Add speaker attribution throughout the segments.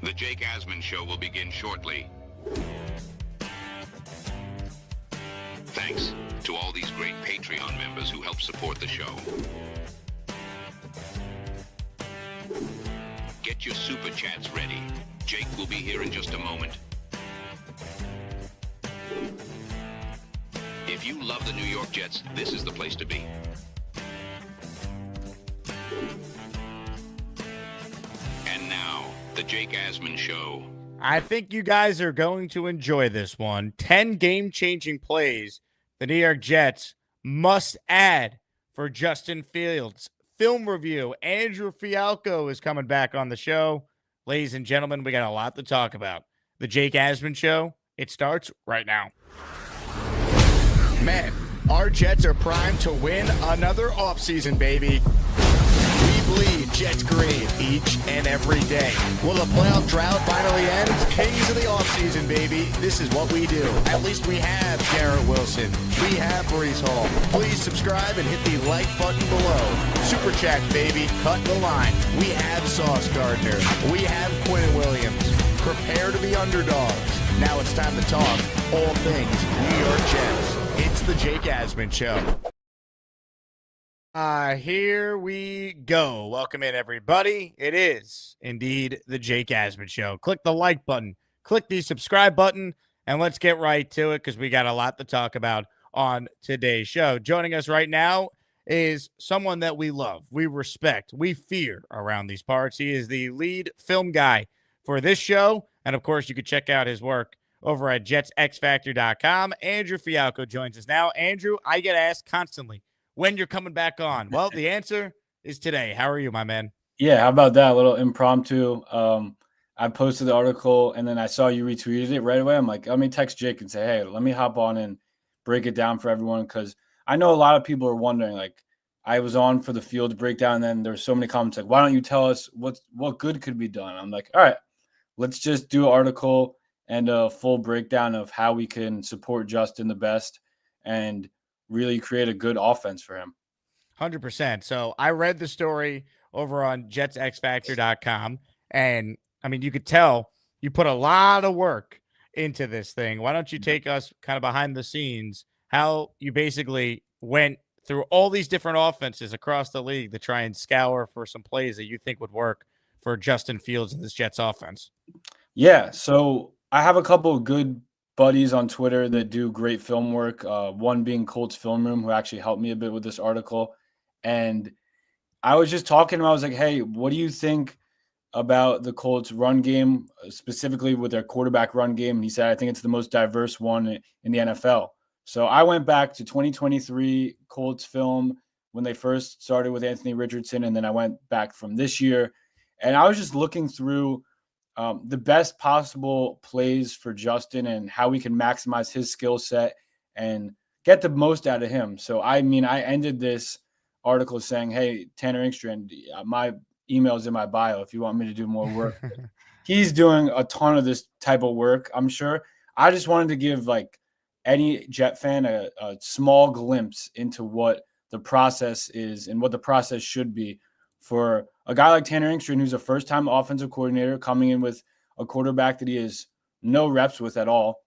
Speaker 1: The Jake Asman Show will begin shortly. Thanks to all these great Patreon members who help support the show. Get your super chats ready. Jake will be here in just a moment. If you love the New York Jets, this is the place to be. And now, the Jake Asman Show.
Speaker 2: I think you guys are going to enjoy this one. 10 game-changing plays the New York Jets must add for Justin Fields. Film review. Andrew Fialkow is coming back on the show. Ladies and gentlemen, we got a lot to talk about. The Jake Asman Show, it starts right now. Man, our Jets are primed to win another offseason, baby. We bleed Jets green each and every day. Will the playoff drought finally end? Kings of the offseason, baby. This is what we do. At least we have Garrett Wilson. We have Breece Hall. Please subscribe and hit the like button below. Super chats, baby. Cut the line. We have Sauce Gardner. We have Quinn Williams. Prepare to be underdogs. Now it's time to talk all things New York Jets. It's the Jake Asman Show. Here we go. Welcome in, everybody. It is indeed the Jake Asman Show. Click the like button, click the subscribe button, and let's get right to it because we got a lot to talk about on today's show. Joining us right now is someone that we love, we respect, we fear around these parts. He is the lead film guy for this show, and of course, you can check out his work over at jetsxfactor.com. Andrew Fialkow joins us now. Andrew, I get asked constantly when you're coming back on. Well, the answer is today. How are you, my man?
Speaker 3: Yeah, how about that? A little impromptu. I posted the article and then I saw you retweeted it right away. I'm like, let me text Jake and say, hey, let me hop on and break it down for everyone. Because I know a lot of people are wondering, like, I was on for the Fields breakdown and then there's so many comments like, why don't you tell us what good could be done? I'm like, all right, let's just do an article and a full breakdown of how we can support Justin the best and really create a good offense for him.
Speaker 2: 100%. So I read the story over on jetsxfactor.com, and I mean, you could tell you put a lot of work into this thing. Why don't you take us kind of behind the scenes, how you basically went through all these different offenses across the league to try and scour for some plays that you think would work for Justin Fields and this Jets offense?
Speaker 3: Yeah, so I have a couple of good buddies on Twitter that do great film work. One being Colts Film Room, who actually helped me a bit with this article. And I was just talking to him. I was like, hey, what do you think about the Colts run game, specifically with their quarterback run game? And he said, I think it's the most diverse one in the NFL. So I went back to 2023 Colts film when they first started with Anthony Richardson. And then I went back from this year. And I was just looking through the best possible plays for Justin and how we can maximize his skill set and get the most out of him. So, I mean, I ended this article saying, hey, Tanner Engstrand, my email is in my bio if you want me to do more work. He's doing a ton of this type of work, I'm sure. I just wanted to give, like, any Jet fan a small glimpse into what the process is and what the process should be for a guy like Tanner Engstrand, who's a first-time offensive coordinator coming in with a quarterback that he has no reps with at all,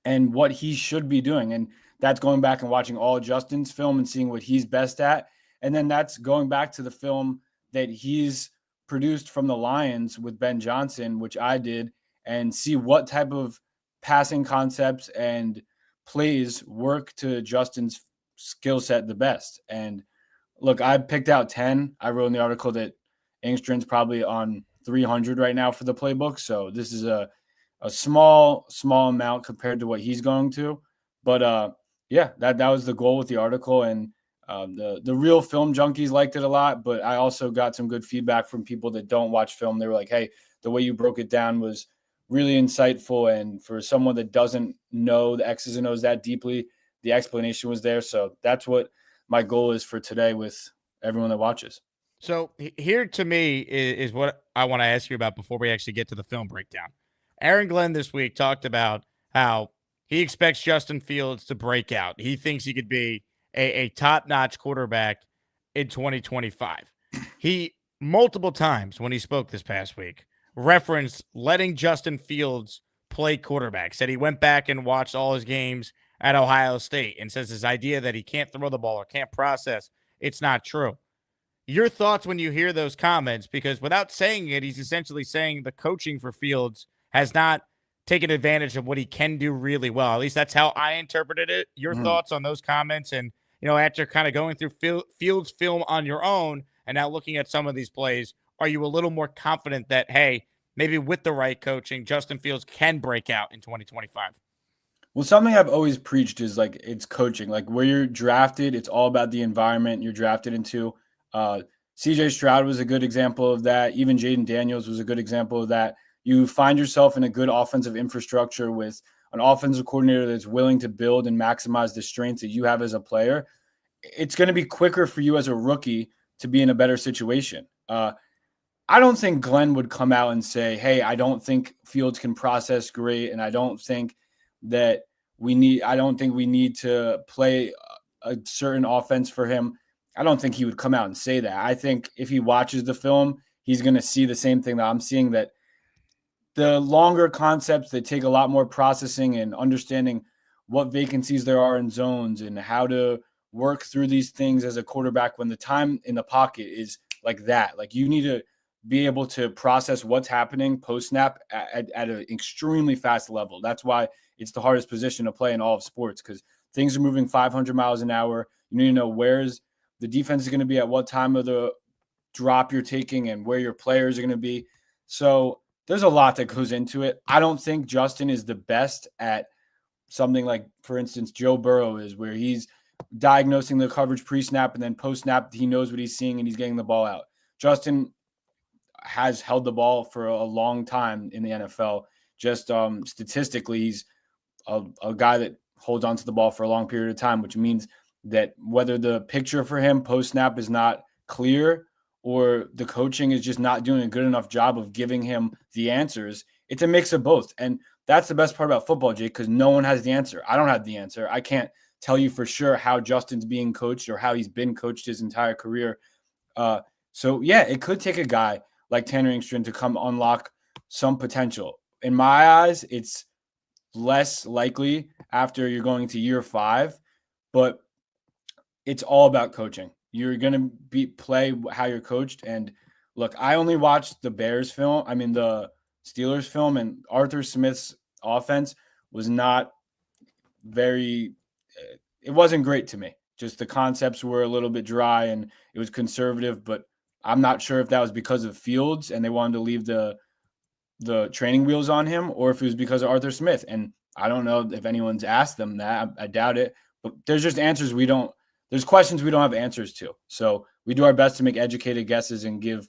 Speaker 3: and what he should be doing. And that's going back and watching all Justin's film and seeing what he's best at. And then that's going back to the film that he's produced from the Lions with Ben Johnson, which I did, and see what type of passing concepts and plays work to Justin's skill set the best. And look, I picked out 10. I wrote in the article that Engstrand's probably on 300 right now for the playbook. So this is a small amount compared to what he's going to. But yeah, that was the goal with the article. And the real film junkies liked it a lot. But I also got some good feedback from people that don't watch film. They were like, hey, the way you broke it down was really insightful. And for someone that doesn't know the X's and O's that deeply, the explanation was there. So that's what my goal is for today with everyone that watches.
Speaker 2: So here to me is what I want to ask you about before we actually get to the film breakdown. Aaron Glenn this week talked about how he expects Justin Fields to break out. He thinks he could be a top-notch quarterback in 2025. He, multiple times when he spoke this past week, referenced letting Justin Fields play quarterback. Said he went back and watched all his games at Ohio State and says his idea that he can't throw the ball or can't process, it's not true. Your thoughts when you hear those comments, because without saying it, he's essentially saying the coaching for Fields has not taken advantage of what he can do really well. At least that's how I interpreted it. Your thoughts on those comments, and after kind of going through Fields' film on your own and now looking at some of these plays, are you a little more confident that, hey, maybe with the right coaching, Justin Fields can break out in 2025?
Speaker 3: Well, something I've always preached is like it's coaching. Like where you're drafted, it's all about the environment you're drafted into. CJ Stroud was a good example of that. Even Jaden Daniels was a good example of that. You find yourself in a good offensive infrastructure with an offensive coordinator that's willing to build and maximize the strengths that you have as a player. It's going to be quicker for you as a rookie to be in a better situation. I don't think Glenn would come out and say, hey, I don't think Fields can process great, and I don't think we need to play a certain offense for him. I don't think he would come out and say that. I think if he watches the film, he's going to see the same thing that I'm seeing, that the longer concepts that take a lot more processing and understanding what vacancies there are in zones and how to work through these things as a quarterback when the time in the pocket is like that. Like you need to be able to process what's happening post-snap at an extremely fast level. That's why it's the hardest position to play in all of sports, because things are moving 500 miles an hour. You need to know where's the defense is going to be at what time of the drop you're taking and where your players are going to be. So there's a lot that goes into it. I don't think Justin is the best at something like, for instance, Joe Burrow is, where he's diagnosing the coverage pre-snap and then post-snap, he knows what he's seeing and he's getting the ball out. Justin has held the ball for a long time in the NFL. Just statistically, he's a guy that holds onto the ball for a long period of time, which means that whether the picture for him post-snap is not clear or the coaching is just not doing a good enough job of giving him the answers, it's a mix of both. And that's the best part about football, Jake, because no one has the answer. I don't have the answer. I can't tell you for sure how Justin's being coached or how he's been coached his entire career. So, yeah, it could take a guy like Tanner Engstrand to come unlock some potential. In my eyes, it's less likely after you're going to year 5, but it's all about coaching. You're going to play how you're coached. And look, I only watched the Steelers film, and Arthur Smith's offense was not it wasn't great to me. Just the concepts were a little bit dry and it was conservative, but I'm not sure if that was because of Fields and they wanted to leave the training wheels on him, or if it was because of Arthur Smith. And I don't know if anyone's asked them that. I doubt it. But there's just there's questions we don't have answers to. So we do our best to make educated guesses and give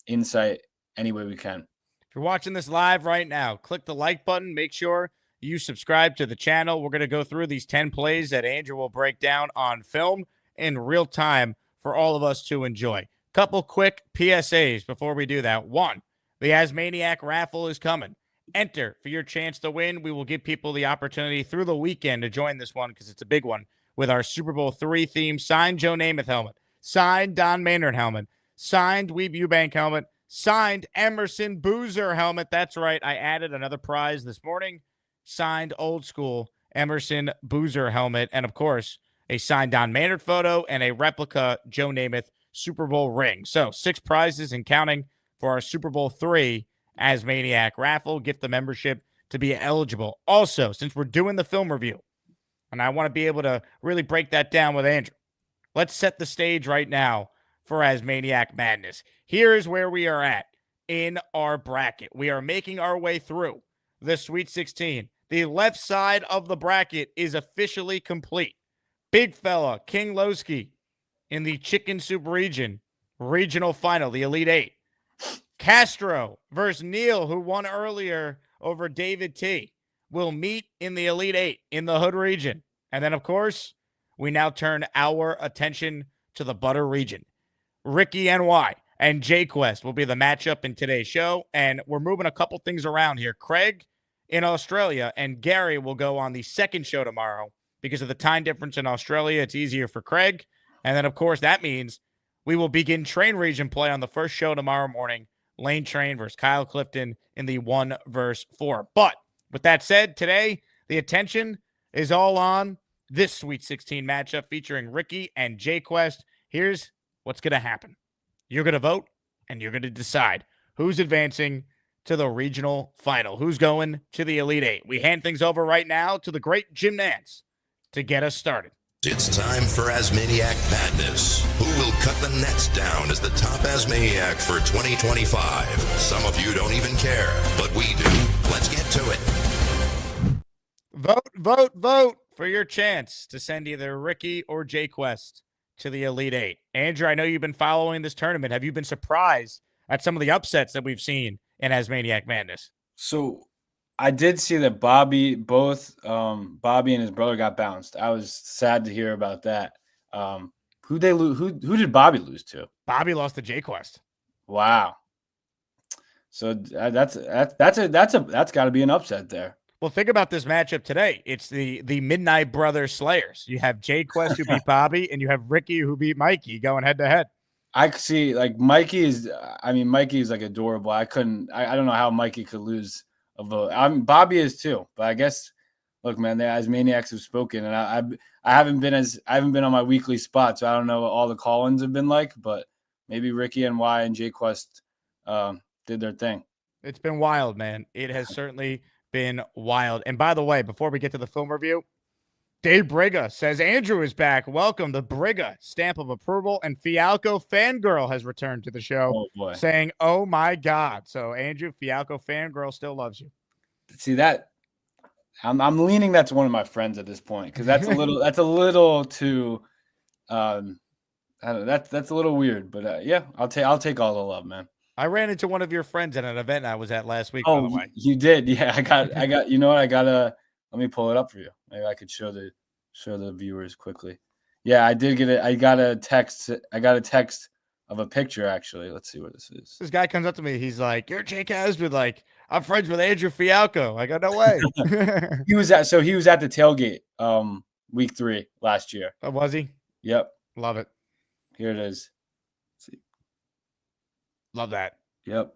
Speaker 3: insight any way we can.
Speaker 2: If you're watching this live right now, click the like button. Make sure you subscribe to the channel. We're going to go through these 10 plays that Andrew will break down on film in real time for all of us to enjoy. Couple quick PSAs before we do that. 1, the ASMANIAC raffle is coming. Enter for your chance to win. We will give people the opportunity through the weekend to join this one because it's a big one, with our Super Bowl III theme, signed Joe Namath helmet, signed Don Maynard helmet, signed Weeb Eubank helmet, signed Emerson Boozer helmet. That's right, I added another prize this morning, signed old school Emerson Boozer helmet, and of course, a signed Don Maynard photo and a replica Joe Namath Super Bowl ring. So 6 prizes and counting for our Super Bowl III ASMANIAC raffle. Gift the membership to be eligible. Also, since we're doing the film review, and I want to be able to really break that down with Andrew, let's set the stage right now for ASMANIAC Madness. Here's where we are at in our bracket. We are making our way through the Sweet 16. The left side of the bracket is officially complete. Big fella, King Lowski, in the Chicken Soup regional final, the Elite 8. Castro versus Neil, who won earlier over David T, will meet in the Elite 8 in the Hood region. And then, of course, we now turn our attention to the Butter region. Rickie NY and JQuest will be the matchup in today's show. And we're moving a couple things around here. Craig in Australia and Gary will go on the second show tomorrow because of the time difference in Australia. It's easier for Craig. And then, of course, that means we will begin train region play on the first show tomorrow morning, Lane Train versus Kyle Clifton in the 1 versus 4. But with that said, today the attention is all on this Sweet 16 matchup featuring Rickie and JQuest. Here's what's going to happen. You're going to vote, and you're going to decide who's advancing to the regional final, who's going to the Elite Eight. We hand things over right now to the great Jim Nance to get us started.
Speaker 4: It's time for ASMANIAC Madness. Who will cut the nets down as the top ASMANIAC for 2025? Some of you don't even care, but we do. Let's get to it.
Speaker 2: Vote, vote, vote for your chance to send either Rickie or JQuest to the Elite Eight. Andrew, I know you've been following this tournament. Have you been surprised at some of the upsets that we've seen in ASMANIAC Madness?
Speaker 3: So I did see that Bobby and his brother got bounced. I was sad to hear about that. Who did Bobby lose to?
Speaker 2: Bobby lost to JQuest.
Speaker 3: Wow. So that's got to be an upset there.
Speaker 2: Well, think about this matchup today. It's the Midnight Brothers Slayers. You have JQuest who beat Bobby, and you have Rickie who beat Mikey going head to head.
Speaker 3: I see, like Mikey is like adorable. I don't know how Mikey could lose a vote. Bobby is too, but I guess, look, man, the ASMANIACs have spoken, and I haven't been on my weekly spot, so I don't know what all the call-ins have been like, but maybe Rickie NY and JQuest did their thing.
Speaker 2: It's been wild, man. It has certainly been wild. And by the way, before we get to the film review, Dave Briga says Andrew is back. Welcome. The Briga stamp of approval, and Fialkow fangirl has returned to the show, saying, "Oh my God!" So Andrew, Fialkow fangirl still loves you.
Speaker 3: See that? I'm leaning that's one of my friends at this point, because that's a little too. I don't know. That's a little weird, but yeah, I'll take all the love, man.
Speaker 2: I ran into one of your friends at an event I was at last week.
Speaker 3: Oh,
Speaker 2: by the way.
Speaker 3: You did? Yeah, I got. You know what? Let me pull it up for you. Maybe I could show the viewers quickly. Yeah, I did get it. I got a text of a picture, actually. Let's see what this is.
Speaker 2: This guy comes up to me. He's like, "You're Jake Asman." Like, I'm friends with Andrew Fialkow. I go, "No way."
Speaker 3: He was at the tailgate week 3 last year.
Speaker 2: Oh, was he?
Speaker 3: Yep.
Speaker 2: Love it.
Speaker 3: Here it is. Let's see.
Speaker 2: Love that.
Speaker 3: Yep.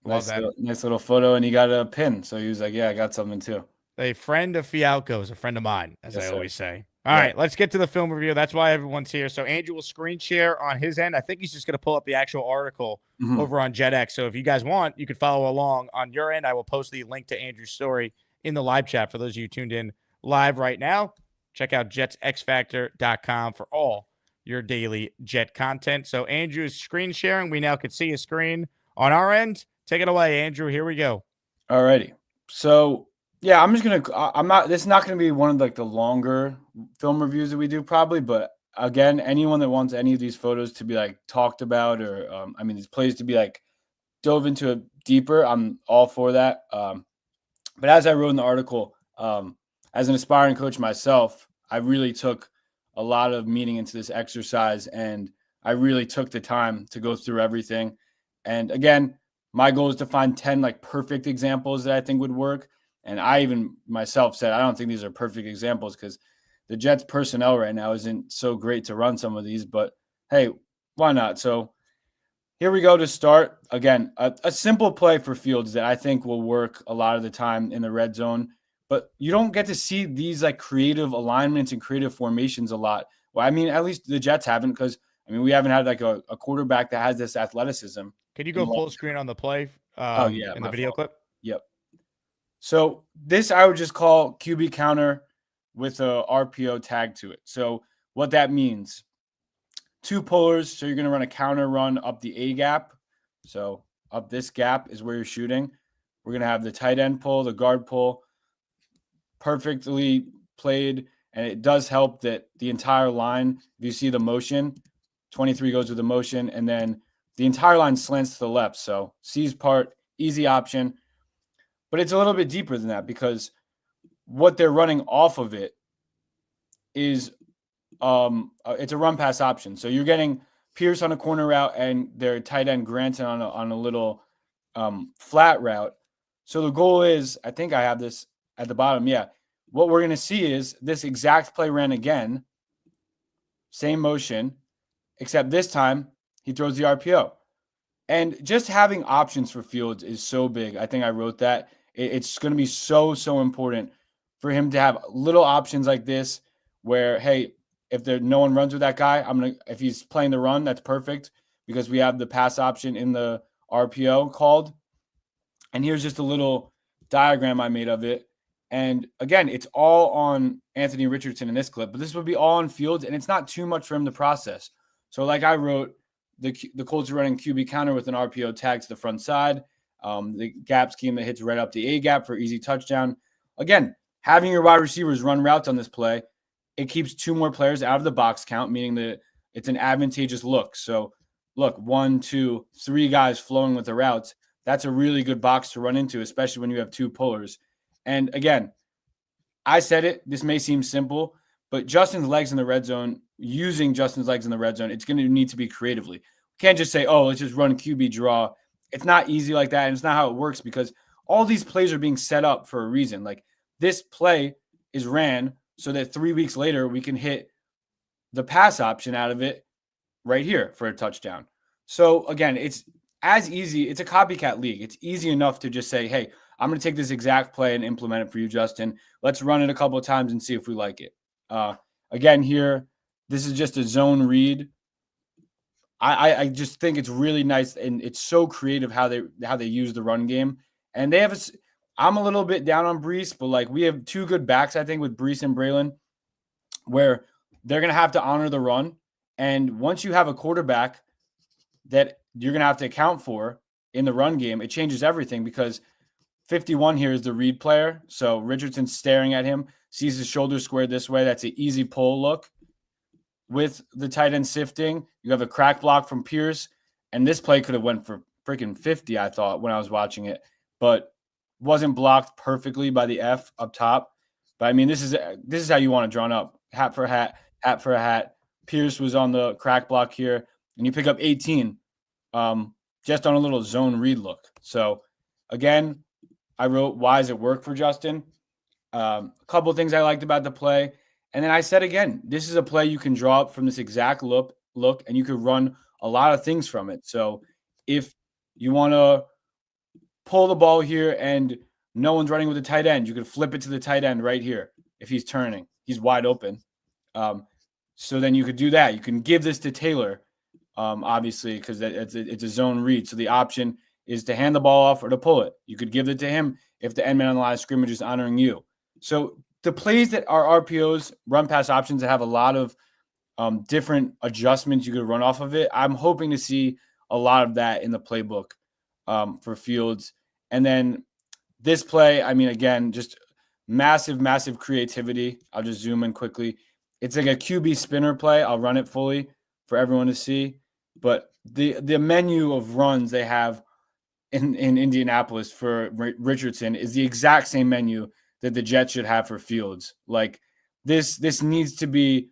Speaker 2: Love that.
Speaker 3: Nice little photo, and he got a pin. So he was like, "Yeah, I got something too."
Speaker 2: A friend of Fialkow is a friend of mine, as I always say. All
Speaker 3: Yeah.
Speaker 2: right, let's get to the film review. That's why everyone's here. So Andrew will screen share on his end. I think he's just going to pull up the actual article over on JetX. So if you guys want, you could follow along on your end. I will post the link to Andrew's story in the live chat for those of you tuned in live right now. Check out jetsxfactor.com for all your daily Jet content. So Andrew's screen sharing. We now can see his screen on our end. Take it away, Andrew. Here we go.
Speaker 3: All righty. So yeah, this is not going to be one of like the longer film reviews that we do probably, but again, anyone that wants any of these photos to be like talked about, or these plays to be like dove into it deeper, I'm all for that. But as I wrote in the article, as an aspiring coach myself, I really took a lot of meaning into this exercise, and I really took the time to go through everything. And again, my goal is to find 10 like perfect examples that I think would work. And I even myself said, I don't think these are perfect examples because the Jets personnel right now isn't so great to run some of these, but hey, why not? So here we go to start. Again, a simple play for Fields that I think will work a lot of the time in the red zone, but you don't get to see these like creative alignments and creative formations a lot. Well, I mean, at least the Jets haven't, because we haven't had like a quarterback that has this athleticism.
Speaker 2: Can you go full screen on the play in the video clip?
Speaker 3: Yep. So this I would just call QB counter with a RPO tag to it. So what that means, 2 pullers. So you're going to run a counter run up the A gap. So up this gap is where you're shooting. We're going to have the tight end pull, the guard pull, perfectly played. And it does help that the entire line, if you see the motion, 23 goes with the motion, and then the entire line slants to the left. So C's part, easy option. But it's a little bit deeper than that, because what they're running off of it is it's a run pass option. So you're getting Pierce on a corner route and their tight end Granton on a little flat route. So the goal is, I think I have this at the bottom. Yeah. What we're going to see is this exact play ran again, same motion, except this time he throws the RPO. And just having options for Fields is so big. I think I wrote that. It's going to be so important for him to have little options like this where, hey, if no one runs with that guy, if he's playing the run, that's perfect because we have the pass option in the RPO called. And here's just a little diagram I made of it. And again, it's all on Anthony Richardson in this clip, but this would be all on Fields, and it's not too much for him to process. So like I wrote, the Colts are running QB counter with an RPO tag to the front side. The gap scheme that hits right up the A gap for easy touchdown. Again, having your wide receivers run routes on this play, it keeps 2 more players out of the box count, meaning that it's an advantageous look. So look, 1, 2, 3 guys flowing with the routes. That's a really good box to run into, especially when you have 2 pullers. And again, I said it, this may seem simple, but Justin's legs in the red zone, using Justin's legs in the red zone, it's going to need to be creatively. We can't just say, oh, let's just run QB draw. It's not easy like that, and it's not how it works because all these plays are being set up for a reason. Like this play is ran so that 3 weeks later we can hit the pass option out of it right here for a touchdown. So again, it's as easy. It's a copycat league. It's easy enough to just say, hey, I'm going to take this exact play and implement it for you, Justin. Let's run it a couple of times and see if we like it. Again, here, this is just a zone read. I just think it's really nice, and it's so creative how they use the run game. And they have I'm a little bit down on Breece, but like we have 2 good backs, I think, with Breece and Braylon, where they're going to have to honor the run. And once you have a quarterback that you're going to have to account for in the run game, it changes everything because 51 here is the read player. So Richardson's staring at him, sees his shoulders squared this way. That's an easy pull look. With the tight end sifting, you have a crack block from Pierce, and this play could have went for freaking 50, I thought, when I was watching it, but wasn't blocked perfectly by the F up top. But I mean, this is how you want to draw up. Hat for a hat, hat for a hat. Pierce was on the crack block here, and you pick up 18 just on a little zone read look. So again, I wrote, why does it work for Justin? A couple of things I liked about the play. And then I said again, this is a play you can draw up from this exact look, and you could run a lot of things from it. So if you want to pull the ball here and no one's running with the tight end, you could flip it to the tight end right here. If he's turning, he's wide open. So then you could do that. You can give this to Taylor, obviously, because it's a zone read. So the option is to hand the ball off or to pull it. You could give it to him if the end man on the line of scrimmage is honoring you. So the plays that are RPOs, run pass options that have a lot of different adjustments you could run off of it, I'm hoping to see a lot of that in the playbook for Fields. And then this play, I mean, again, just massive creativity. I'll just zoom in quickly. It's like a QB spinner play. I'll run it fully for everyone to see. But the menu of runs they have in Indianapolis for Richardson is the exact same menu that the Jets should have for Fields. Like this needs to be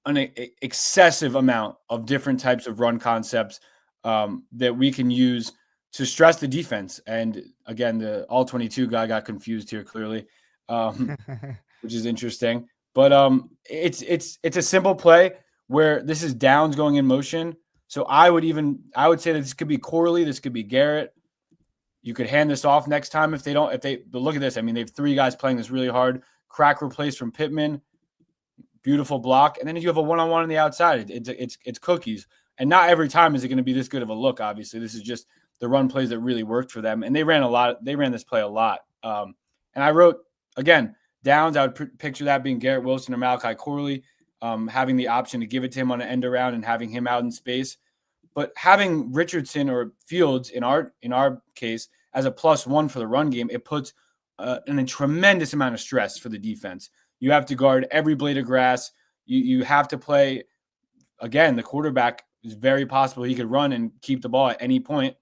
Speaker 3: an excessive amount of different types of run concepts that we can use to stress the defense. And again, the all 22 guy got confused here clearly, which is interesting. But it's a simple play where this is downs going in motion. So I would say that this could be Corley, this could be Garrett. You could hand this off next time but look at this. I mean, they have 3 guys playing this really hard. Crack replace from Pittman, beautiful block. And then if you have a one-on-one on the outside, it's cookies. And not every time is it going to be this good of a look, obviously. This is just the run plays that really worked for them. And they ran this play a lot. And I wrote, again, downs, I would picture that being Garrett Wilson or Malachi Corley, having the option to give it to him on an end around and having him out in space. But having Richardson or Fields in our case as a +1 for the run game, it puts a tremendous amount of stress for the defense. You have to guard every blade of grass. You have to play, again, the quarterback is very possible he could run and keep the ball at any point.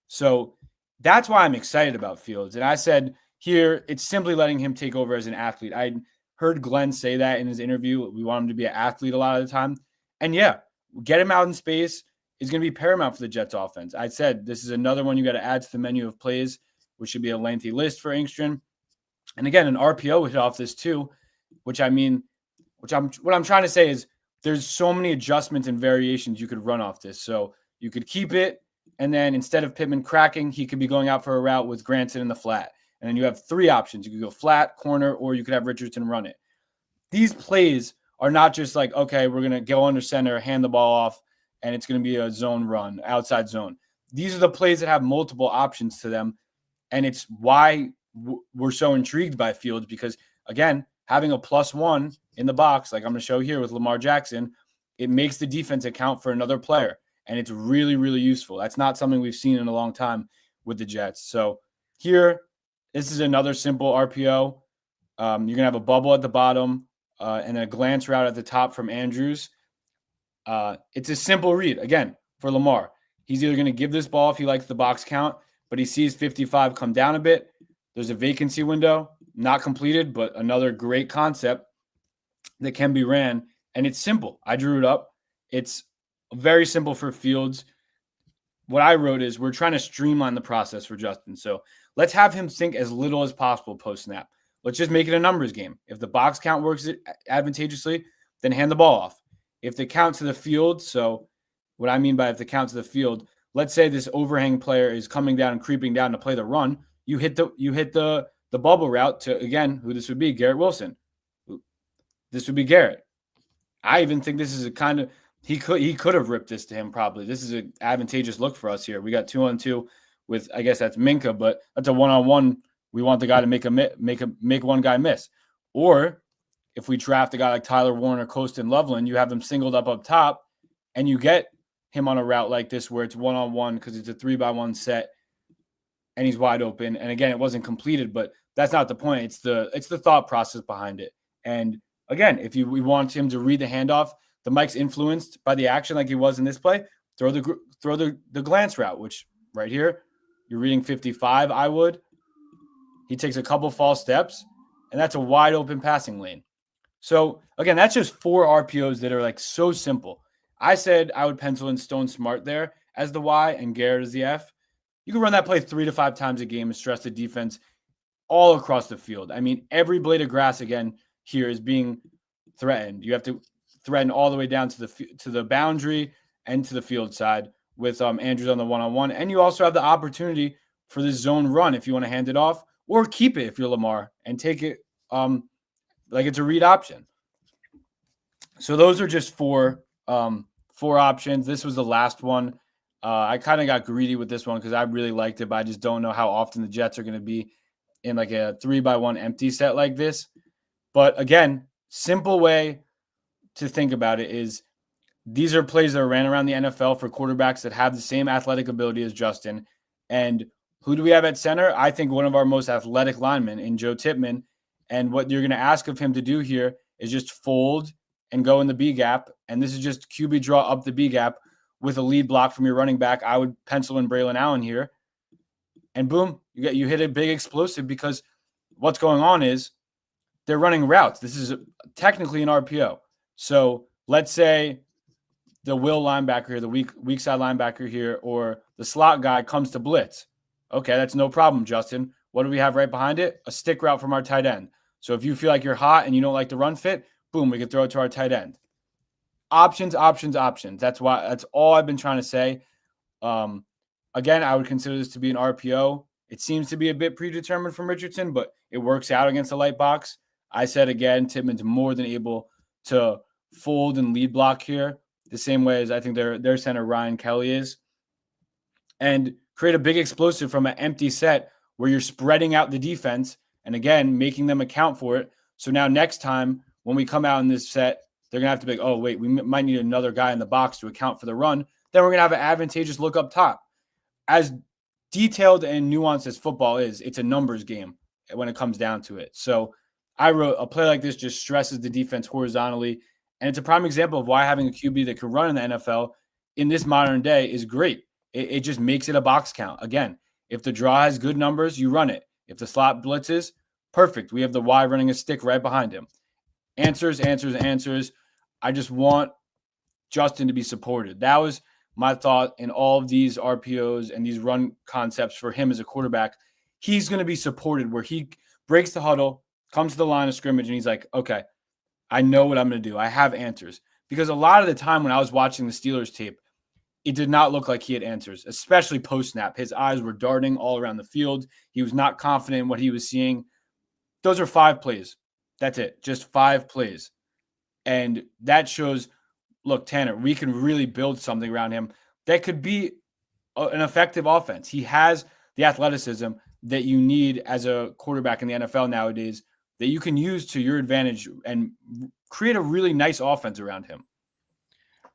Speaker 3: So that's why I'm excited about Fields. And I said here, it's simply letting him take over as an athlete. I heard Glenn say that in his interview. We want him to be an athlete a lot of the time. And yeah, get him out in space is going to be paramount for the Jets offense. I said this is another one you got to add to the menu of plays, which should be a lengthy list for Engstrand. And again, an RPO hit off this too, what I'm trying to say is there's so many adjustments and variations you could run off this. So you could keep it And then instead of Pittman cracking, he could be going out for a route with Granson in the flat. And then you have 3 options. You could go flat, corner, or you could have Richardson run it. These plays are not just like, okay, we're going to go under center, hand the ball off, and it's going to be a zone run, outside zone. These are the plays that have multiple options to them. And it's why we're so intrigued by Fields because, again, having a +1 in the box, like I'm going to show here with Lamar Jackson, it makes the defense account for another player. And it's really, really useful. That's not something we've seen in a long time with the Jets. So here, this is another simple RPO. You're going to have a bubble at the bottom and a glance route at the top from Andrews. It's a simple read. Again, for Lamar, he's either going to give this ball if he likes the box count, but he sees 55 come down a bit. There's a vacancy window, not completed, but another great concept that can be ran. And it's simple. I drew it up. It's very simple for Fields. What I wrote is we're trying to streamline the process for Justin. So let's have him think as little as possible post-snap. Let's just make it a numbers game. If the box count works advantageously, then hand the ball off. If the count to the field, so what I mean by if the count to the field, let's say this overhang player is coming down and creeping down to play the run, you hit the bubble route to, again, who this would be, Garrett Wilson. This would be Garrett. I even think this is a kind of he could have ripped this to him probably. This is an advantageous look for us here. We got 2-on-2 with, I guess that's Minka, but that's a 1-on-1. We want the guy to make one guy miss. Or if we draft a guy like Tyler Warren or Colston Loveland, you have them singled up top, and you get him on a route like this where it's 1-on-1 because it's a 3-by-1 set, and he's wide open. And again, it wasn't completed, but that's not the point. It's the thought process behind it. And again, if we want him to read the handoff, the Mike's influenced by the action like he was in this play, throw the glance route, which right here, you're reading 55, I would. He takes a couple false steps, and that's a wide open passing lane. So, again, that's just 4 RPOs that are like so simple. I said I would pencil in Stone Smart there as the Y and Garrett as the F. You can run that play 3 to 5 times a game and stress the defense all across the field. I mean, every blade of grass, again, here is being threatened. You have to threaten all the way down to the boundary and to the field side with Andrews on the 1-on-1. And you also have the opportunity for this zone run if you want to hand it off or keep it if you're Lamar and take it like it's a read option. So those are just 4 options. This was the last one. I kind of got greedy with this one because I really liked it, but I just don't know how often the Jets are going to be in like a 3-by-1 empty set like this. But again, simple way to think about it is these are plays that are ran around the NFL for quarterbacks that have the same athletic ability as Justin. And who do we have at center? I think one of our most athletic linemen in Joe Tippmann. And what you're going to ask of him to do here is just fold and go in the B gap. And this is just QB draw up the B gap with a lead block from your running back. I would pencil in Braylon Allen here. And boom, you hit a big explosive because what's going on is they're running routes. This is technically an RPO. So let's say the will linebacker here, the weak side linebacker here, or the slot guy comes to blitz. Okay, that's no problem, Justin. What do we have right behind it? A stick route from our tight end. So if you feel like you're hot and you don't like the run fit, boom, we can throw it to our tight end. Options, options, options. That's all I've been trying to say. Again, I would consider this to be an RPO. It seems to be a bit predetermined from Richardson, but it works out against the light box. I said again, Tippmann's more than able to fold and lead block here, the same way as I think their center Ryan Kelly is, and create a big explosive from an empty set where you're spreading out the defense and, again, making them account for it. So now next time when we come out in this set, they're going to have to be like, oh, wait, we might need another guy in the box to account for the run. Then we're going to have an advantageous look up top. As detailed and nuanced as football is, it's a numbers game when it comes down to it. So I wrote a play like this just stresses the defense horizontally. And it's a prime example of why having a QB that can run in the NFL in this modern day is great. It just makes it a box count. Again, if the draw has good numbers, you run it. If the slot blitzes, perfect. We have the Y running a stick right behind him. Answers, answers, answers. I just want Justin to be supported. That was my thought in all of these RPOs and these run concepts for him as a quarterback. He's going to be supported where he breaks the huddle, comes to the line of scrimmage, and he's like, okay, I know what I'm going to do. I have answers. Because a lot of the time when I was watching the Steelers tape, it did not look like he had answers, especially post-snap. His eyes were darting all around the field. He was not confident in what he was seeing. Those are 5 plays. That's it. Just 5 plays. And that shows, look, Tanner, we can really build something around him that could be an effective offense. He has the athleticism that you need as a quarterback in the NFL nowadays that you can use to your advantage and create a really nice offense around him.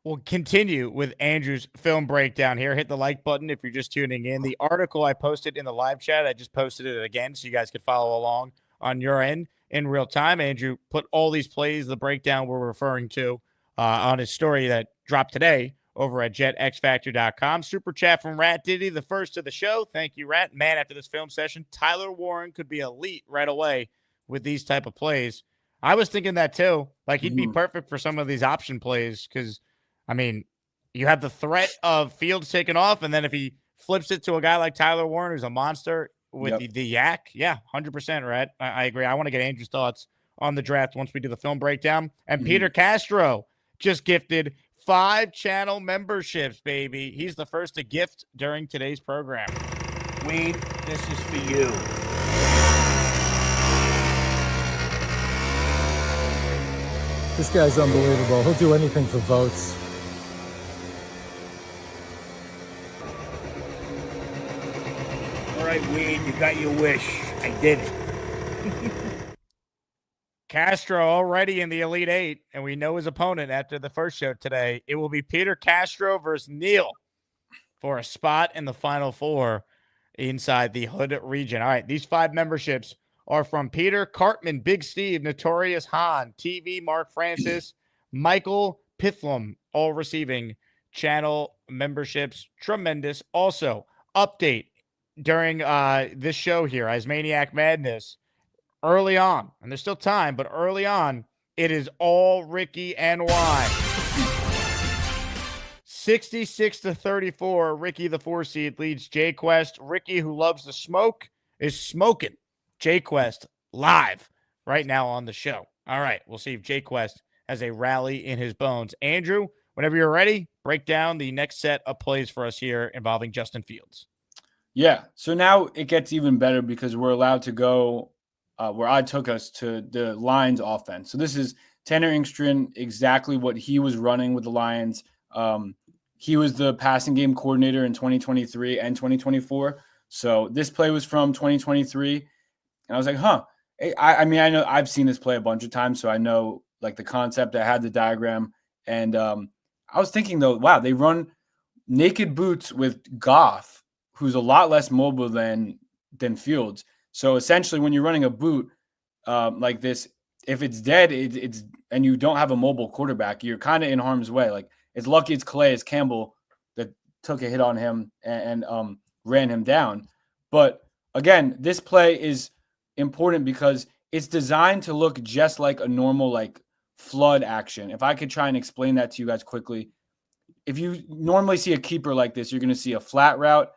Speaker 2: We'll continue with Andrew's film breakdown here. Hit the like button if you're just tuning in. The article I posted in the live chat, I just posted it again so you guys could follow along on your end in real time. Andrew put all these plays, the breakdown we're referring to, on his story that dropped today over at jetxfactor.com. Super chat from Rat Diddy, the first of the show. Thank you, Rat. Man, after this film session, Tyler Warren could be elite right away with these type of plays. I was thinking that too. Like, he'd be perfect for some of these option plays because, I mean, you have the threat of Fields taking off, and then if he flips it to a guy like Tyler Warren, who's a monster with the yak, 100%, Rat. I agree. I want to get Andrew's thoughts on the draft once we do the film breakdown. And Peter Castro just gifted 5 channel memberships, baby. He's the first to gift during today's program.
Speaker 5: Weed, this is for you.
Speaker 6: This guy's unbelievable. He'll do anything for votes.
Speaker 5: All right, Weed, you got your wish. I did it.
Speaker 2: Castro already in the Elite Eight, and we know his opponent after the first show today. It will be Peter Castro versus Neil for a spot in the Final Four inside the Hood region. All right, these 5 memberships are from Peter Cartman, Big Steve, Notorious Han, TV, Mark Francis, Michael Pithlum, all receiving channel memberships. Tremendous. Also, update during this show here, ASMANIAC Madness, early on, and there's still time, but early on, it is all Rickie NY. 66-34, Rickie, the 4 seed, leads JQuest. Rickie, who loves the smoke, is smoking JQuest live right now on the show. All right, we'll see if JQuest has a rally in his bones. Andrew, whenever you're ready, break down the next set of plays for us here involving Justin Fields.
Speaker 3: Yeah, so now it gets even better because we're allowed to go where I took us to the Lions offense. So this is Tanner Engstrand, exactly what he was running with the Lions. He was the passing game coordinator in 2023 and 2024. So this play was from 2023. And I was like, I mean, I know I've seen this play a bunch of times, so I know like the concept. I had the diagram. And I was thinking, though, wow, they run naked boots with Goff, who's a lot less mobile than Fields. So essentially, when you're running a boot like this, if it's dead, it's and you don't have a mobile quarterback, you're kind of in harm's way. Like, it's lucky it's Calais Campbell that took a hit on him and ran him down. But again, this play is important because it's designed to look just like a normal like flood action. If I could try and explain that to you guys quickly, if you normally see a keeper like this, you're going to see a flat route,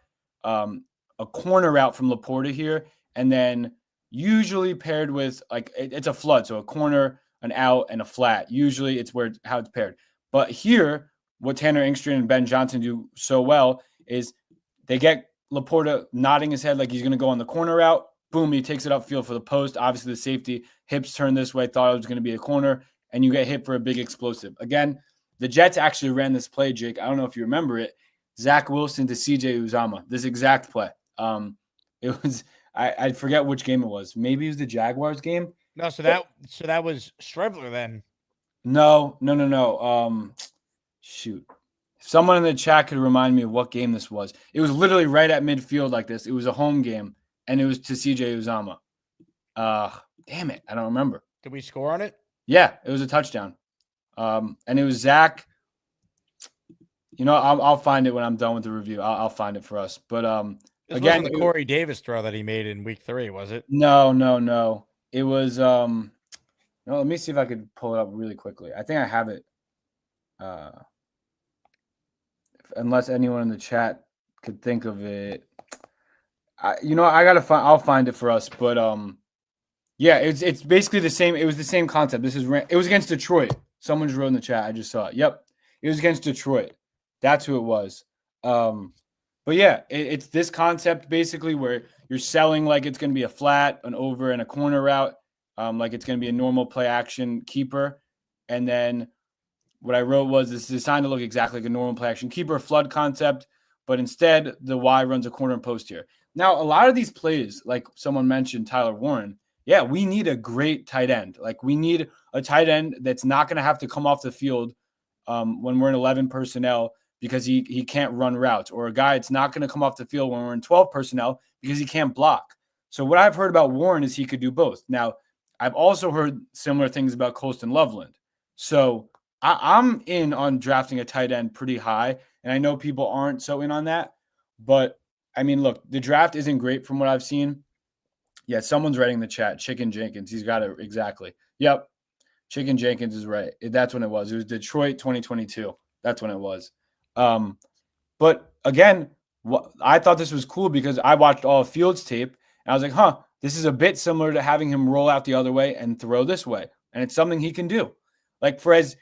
Speaker 3: a corner route from Laporta here. And then usually paired with like it's a flood. So a corner, an out, and a flat. Usually it's how it's paired. But here, what Tanner Engstrand and Ben Johnson do so well is they get Laporta nodding his head like he's going to go on the corner route. Boom, he takes it upfield for the post. Obviously the safety, hips turn this way, thought it was going to be a corner, and you get hit for a big explosive. Again, the Jets actually ran this play, Jake. I don't know if you remember it. Zach Wilson to CJ Uzomah. This exact play. It was I forget which game it was. Maybe it was the Jaguars game.
Speaker 2: No, so that was Strevler then.
Speaker 3: No. Shoot. If someone in the chat could remind me of what game this was. It was literally right at midfield like this. It was a home game, and it was to CJ Uzomah. Damn it. I don't remember.
Speaker 2: Did we score on it?
Speaker 3: Yeah, it was a touchdown. And it was Zach. You know, I'll find it when I'm done with the review. I'll find it for us. But
Speaker 2: this
Speaker 3: again,
Speaker 2: wasn't the Corey Davis throw that he made in week 3, was it?
Speaker 3: No. It was no, let me see if I could pull it up really quickly. I think I have it. Unless anyone in the chat could think of it. I'll find it for us. But yeah, it's basically the same. It was the same concept. It was against Detroit. Someone just wrote in the chat. I just saw it. Yep. It was against Detroit. That's who it was. But yeah, it's this concept basically where you're selling like it's going to be a flat, an over, and a corner route, like it's going to be a normal play action keeper. And then what I wrote was this is designed to look exactly like a normal play action keeper flood concept, but instead the Y runs a corner and post here. Now, a lot of these plays, like someone mentioned, Tyler Warren, yeah, we need a great tight end. Like we need a tight end that's not going to have to come off the field when we're in 11 personnel because he can't run routes, or a guy that's not going to come off the field when we're in 12 personnel because he can't block. So what I've heard about Warren is he could do both. Now, I've also heard similar things about Colston Loveland. So I'm in on drafting a tight end pretty high, and I know people aren't so in on that. But, I mean, look, the draft isn't great from what I've seen. Yeah, someone's writing in the chat, Chicken Jenkins. He's got it exactly. Yep, Chicken Jenkins is right. That's when it was. It was Detroit 2022. That's when it was. But, again, I thought this was cool because I watched all of Fields' tape, and I was like, this is a bit similar to having him roll out the other way and throw this way. And it's something he can do. Like, for as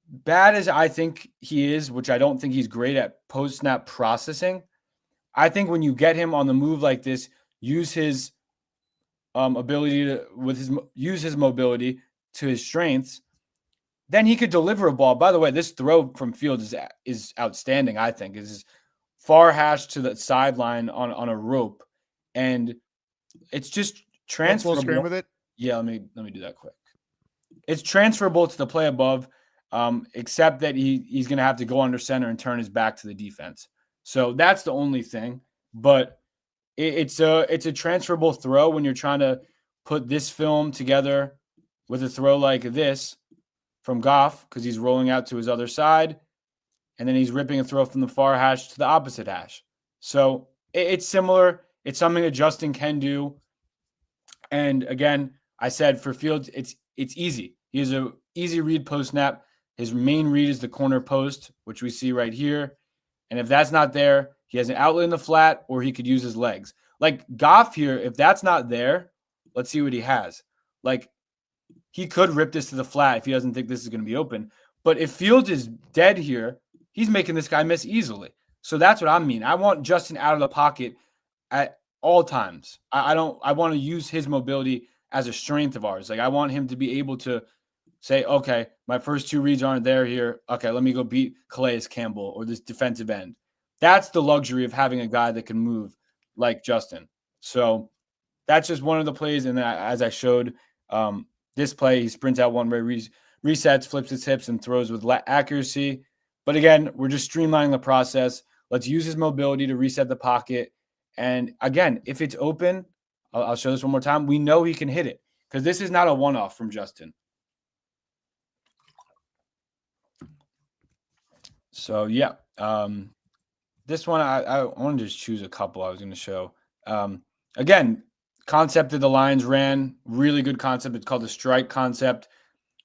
Speaker 3: bad as I think he is, which I don't think he's great at post-snap processing, I think when you get him on the move like this, use his ability to use his mobility to his strengths, then he could deliver a ball. By the way, this throw from Fields is outstanding. I think is far hash to the sideline on a rope, and it's just transferable.
Speaker 2: Full screen with it.
Speaker 3: Yeah, let me do that quick. It's transferable to the play above, except that he's going to have to go under center and turn his back to the defense. So that's the only thing. But it's a transferable throw when you're trying to put this film together with a throw like this from Goff, because he's rolling out to his other side, and then he's ripping a throw from the far hash to the opposite hash. So it's similar. It's something that Justin can do. And again, I said for Fields, it's easy. He has an easy read post snap. His main read is the corner post, which we see right here. And if that's not there, he has an outlet in the flat, or he could use his legs. Like Goff here, if that's not there, let's see what he has. Like he could rip this to the flat if he doesn't think this is going to be open. But if Fields is dead here, he's making this guy miss easily. So that's what I mean. I want Justin out of the pocket at all times. I want to use his mobility as a strength of ours. Like I want him to be able to say, okay, my first two reads aren't there here. Okay, let me go beat Calais Campbell or this defensive end. That's the luxury of having a guy that can move like Justin. So that's just one of the plays. And as I showed, this play, he sprints out one way, resets, flips his hips, and throws with accuracy. But again, we're just streamlining the process. Let's use his mobility to reset the pocket. And again, if it's open, I'll show this one more time. We know he can hit it because this is not a one-off from Justin. So, yeah. This one, I want to just choose a couple I was going to show. Again, concept that the Lions ran, really good concept. It's called the strike concept.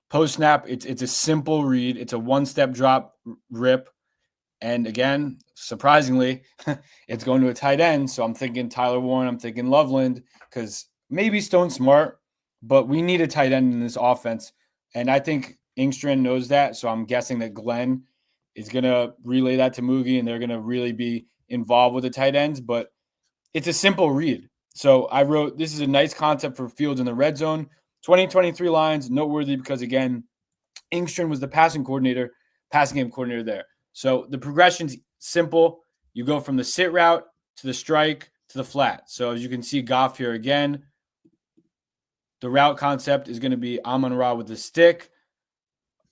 Speaker 3: Post-snap, it's a simple read. It's a one-step drop rip. And again, surprisingly, it's going to a tight end. So I'm thinking Tyler Warren, I'm thinking Loveland, because maybe Stone Smart, but we need a tight end in this offense. And I think Ingstrand knows that. So I'm guessing that Glenn is going to relay that to Moogie, and they're going to really be involved with the tight ends. But it's a simple read. So I wrote, this is a nice concept for Fields in the red zone. 2023 Lions, noteworthy because, again, Ingstrand was the passing game coordinator there. So the progression's simple. You go from the sit route to the strike to the flat. So as you can see, Goff here again, the route concept is going to be Amon-Ra with the stick,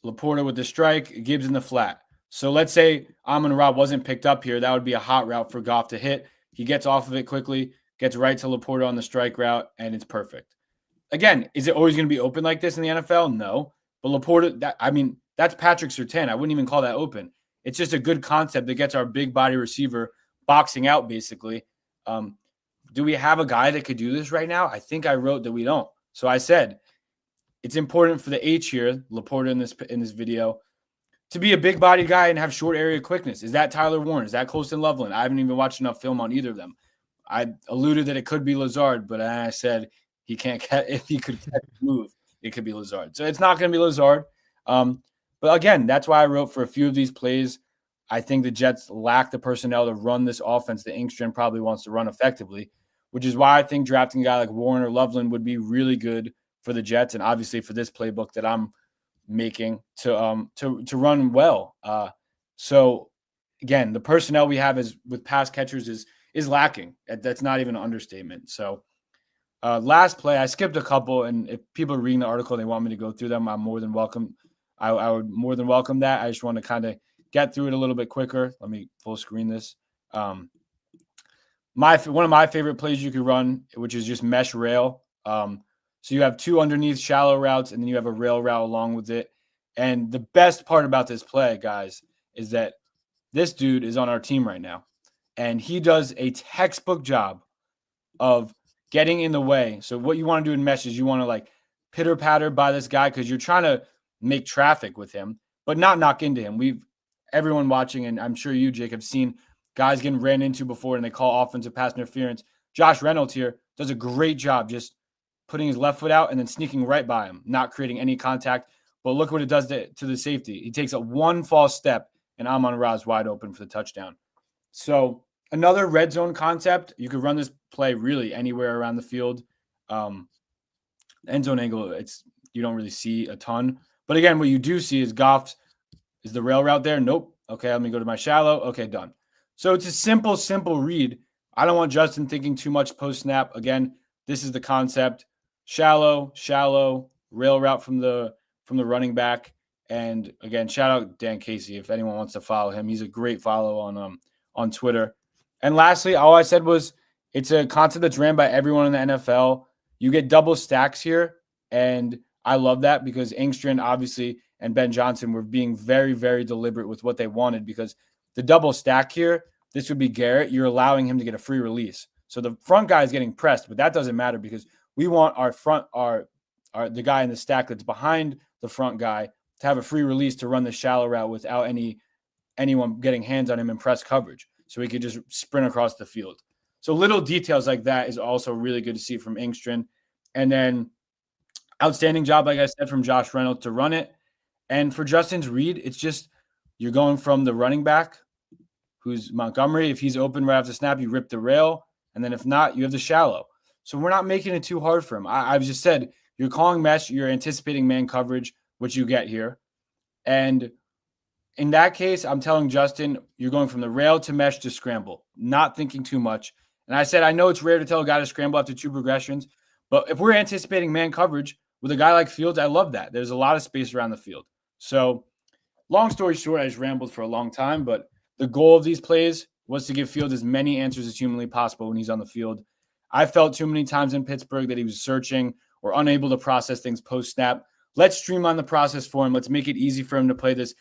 Speaker 3: Laporta with the strike, Gibbs in the flat. So let's say Amon-Ra wasn't picked up here. That would be a hot route for Goff to hit. He gets off of it quickly, gets right to Laporta on the strike route, and it's perfect. Again, is it always going to be open like this in the NFL? No. But Laporta, that's Patrick Surtain. I wouldn't even call that open. It's just a good concept that gets our big body receiver boxing out, basically. Do we have a guy that could do this right now? I think I wrote that we don't. So I said it's important for the H here, Laporta in this video, to be a big body guy and have short area quickness. Is that Tyler Warren? Is that Colston Loveland? I haven't even watched enough film on either of them. I alluded that it could be Lazard, but I said he can't catch, if he could catch a move, it could be Lazard. So it's not going to be Lazard. But again, that's why I wrote for a few of these plays. I think the Jets lack the personnel to run this offense that Engstrand probably wants to run effectively, which is why I think drafting a guy like Warren or Loveland would be really good for the Jets, and obviously for this playbook that I'm making to run well. So again, the personnel we have is with pass catchers is lacking. That's not even an understatement. So last play, I skipped a couple, and if people are reading the article, they want me to go through them, I'm more than welcome. I would more than welcome that. I just want to kind of get through it a little bit quicker. Let me full screen this. One of my favorite plays you could run, which is just mesh rail. So you have 2 underneath shallow routes, and then you have a rail route along with it. And the best part about this play, guys, is that this dude is on our team right now, and he does a textbook job of getting in the way. So what you want to do in mesh is you want to like pitter patter by this guy because you're trying to make traffic with him, but not knock into him. Everyone watching, and I'm sure you, Jake, have seen guys getting ran into before, and they call offensive pass interference. Josh Reynolds here does a great job just putting his left foot out and then sneaking right by him, not creating any contact. But look what it does to the safety. He takes a 1 false step, and Amon-Ra's wide open for the touchdown. So another red zone concept, you could run this play really anywhere around the field. End zone angle, you don't really see a ton. But again, what you do see is Goff's. Is the rail route there? Nope. Okay, let me go to my shallow. Okay, done. So it's a simple read. I don't want Justin thinking too much post-snap. Again, this is the concept. Shallow, rail route from the running back. And again, shout out Dan Casey if anyone wants to follow him. He's a great follow on Twitter. And lastly, all I said was it's a concept that's ran by everyone in the NFL. You get double stacks here, and I love that because Engstrand obviously and Ben Johnson were being very, very deliberate with what they wanted because the double stack here, this would be Garrett. You're allowing him to get a free release. So the front guy is getting pressed, but that doesn't matter because we want the guy in the stack that's behind the front guy to have a free release to run the shallow route without anyone getting hands on him in press coverage. So he could just sprint across the field. So little details like that is also really good to see from Engstrand. And then outstanding job, like I said, from Josh Reynolds to run it. And for Justin's read, it's just you're going from the running back, who's Montgomery. If he's open right after snap, you rip the rail. And then if not, you have the shallow. So we're not making it too hard for him. I've just said you're calling mesh, you're anticipating man coverage, which you get here. And in that case, I'm telling Justin, you're going from the rail to mesh to scramble, not thinking too much. And I said, I know it's rare to tell a guy to scramble after 2 progressions, but if we're anticipating man coverage with a guy like Fields, I love that. There's a lot of space around the field. So long story short, I just rambled for a long time, but the goal of these plays was to give Fields as many answers as humanly possible when he's on the field. I felt too many times in Pittsburgh that he was searching or unable to process things post-snap. Let's streamline the process for him. Let's make it easy for him to play this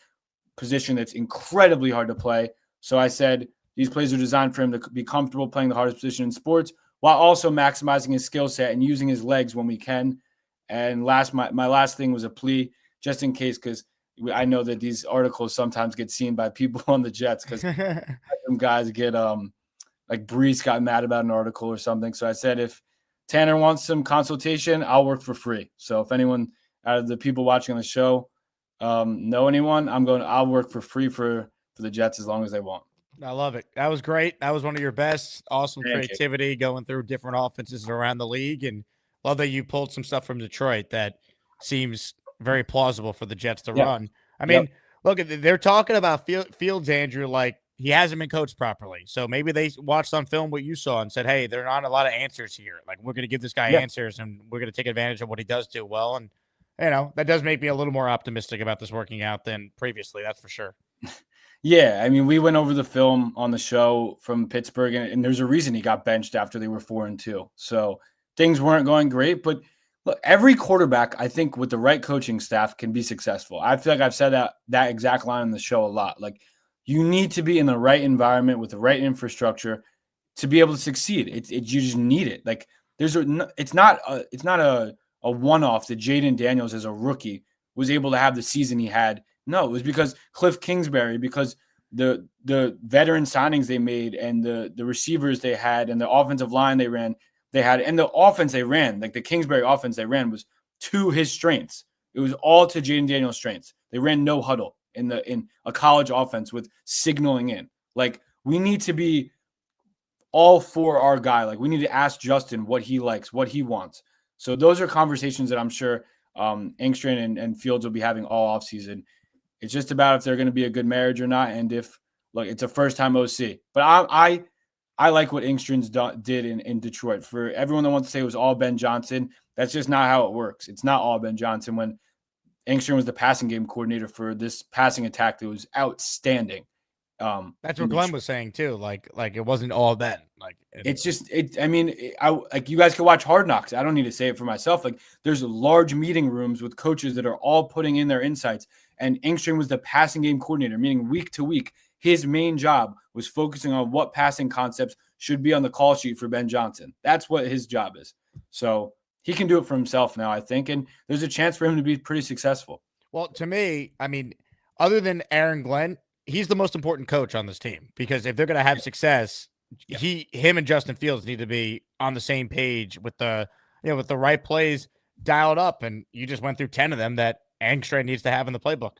Speaker 3: position that's incredibly hard to play. So I said these plays are designed for him to be comfortable playing the hardest position in sports while also maximizing his skill set and using his legs when we can. And my last thing was a plea, just in case, because I know that these articles sometimes get seen by people on the Jets because some guys get like Brees got mad about an article or something. So I said, if Tanner wants some consultation, I'll work for free. So if anyone out of the people watching on the show know anyone, I'll work for free for the Jets as long as they want.
Speaker 2: I love it. That was great. That was one of your best. Awesome
Speaker 3: Thank
Speaker 2: creativity going through different offenses around the league. And love that you pulled some stuff from Detroit that seems very plausible for the Jets to run. I mean, look, they're talking about Fields, Andrew, like he hasn't been coached properly. So maybe they watched on film what you saw and said, hey, there are not a lot of answers here. Like, we're going to give this guy answers and we're going to take advantage of what he does do well. And, you know, that does make me a little more optimistic about this working out than previously. That's for sure.
Speaker 3: Yeah, I mean, we went over the film on the show from Pittsburgh, and there's a reason he got benched after they were 4-2. So things weren't going great. But look, every quarterback, I think, with the right coaching staff can be successful. I feel like I've said that exact line on the show a lot. Like, you need to be in the right environment with the right infrastructure to be able to succeed. You just need it. Like, it's not a one-off that Jaden Daniels as a rookie was able to have the season he had. No, it was because Cliff Kingsbury, because the veteran signings they made and the receivers they had and the offensive line they had, and the offense they ran, like the Kingsbury offense they ran was to his strengths. It was all to Jaden Daniels' strengths. They ran no huddle. in a college offense with signaling in. Like, we need to be all for our guy. Like, we need to ask Justin what he likes, what he wants. So those are conversations that I'm sure Engstrand and Fields will be having all offseason. It's just about if they're going to be a good marriage or not, and if, look, it's a first-time OC. But I like what Engstrand did in Detroit. For everyone that wants to say it was all Ben Johnson, that's just not how it works. It's not all Ben Johnson. When Engstrand was the passing game coordinator for this passing attack that was outstanding.
Speaker 2: That's what Glenn was saying too. Like it wasn't all Ben. Like
Speaker 3: it's just I mean, like, you guys can watch Hard Knocks. I don't need to say it for myself. Like, there's large meeting rooms with coaches that are all putting in their insights. And Engstrand was the passing game coordinator, meaning week to week, his main job was focusing on what passing concepts should be on the call sheet for Ben Johnson. That's what his job is. So he can do it for himself now, I think, and there's a chance for him to be pretty successful.
Speaker 2: Well, to me, I mean, other than Aaron Glenn, he's the most important coach on this team, because if they're going to have success, him and Justin Fields need to be on the same page with the right plays dialed up. And you just went through 10 of them that Engstrand needs to have in the playbook.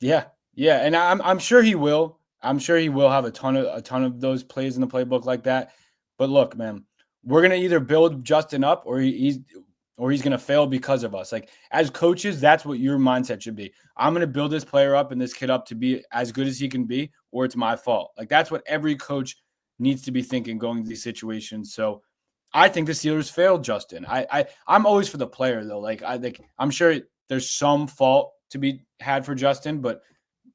Speaker 3: Yeah. And I'm sure he will. I'm sure he will have a ton of those plays in the playbook like that. But look, man, we're going to either build Justin up or he's going to fail because of us. Like, as coaches, that's what your mindset should be. I'm going to build this player up and this kid up to be as good as he can be, or it's my fault. Like, that's what every coach needs to be thinking going into these situations. So I think the Steelers failed Justin. I'm always for the player, though. Like, I'm sure there's some fault to be had for Justin, but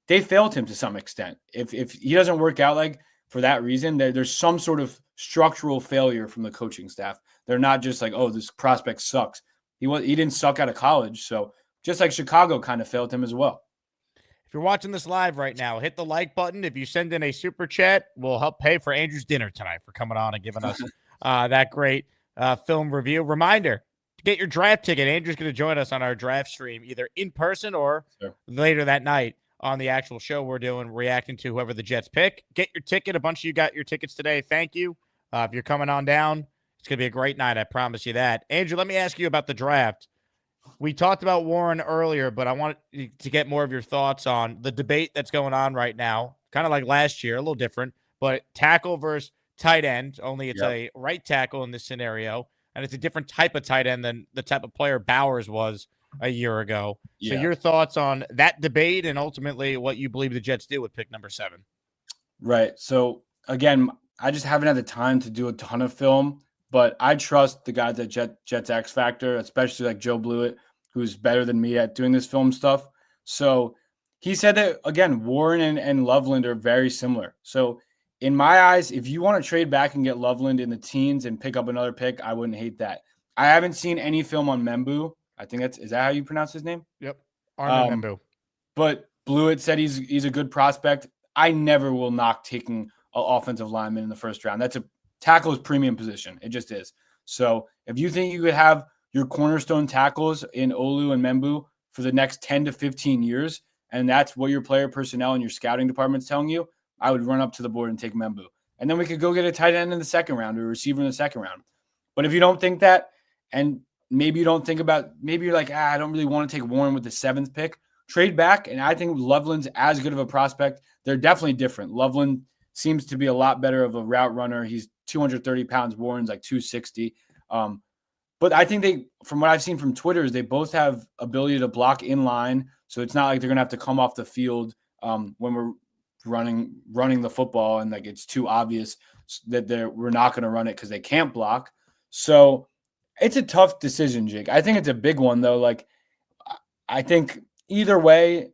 Speaker 3: they failed him to some extent. If he doesn't work out, like, for that reason, there's some sort of structural failure from the coaching staff. They're not just like, oh, this prospect sucks. He didn't suck out of college. So just like Chicago kind of failed him as well.
Speaker 2: If you're watching this live right now, hit the like button. If you send in a super chat, we'll help pay for Andrew's dinner tonight for coming on and giving us that great film review. Reminder, to get your draft ticket, Andrew's going to join us on our draft stream, either in person or later that night on the actual show we're doing, reacting to whoever the Jets pick. Get your ticket. A bunch of you got your tickets today. Thank you. If you're coming on down, it's going to be a great night. I promise you that. Andrew, let me ask you about the draft. We talked about Warren earlier, but I want to get more of your thoughts on the debate that's going on right now. Kind of like last year, a little different, but tackle versus tight end, only it's a right tackle in this scenario, and it's a different type of tight end than the type of player Bowers was a year ago. So your thoughts on that debate and ultimately what you believe the Jets do with pick number 7.
Speaker 3: Right. So, again, I just haven't had the time to do a ton of film, but I trust the guys at Jets X Factor, especially like Joe Blewett, who's better than me at doing this film stuff. So he said that, again, Warren and Loveland are very similar. So in my eyes, if you want to trade back and get Loveland in the teens and pick up another pick, I wouldn't hate that. I haven't seen any film on Membu. I think is that how you pronounce his name?
Speaker 2: Yep. Armin Membu.
Speaker 3: But Blewett said he's a good prospect. I never will knock taking an offensive lineman in the first round. That's a tackle's premium position. It just is. So if you think you could have your cornerstone tackles in Olu and Membu for the next 10 to 15 years, and that's what your player personnel and your scouting department's telling you, I would run up to the board and take Membu. And then we could go get a tight end in the second round or a receiver in the second round. But if you don't think that, and maybe you don't think about, maybe you're like, I don't really want to take Warren with the 7th pick, trade back. And I think Loveland's as good of a prospect. They're definitely different. Loveland seems to be a lot better of a route runner. He's 230 pounds. Warren's like 260. But I think from what I've seen from Twitter, is they both have ability to block in line. So it's not like they're going to have to come off the field when we're running the football and like it's too obvious that we're not going to run it because they can't block. So it's a tough decision, Jake. I think it's a big one, though. Like, I think either way,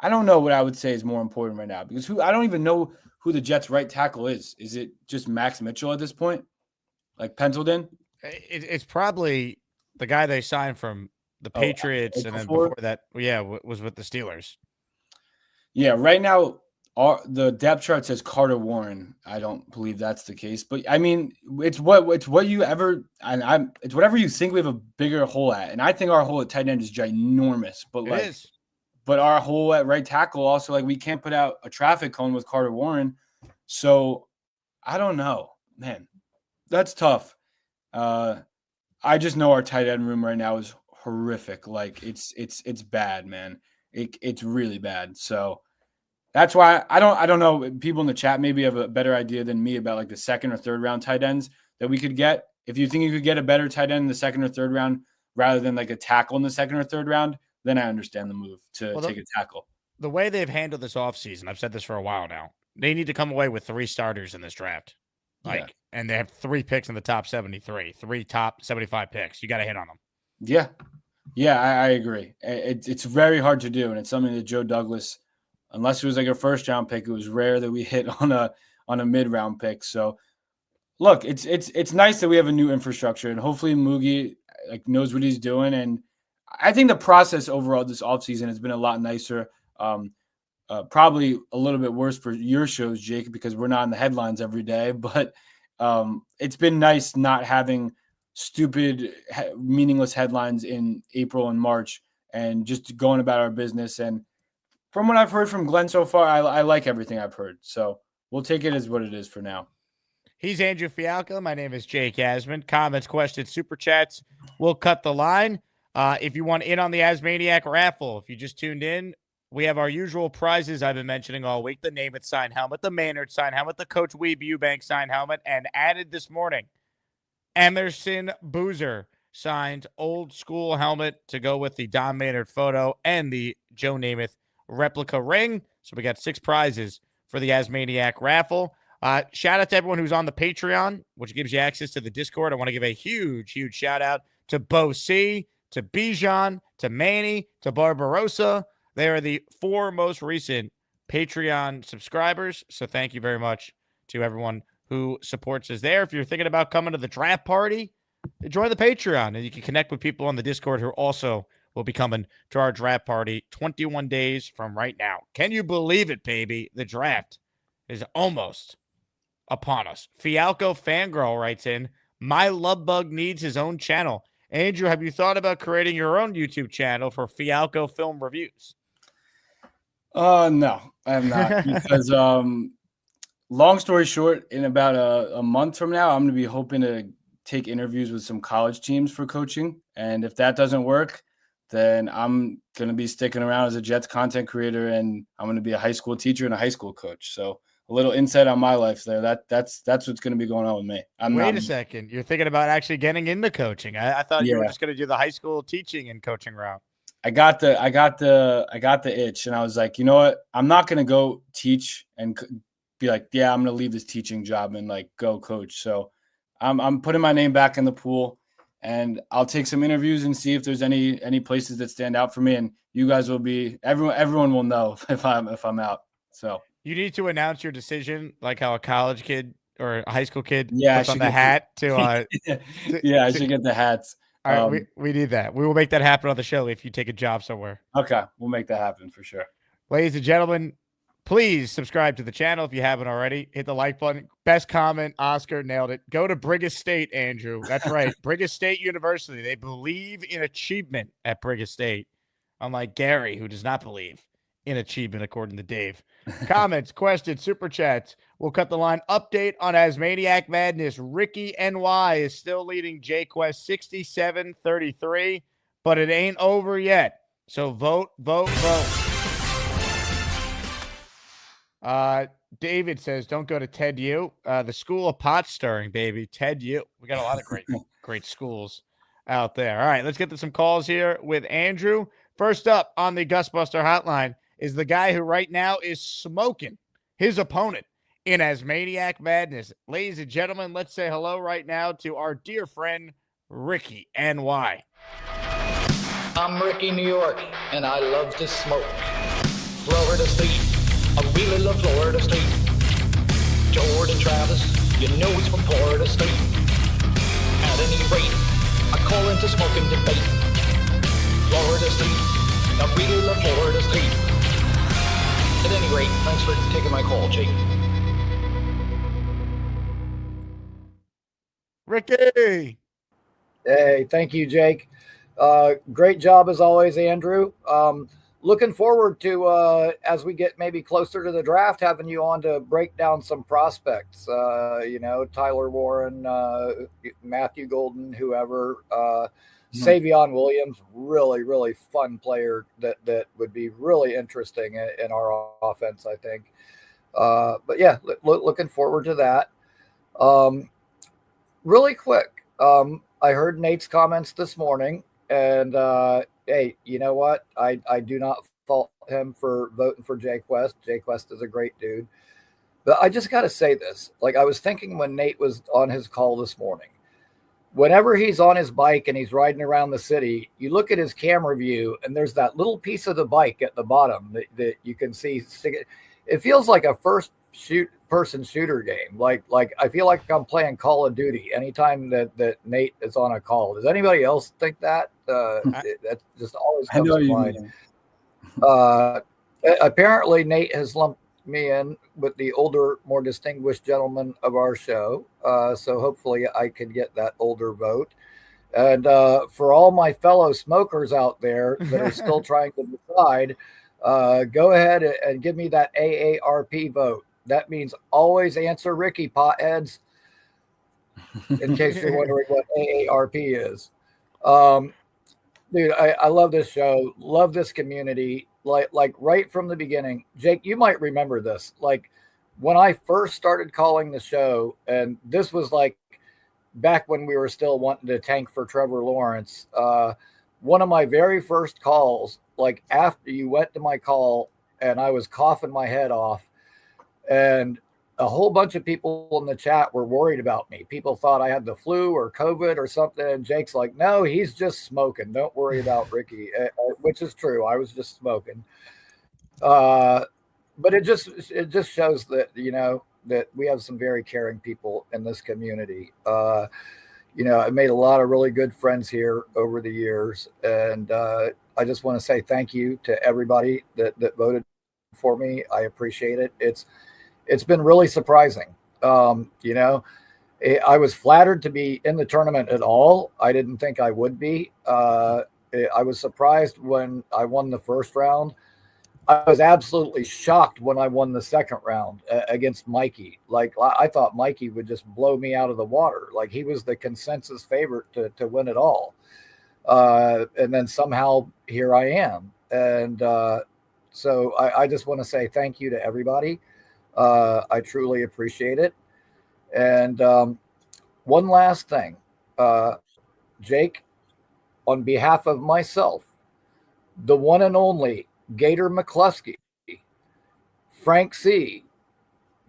Speaker 3: I don't know what I would say is more important right now, because I don't even know who the Jets' right tackle is. Is it just Max Mitchell at this point? Like penciled in?
Speaker 2: It's probably the guy they signed from the Patriots, and then before that, was with the Steelers.
Speaker 3: Yeah, right now, the depth chart says Carter Warren. I don't believe that's the case, but I mean, it's whatever you think we have a bigger hole at, and I think our hole at tight end is ginormous. But but our hole at right tackle also, like, we can't put out a traffic cone with Carter Warren. So I don't know, man. That's tough. I just know our tight end room right now is horrific. Like it's bad, man. it's really bad. So that's why I don't know. People in the chat maybe have a better idea than me about like the second or third round tight ends that we could get. If you think you could get a better tight end in the second or third round rather than like a tackle in the second or third round, then I understand the move to take a tackle.
Speaker 2: The way they've handled this offseason, I've said this for a while now, they need to come away with 3 starters in this draft. And they have 3 picks in the top 73, 3 top 75 picks. You got to hit on them.
Speaker 3: Yeah. Yeah, I agree. It's very hard to do. And it's something that Joe Douglas, unless it was like a first round pick, it was rare that we hit on a mid round pick. So look, it's nice that we have a new infrastructure, and hopefully Mugi like knows what he's doing. And I think the process overall this offseason has been a lot nicer. Probably a little bit worse for your shows, Jake, because we're not in the headlines every day. But it's been nice not having stupid, meaningless headlines in April and March, and just going about our business. And from what I've heard from Glenn so far, I like everything I've heard. So we'll take it as what it is for now.
Speaker 2: He's Andrew Fialkow. My name is Jake Asman. Comments, questions, super chats. We'll cut the line. If you want in on the ASMANIAC raffle, if you just tuned in, we have our usual prizes I've been mentioning all week. The Name It signed helmet, the Maynard signed helmet, the Coach Weeb Eubank signed helmet, and added this morning, Emerson Boozer signed old school helmet to go with the Don Maynard photo and the Joe Namath replica ring. So we got 6 prizes for the ASMANIAC raffle. Shout out to everyone who's on the Patreon, which gives you access to the Discord. I want to give a huge, huge shout out to Bo C, to Bijan, to Manny, to Barbarossa. They are the 4 most recent Patreon subscribers. So thank you very much to everyone who supports us there. If you're thinking about coming to the draft party, join the Patreon, and you can connect with people on the Discord who also will be coming to our draft party 21 days from right now. Can you believe it, baby? The draft is almost upon us. Fialkow Fangirl writes in, my love bug needs his own channel. Andrew, have you thought about creating your own YouTube channel for Fialkow Film Reviews?
Speaker 3: No, I have not. Because long story short, in about a month from now, I'm going to be hoping to take interviews with some college teams for coaching. And if that doesn't work, then I'm going to be sticking around as a Jets content creator, and I'm going to be a high school teacher and a high school coach. So a little insight on my life there. That's what's going to be going on with me.
Speaker 2: Wait a second. You're thinking about actually getting into coaching. I thought you were just going to do the high school teaching and coaching route.
Speaker 3: I got the itch, and I was like, you know what? I'm not going to go teach and be like, yeah, I'm going to leave this teaching job and like go coach. So I'm putting my name back in the pool, and I'll take some interviews and see if there's any places that stand out for me. And you guys will be everyone will know if I'm out. So
Speaker 2: you need to announce your decision, like how a college kid or a high school kid
Speaker 3: puts
Speaker 2: on the hat to.
Speaker 3: I should get the hats.
Speaker 2: All right, we need that. We will make that happen on the show if you take a job somewhere.
Speaker 3: Okay, we'll make that happen for sure.
Speaker 2: Ladies and gentlemen, please subscribe to the channel if you haven't already. Hit the like button. Best comment, Oscar, nailed it. Go to Brigham State, Andrew. That's right. Brigham State University. They believe in achievement at Brigham State, unlike Gary, who does not believe in achievement, according to Dave. Comments, questions, super chats. We'll cut the line. Update on ASMANIAC Madness. Rickie NY is still leading JQuest 67-33, but it ain't over yet. So vote. David says, don't go to Ted U. The school of pot stirring, baby. Ted U. We got a lot of great schools out there. All right, let's get to some calls here with Andrew. First up on the Gusbuster hotline is the guy who right now is smoking his opponent in ASMANIAC Madness. Ladies and gentlemen, let's say hello right now to our dear friend, Rickie NY.
Speaker 7: I'm Rickie New York, and I love to smoke. Florida State, I really love Florida State. Jordan Travis, you know he's from Florida State. At any rate, I call into smoking debate. Florida State, I really love Florida State. At any rate, thanks for taking my call, Jake.
Speaker 2: Rickie!
Speaker 8: Hey, thank you, Jake. Great job as always, Andrew. Looking forward to, as we get maybe closer to the draft, having you on to break down some prospects, Tyler Warren, Matthew Golden, whoever. Savion Williams, really, really fun player that would be really interesting in our offense, I think. But yeah, looking forward to that. Really quick, I heard Nate's comments this morning, and hey, you know what? I do not fault him for voting for JQuest. JQuest is a great dude. But I just got to say this. Like, I was thinking when Nate was on his call this morning, whenever he's on his bike and he's riding around the city, you look at his camera view and there's that little piece of the bike at the bottom that you can see. It feels like a person shooter game. Like I feel like I'm playing Call of Duty anytime that Nate is on a call. Does anybody else think that? That just always comes to mind. Apparently Nate has lumped me in with the older, more distinguished gentleman of our show. So hopefully I can get that older vote. And for all my fellow smokers out there that are still trying to decide, go ahead and give me that AARP vote. That means always answer Rickie, potheads, in case you're wondering what AARP is. Dude, I love this show, love this community. Like right from the beginning, Jake, you might remember this. Like when I first started calling the show, and this was like back when we were still wanting to tank for Trevor Lawrence. One of my very first calls, like after you went to my call, and I was coughing my head off, and a whole bunch of people in the chat were worried about me. People thought I had the flu or COVID or something. And Jake's like, no, he's just smoking. Don't worry about Rickie, which is true. I was just smoking. But it just shows that, you know, that we have some very caring people in this community. You know, I made a lot of really good friends here over the years. And I just want to say thank you to everybody that voted for me. I appreciate it. It's been really surprising. You know, I was flattered to be in the tournament at all. I didn't think I would be. I was surprised when I won the first round. I was absolutely shocked when I won the second round against Mikey. Like, I thought Mikey would just blow me out of the water. Like, he was the consensus favorite to win it all. And then somehow here I am. And so I just want to say thank you to everybody. I truly appreciate it. And one last thing, Jake, on behalf of myself, the one and only Gator McCluskey, Frank C.,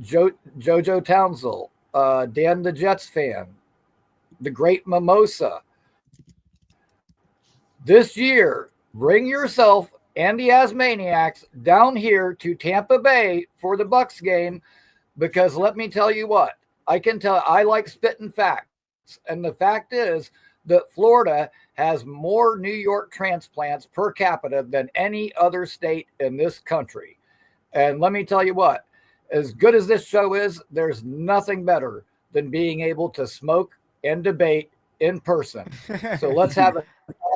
Speaker 8: Jojo Townsell, Dan the Jets fan, the Great Mimosa, this year, bring yourself and the Asmaniacs down here to Tampa Bay for the Bucks game, because let me tell you what, I like spitting facts. And the fact is that Florida has more New York transplants per capita than any other state in this country. And let me tell you what, as good as this show is, there's nothing better than being able to smoke and debate in person. So let's have an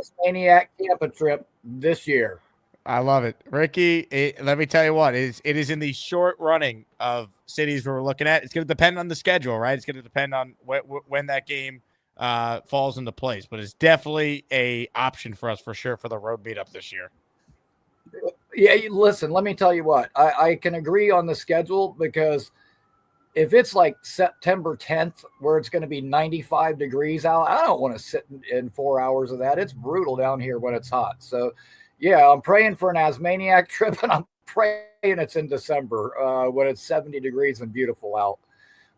Speaker 8: Asmaniac Tampa trip this year.
Speaker 2: I love it. Rickie, let me tell you what, it is in the short running of cities we're looking at. It's going to depend on the schedule, right? It's going to depend on when that game falls into place. But it's definitely a option for us for sure for the road meetup this year.
Speaker 8: Yeah, listen, let me tell you what. I can agree on the schedule, because if it's like September 10th where it's going to be 95 degrees out, I don't want to sit in 4 hours of that. It's brutal down here when it's hot. So, yeah, I'm praying for an Asmaniac trip, and I'm praying it's in December when it's 70 degrees and beautiful out.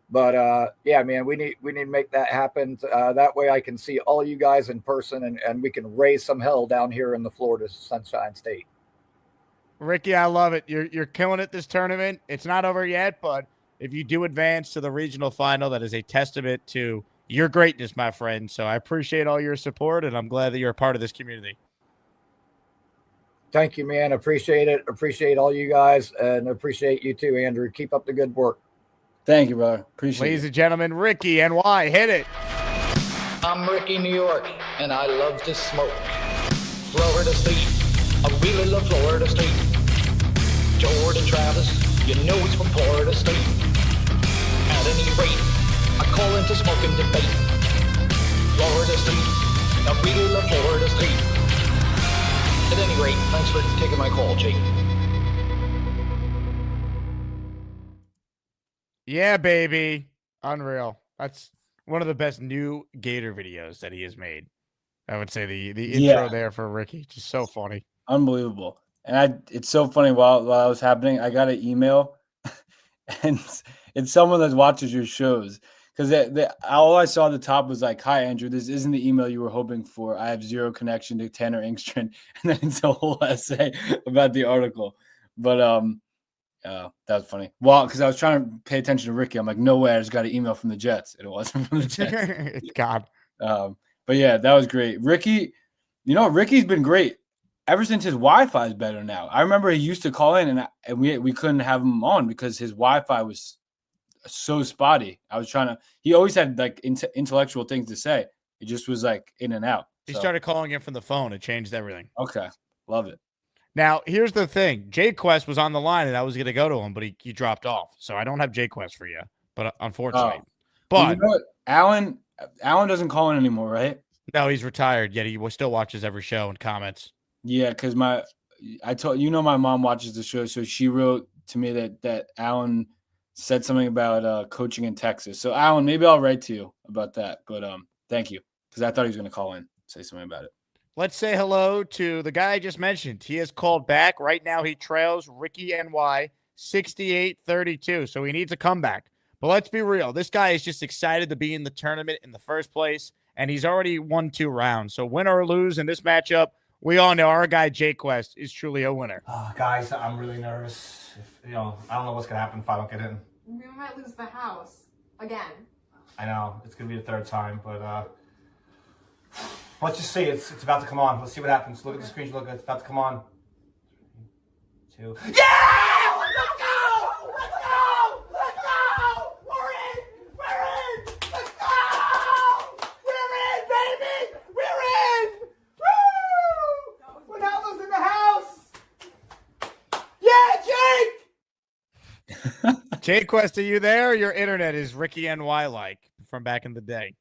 Speaker 8: But yeah, man, we need to make that happen. That way I can see all you guys in person, and we can raise some hell down here in the Florida Sunshine State.
Speaker 2: Rickie, I love it. You're killing it this tournament. It's not over yet, but if you do advance to the regional final, that is a testament to your greatness, my friend. So I appreciate all your support, and I'm glad that you're a part of this community.
Speaker 8: Thank you, man. Appreciate it. Appreciate all you guys, and appreciate you too, Andrew. Keep up the good work.
Speaker 3: Thank you, brother. Appreciate it.
Speaker 2: Ladies and gentlemen, Rickie NY, hit it.
Speaker 7: I'm Rickie New York, and I love to smoke. Florida State, I really love Florida State. Jordan Travis, you know he's from Florida State. At any rate, I call into smoking debate. Florida State, I really love Florida State. At any rate, thanks for taking my call, Jake.
Speaker 2: Yeah, baby. Unreal. That's one of the best new Gator videos that he has made. I would say the intro there for Rickie, just so funny.
Speaker 3: Unbelievable. And it's so funny while I was happening, I got an email and it's someone that watches your shows. Because all I saw at the top was like, "Hi, Andrew, this isn't the email you were hoping for. I have zero connection to Tanner Engstrand." And then it's a whole essay about the article. But that was funny. Well, because I was trying to pay attention to Rickie. I'm like, no way, I just got an email from the Jets. And it wasn't from the Jets.
Speaker 2: God.
Speaker 3: But yeah, that was great. Rickie, Rickie's been great ever since his Wi-Fi is better now. I remember he used to call in and we couldn't have him on because his Wi-Fi was so spotty. He always had like intellectual things to say. It just was like in and out.
Speaker 2: He started calling in from the phone. It changed everything.
Speaker 3: Okay. Love it.
Speaker 2: Now, here's the thing. JQuest was on the line and I was going to go to him, but he dropped off. So I don't have JQuest for you, but unfortunately. But
Speaker 3: well, you know what? Alan doesn't call in anymore, right?
Speaker 2: No, he's retired, yet he still watches every show and comments.
Speaker 3: Yeah, because my mom watches the show, so she wrote to me that Alan said something about coaching in Texas. So Alan, maybe I'll write to you about that. But thank you, because I thought he was going to call in, say something about it.
Speaker 2: Let's say hello to the guy I just mentioned. He has called back. Right now he trails Rickie NY 68-32. So he needs a comeback. But let's be real. This guy is just excited to be in the tournament in the first place, and he's already won 2 rounds. So win or lose in this matchup, we all know our guy JQuest is truly a winner.
Speaker 9: Guys, I'm really nervous. I don't know what's going to happen if I don't get in.
Speaker 10: We might lose the house. Again.
Speaker 9: I know. It's going to be the 3rd time, but let's just see. It's about to come on. Let's see what happens. Look at the screen. Look, it's about to come on. 3, 2. Yeah! Let's go! Let's go! Let's go! We're in! We're in! Let's go! We're in, baby! We're in! Woo! We're not losing the house! Yeah, Jake!
Speaker 2: JQuest, are you there? Your internet is Rickie NY like from back in the day.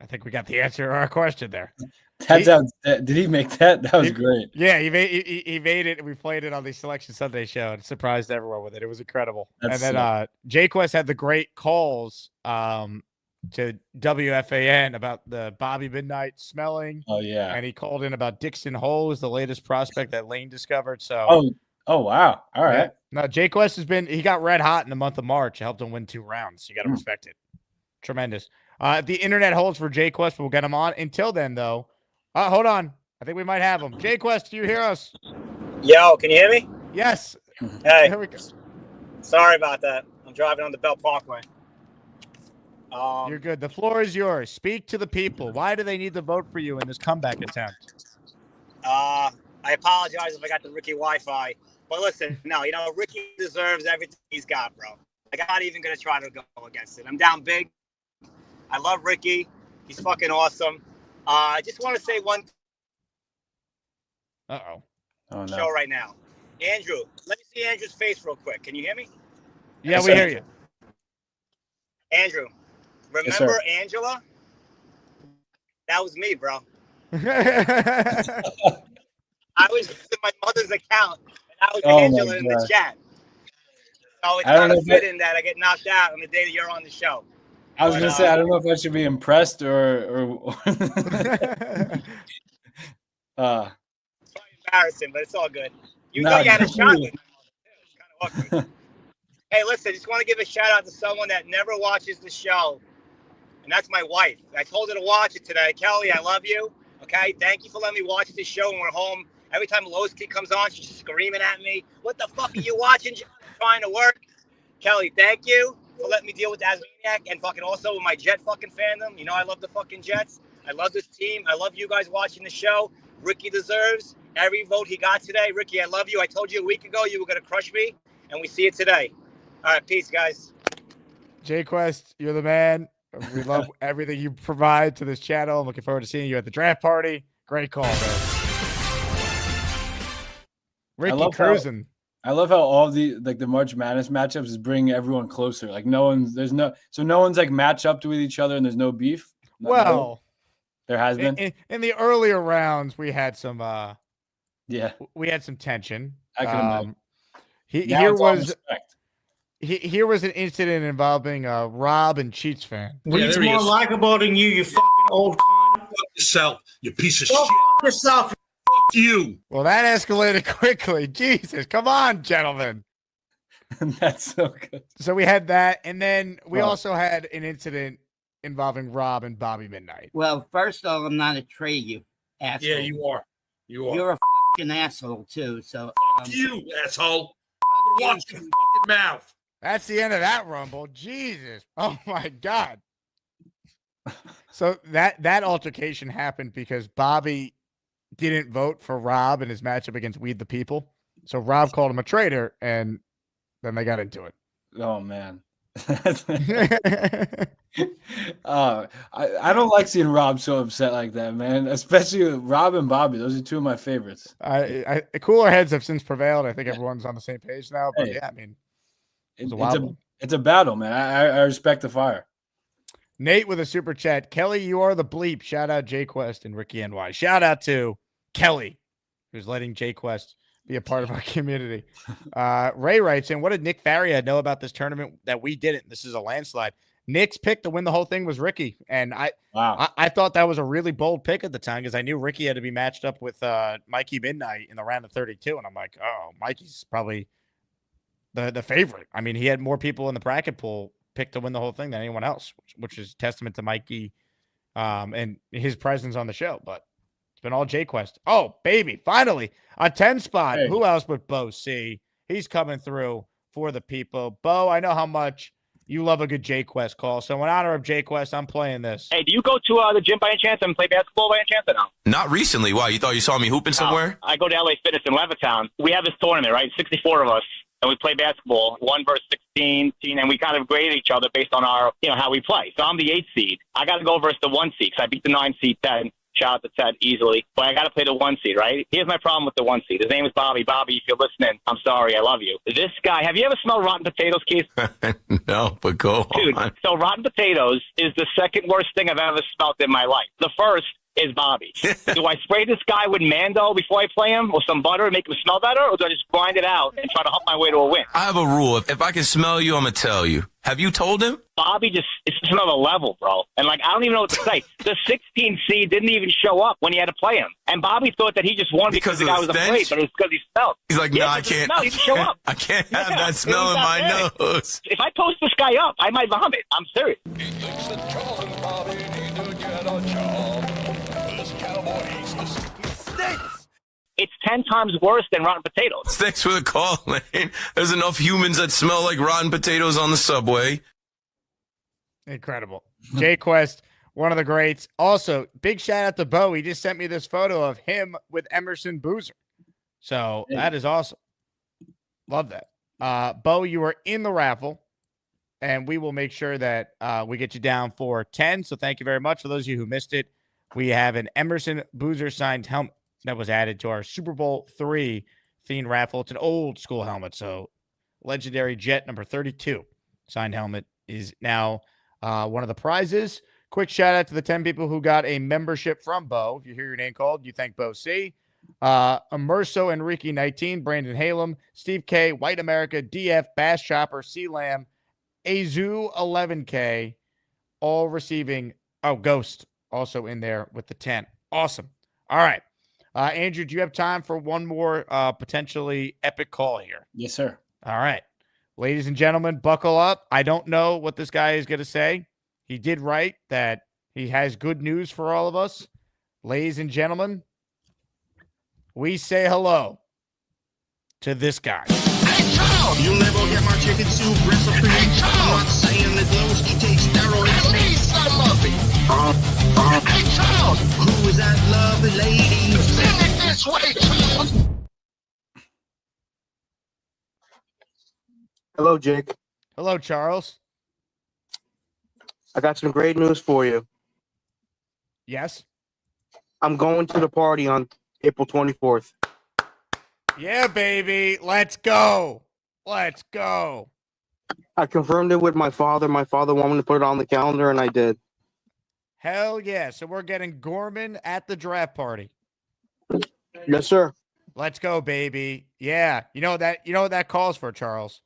Speaker 2: I think we got the answer to our question there.
Speaker 3: Did he make that? That was great.
Speaker 2: Yeah, he made it. We played it on the Selection Sunday show and surprised everyone with it. It was incredible. And then JQuest had the great calls to WFAN about the Bobby Midnight smelling.
Speaker 3: Oh, yeah.
Speaker 2: And he called in about Dixon Hole, the latest prospect that Lane discovered. So
Speaker 3: Oh, wow. All right.
Speaker 2: Yeah. No, JQuest he got red hot in the month of March. It helped him win 2 rounds. You got to respect it. Tremendous. If the internet holds for JQuest, we'll get him on. Until then, though, hold on. I think we might have him. JQuest, do you hear us?
Speaker 11: Yo, can you hear me?
Speaker 2: Yes.
Speaker 11: Hey.
Speaker 2: Here we go.
Speaker 11: Sorry about that. I'm driving on the Bell Parkway.
Speaker 2: You're good. The floor is yours. Speak to the people. Why do they need to vote for you in this comeback attempt?
Speaker 11: I apologize if I got the Rickie Wi-Fi. But listen, no, Rickie deserves everything he's got, bro. I'm not even going to try to go against it. I'm down big. I love Rickie. He's fucking awesome. I just want to say one
Speaker 2: Oh, no.
Speaker 11: show right now. Andrew, let me see Andrew's face real quick. Can you hear me?
Speaker 2: Yeah, we hear you.
Speaker 11: Andrew, remember Angela? That was me, bro. I was using my mother's account, and I was Angela in the chat. So it's kind of fitting that I get knocked out on the day that you're on the show.
Speaker 3: I was going to say, I don't know if I should be impressed or
Speaker 11: it's embarrassing, but it's all good. You know you had a shot with me. It's kind of awkward. Hey, listen, just want to give a shout out to someone that never watches the show, and that's my wife. I told her to watch it today. Kelly, I love you. Okay, thank you for letting me watch this show when we're home. Every time Lowe's Kid comes on, she's screaming at me. What the fuck are you watching? I'm trying to work. Kelly, thank you for letting me deal with ASMANIAC and fucking also with my Jet fucking fandom. You know I love the fucking Jets. I love this team. I love you guys watching the show. Rickie deserves every vote he got today. Rickie, I love you. I told you a week ago you were going to crush me, and we see it today. All right, peace, guys.
Speaker 2: JQuest, you're the man. We love everything you provide to this channel. I'm looking forward to seeing you at the draft party. Great call, man. Rickie cruising.
Speaker 3: I love how all the March Madness matchups is bringing everyone closer. Like no one's like match up to with each other and there's no beef.
Speaker 2: Well,
Speaker 3: There has been.
Speaker 2: In the earlier rounds, we had some
Speaker 3: Yeah,
Speaker 2: we had some tension.
Speaker 3: I can imagine. Now
Speaker 2: Here
Speaker 3: it's all
Speaker 2: was
Speaker 3: respect.
Speaker 2: here was an incident involving Rob and Cheats fan.
Speaker 5: He's more likable than you fucking old cunt.
Speaker 12: Fuck yourself, you piece of
Speaker 5: Go
Speaker 12: shit.
Speaker 5: fuck yourself.
Speaker 12: Fuck you.
Speaker 2: Well, that escalated quickly. Jesus, come on, gentlemen.
Speaker 3: That's so good.
Speaker 2: So we had that, and then we
Speaker 3: Oh.
Speaker 2: also had an incident involving Rob and Bobby Midnight.
Speaker 5: Well, first off, I'm not a trade, you asshole.
Speaker 12: Yeah, you are. You are.
Speaker 5: You're a fucking asshole too. So
Speaker 12: Fuck you, asshole. Watch your fucking mouth.
Speaker 2: That's the end of that rumble. Jesus. Oh my God. So that altercation happened because Bobby didn't vote for Rob in his matchup against Weed the People. So Rob called him a traitor, and then they got into it.
Speaker 3: Oh man. I don't like seeing Rob so upset like that, man. Especially Rob and Bobby. Those are two of my favorites.
Speaker 2: Cooler heads have since prevailed. I think everyone's on the same page now. But
Speaker 3: Hey.
Speaker 2: yeah, I mean,
Speaker 3: It's a battle, man. I respect the fire.
Speaker 2: Nate with a super chat. Kelly, you are the bleep. Shout out JQuest and Rickie NY. Shout out to Kelly, who's letting JQuest be a part of our community. Ray writes in, what did Nick Faria know about this tournament that we didn't? This is a landslide. Nick's pick to win the whole thing was Rickie. And I thought that was a really bold pick at the time because I knew Rickie had to be matched up with Mikey Midnight in the round of 32. And I'm like, oh, Mikey's probably the favorite. I mean, he had more people in the bracket pool picked to win the whole thing than anyone else, which is testament to Mikey and his presence on the show. But it's been all JQuest. Oh, baby, finally a 10 spot.
Speaker 3: Hey.
Speaker 2: Who else but Bo C? He's coming through for the people. Bo, I know how much you love a good JQuest call. So in honor of JQuest, I'm playing this.
Speaker 13: Hey, do you go to the gym by any chance and play basketball by any chance or no?
Speaker 14: Not recently. Why? You thought you saw me hooping somewhere?
Speaker 13: I go to LA Fitness in Levittown. We have this tournament, right? 64 of us. And we play basketball, 1 versus 16, and we kind of grade each other based on our, how we play. So I'm the 8 seed. I got to go versus the 1 seed because I beat the 9 seed Ted. Shout out to Ted easily. But I got to play the 1 seed, right? Here's my problem with the 1 seed. His name is Bobby. Bobby, if you're listening, I'm sorry. I love you. This guy, have you ever smelled rotten potatoes, Keith?
Speaker 14: No, but go
Speaker 13: Dude,
Speaker 14: on.
Speaker 13: so rotten potatoes is the second worst thing I've ever smelled in my life. The first is Bobby. Do I spray this guy with Mando before I play him or some butter and make him smell better, or do I just grind it out and try to hump my way to a win?
Speaker 14: I have a rule. If I can smell you, I'm going to tell you. Have you told him?
Speaker 13: Bobby it's just another level, bro. And, I don't even know what to say. The 16 seed didn't even show up when he had to play him. And Bobby thought that he just won because the guy was afraid, but it was because he smelled.
Speaker 14: He's like,
Speaker 13: yeah,
Speaker 14: I can't.
Speaker 13: He didn't show up.
Speaker 14: I can't have that smell in my nose.
Speaker 13: If I post this guy up, I might vomit. I'm serious. It's 10 times worse than rotten potatoes.
Speaker 14: Thanks for the call, Lane. There's enough humans that smell like rotten potatoes on the subway.
Speaker 2: Incredible. JQuest, one of the greats. Also, big shout out to Bo. He just sent me this photo of him with Emerson Boozer. So that is awesome. Love that. Bo, you are in the raffle, and we will make sure that we get you down for 10. So thank you very much. For those of you who missed it, we have an Emerson Boozer signed helmet that was added to our Super Bowl III themed raffle. It's an old school helmet. So legendary Jet number 32 signed helmet is now one of the prizes. Quick shout out to the 10 people who got a membership from Bo. If you hear your name called, you thank Bo C. Immerso Enrique 19, Brandon Halem, Steve K, White America, DF, Bass Chopper, C Lamb, Azu 11K, all receiving Ghost also in there with the 10. Awesome. All right. Andrew, do you have time for one more potentially epic call here?
Speaker 3: Yes, sir.
Speaker 2: All right. Ladies and gentlemen, buckle up. I don't know what this guy is going to say. He did write that he has good news for all of us. Ladies and gentlemen, we say hello to this guy.
Speaker 15: You'll never get my chicken soup recipe. I'm not saying that Glowski takes steroids. Please, some of it. Hey, child! Who is that lovely lady? Send it this way, child!
Speaker 16: Hello, Jake.
Speaker 2: Hello, Charles.
Speaker 16: I got some great news for you.
Speaker 2: Yes?
Speaker 16: I'm going to the party on April 24th.
Speaker 2: Yeah, baby. Let's go. Let's go.
Speaker 16: I confirmed it with my father. My father wanted me to put it on the calendar, and I did.
Speaker 2: Hell yeah. So we're getting Gorman at the draft party.
Speaker 16: Yes, sir.
Speaker 2: Let's go, baby. Yeah. You know what that calls for, Charles?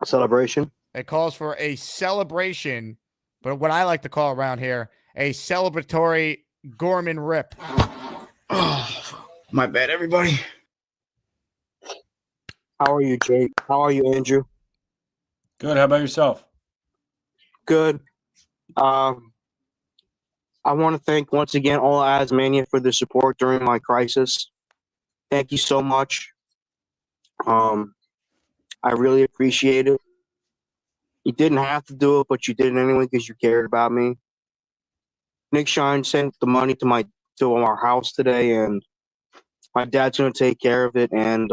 Speaker 16: A celebration.
Speaker 2: It calls for a celebration, but what I like to call around here, a celebratory Gorman rip.
Speaker 16: Oh, my bad, everybody. How are you, Jake? How are you, Andrew?
Speaker 3: Good. How about yourself?
Speaker 16: Good. I want to thank once again all Asmania for the support during my crisis. Thank you so much. I really appreciate it. You didn't have to do it, but you did it anyway because you cared about me. Nick Shine sent the money to our house today, and my dad's going to take care of it, and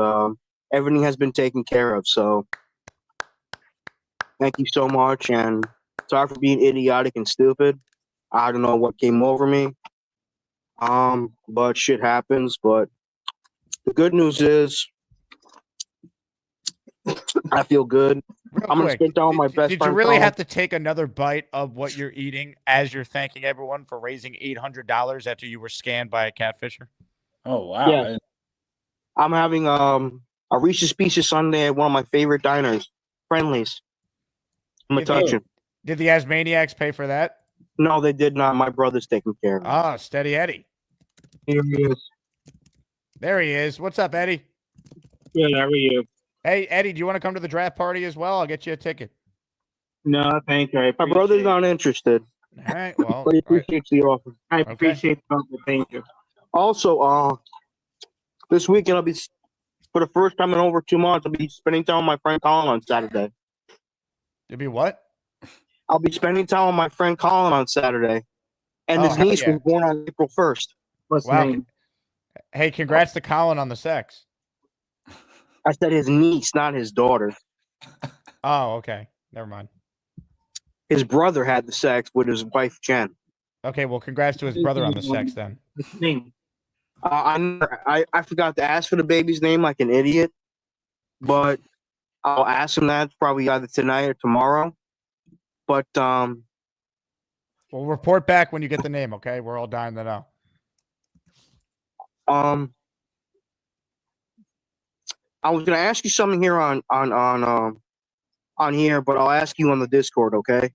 Speaker 16: everything has been taken care of. So thank you so much, and sorry for being idiotic and stupid. I don't know what came over me, but shit happens. But the good news is I feel good. I'm going to spend time with my best friend.
Speaker 2: Did you really have to take another bite of what you're eating as you're thanking everyone for raising $800 after you were scanned by a catfisher?
Speaker 3: Oh, wow.
Speaker 16: Yeah. I'm having a Reese's Pieces Sunday at one of my favorite diners, Friendly's. I'm going to touch it.
Speaker 2: Did the Asmaniacs pay for that?
Speaker 16: No, they did not. My brother's taking care of it.
Speaker 2: Oh, steady Eddie.
Speaker 16: Here he is.
Speaker 2: There he is. What's up, Eddie?
Speaker 17: Good. How are you?
Speaker 2: Hey, Eddie, do you want to come to the draft party as well? I'll get you a ticket.
Speaker 17: No, thank you.
Speaker 16: My brother's not interested.
Speaker 2: All right. Well,
Speaker 16: but he appreciates the offer.
Speaker 17: I appreciate the offer. Thank you.
Speaker 16: Also, this weekend I'll be, for the first time in over 2 months, I'll be spending time with my friend Colin on Saturday.
Speaker 2: You'll be what?
Speaker 16: I'll be spending time with my friend Colin on Saturday, and his niece was born on April 1st.
Speaker 17: What's the name?
Speaker 2: Hey, congrats to Colin on the sex.
Speaker 16: I said his niece, not his daughter.
Speaker 2: Oh, okay. Never mind.
Speaker 16: His brother had the sex with his wife, Jen.
Speaker 2: Okay, well, congrats to his brother on the sex then.
Speaker 17: What's the name?
Speaker 16: I forgot to ask for the baby's name like an idiot, but I'll ask him that probably either tonight or tomorrow. But
Speaker 2: we'll report back when you get the name, okay? We're all dying to know.
Speaker 16: I was gonna ask you something here on here, but I'll ask you on the Discord, okay?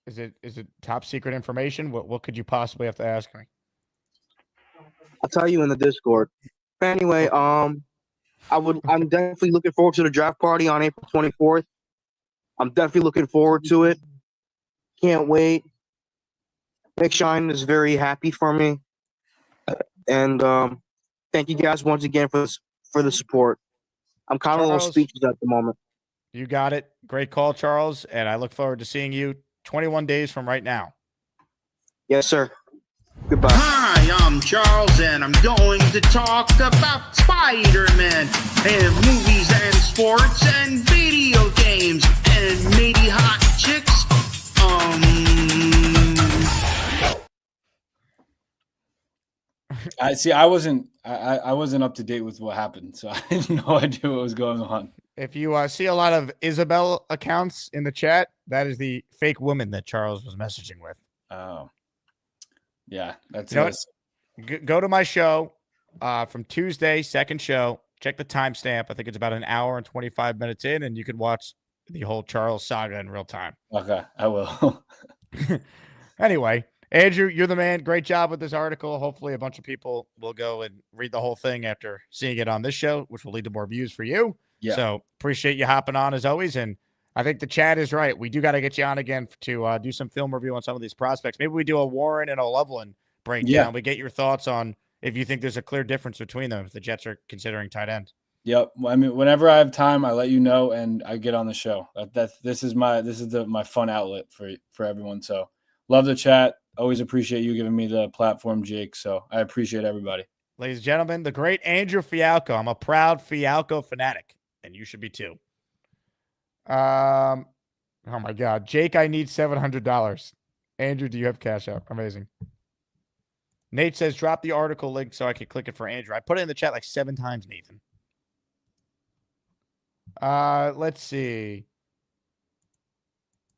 Speaker 2: Is it top secret information? What could you possibly have to ask me?
Speaker 16: I'll tell you in the Discord. But anyway, I'm definitely looking forward to the draft party on April 24th. I'm definitely looking forward to it. Can't wait. Nick Shine is very happy for me. And thank you guys once again for the support. I'm kind of a little speechless at the moment.
Speaker 2: You got it. Great call, Charles. And I look forward to seeing you 21 days from right now.
Speaker 16: Yes, sir. Goodbye.
Speaker 15: Hi, I'm Charles, and I'm going to talk about Spider-Man and movies and sports and video games and maybe hot chicks.
Speaker 3: I wasn't up to date with what happened, so I had no idea what was going on.
Speaker 2: If you see a lot of Isabel accounts in the chat, that is the fake woman that Charles was messaging with.
Speaker 3: Oh, yeah, that's
Speaker 2: Go to my show from Tuesday, second show. Check the timestamp. I think it's about an hour and 25 minutes in, and you can watch the whole Charles saga in real time.
Speaker 3: Okay, I will.
Speaker 2: Anyway, Andrew, you're the man. Great job with this article. Hopefully a bunch of people will go and read the whole thing after seeing it on this show, which will lead to more views for you.
Speaker 3: Yeah.
Speaker 2: So appreciate you hopping on as always. And I think the chat is right. We do got to get you on again to do some film review on some of these prospects. Maybe we do a Warren and a Loveland breakdown.
Speaker 3: Yeah.
Speaker 2: We get your thoughts on if you think there's a clear difference between them if the Jets are considering tight end.
Speaker 3: Yep. I mean, whenever I have time, I let you know and I get on the show. This is my fun outlet for everyone. So love the chat. Always appreciate you giving me the platform, Jake. So I appreciate everybody.
Speaker 2: Ladies and gentlemen, the great Andrew Fialkow. I'm a proud Fialkow fanatic, and you should be too. Oh my God, Jake, I need $700. Andrew, do you have Cash App? Amazing. Nate says, drop the article link so I can click it for Andrew. I put it in the chat like 7 times, Nathan. Let's see.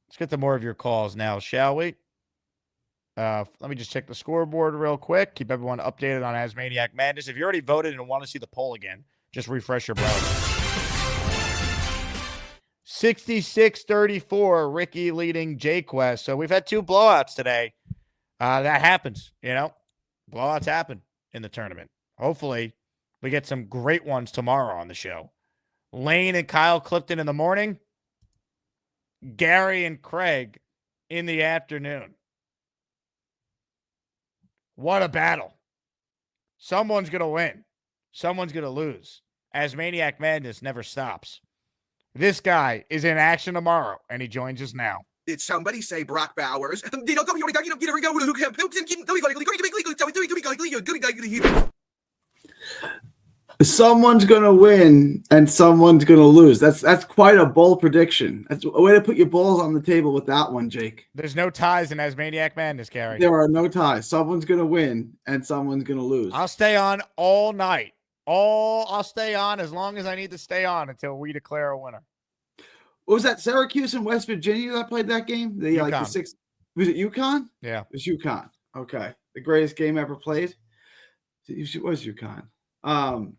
Speaker 2: Let's get to more of your calls now, shall we? Let me just check the scoreboard real quick. Keep everyone updated on ASMANIAC Madness. If you already voted and want to see the poll again, just refresh your browser. 66-34, Rickie leading JQuest. So we've had 2 blowouts today. That happens, you know. Blowouts happen in the tournament. Hopefully, we get some great ones tomorrow on the show. Lane and Kyle Clifton in the morning. Gary and Craig in the afternoon. What a battle. Someone's going to win. Someone's going to lose. ASMANIAC Madness never stops. This guy is in action tomorrow, and he joins us now.
Speaker 18: Did somebody say Brock Bowers?
Speaker 19: Someone's going to win and someone's going to lose. That's quite a bold prediction. That's a way to put your balls on the table with that one, Jake.
Speaker 2: There's no ties in ASMANIAC Madness, Gary.
Speaker 19: There are no ties. Someone's going to win and someone's going to lose.
Speaker 2: I'll stay on all night. I'll stay on as long as I need to stay on until we declare a winner.
Speaker 19: What was that, Syracuse and West Virginia that played that game?
Speaker 2: UConn.
Speaker 19: Was it UConn?
Speaker 2: Yeah.
Speaker 19: It was UConn. Okay. The greatest game ever played? It was UConn. All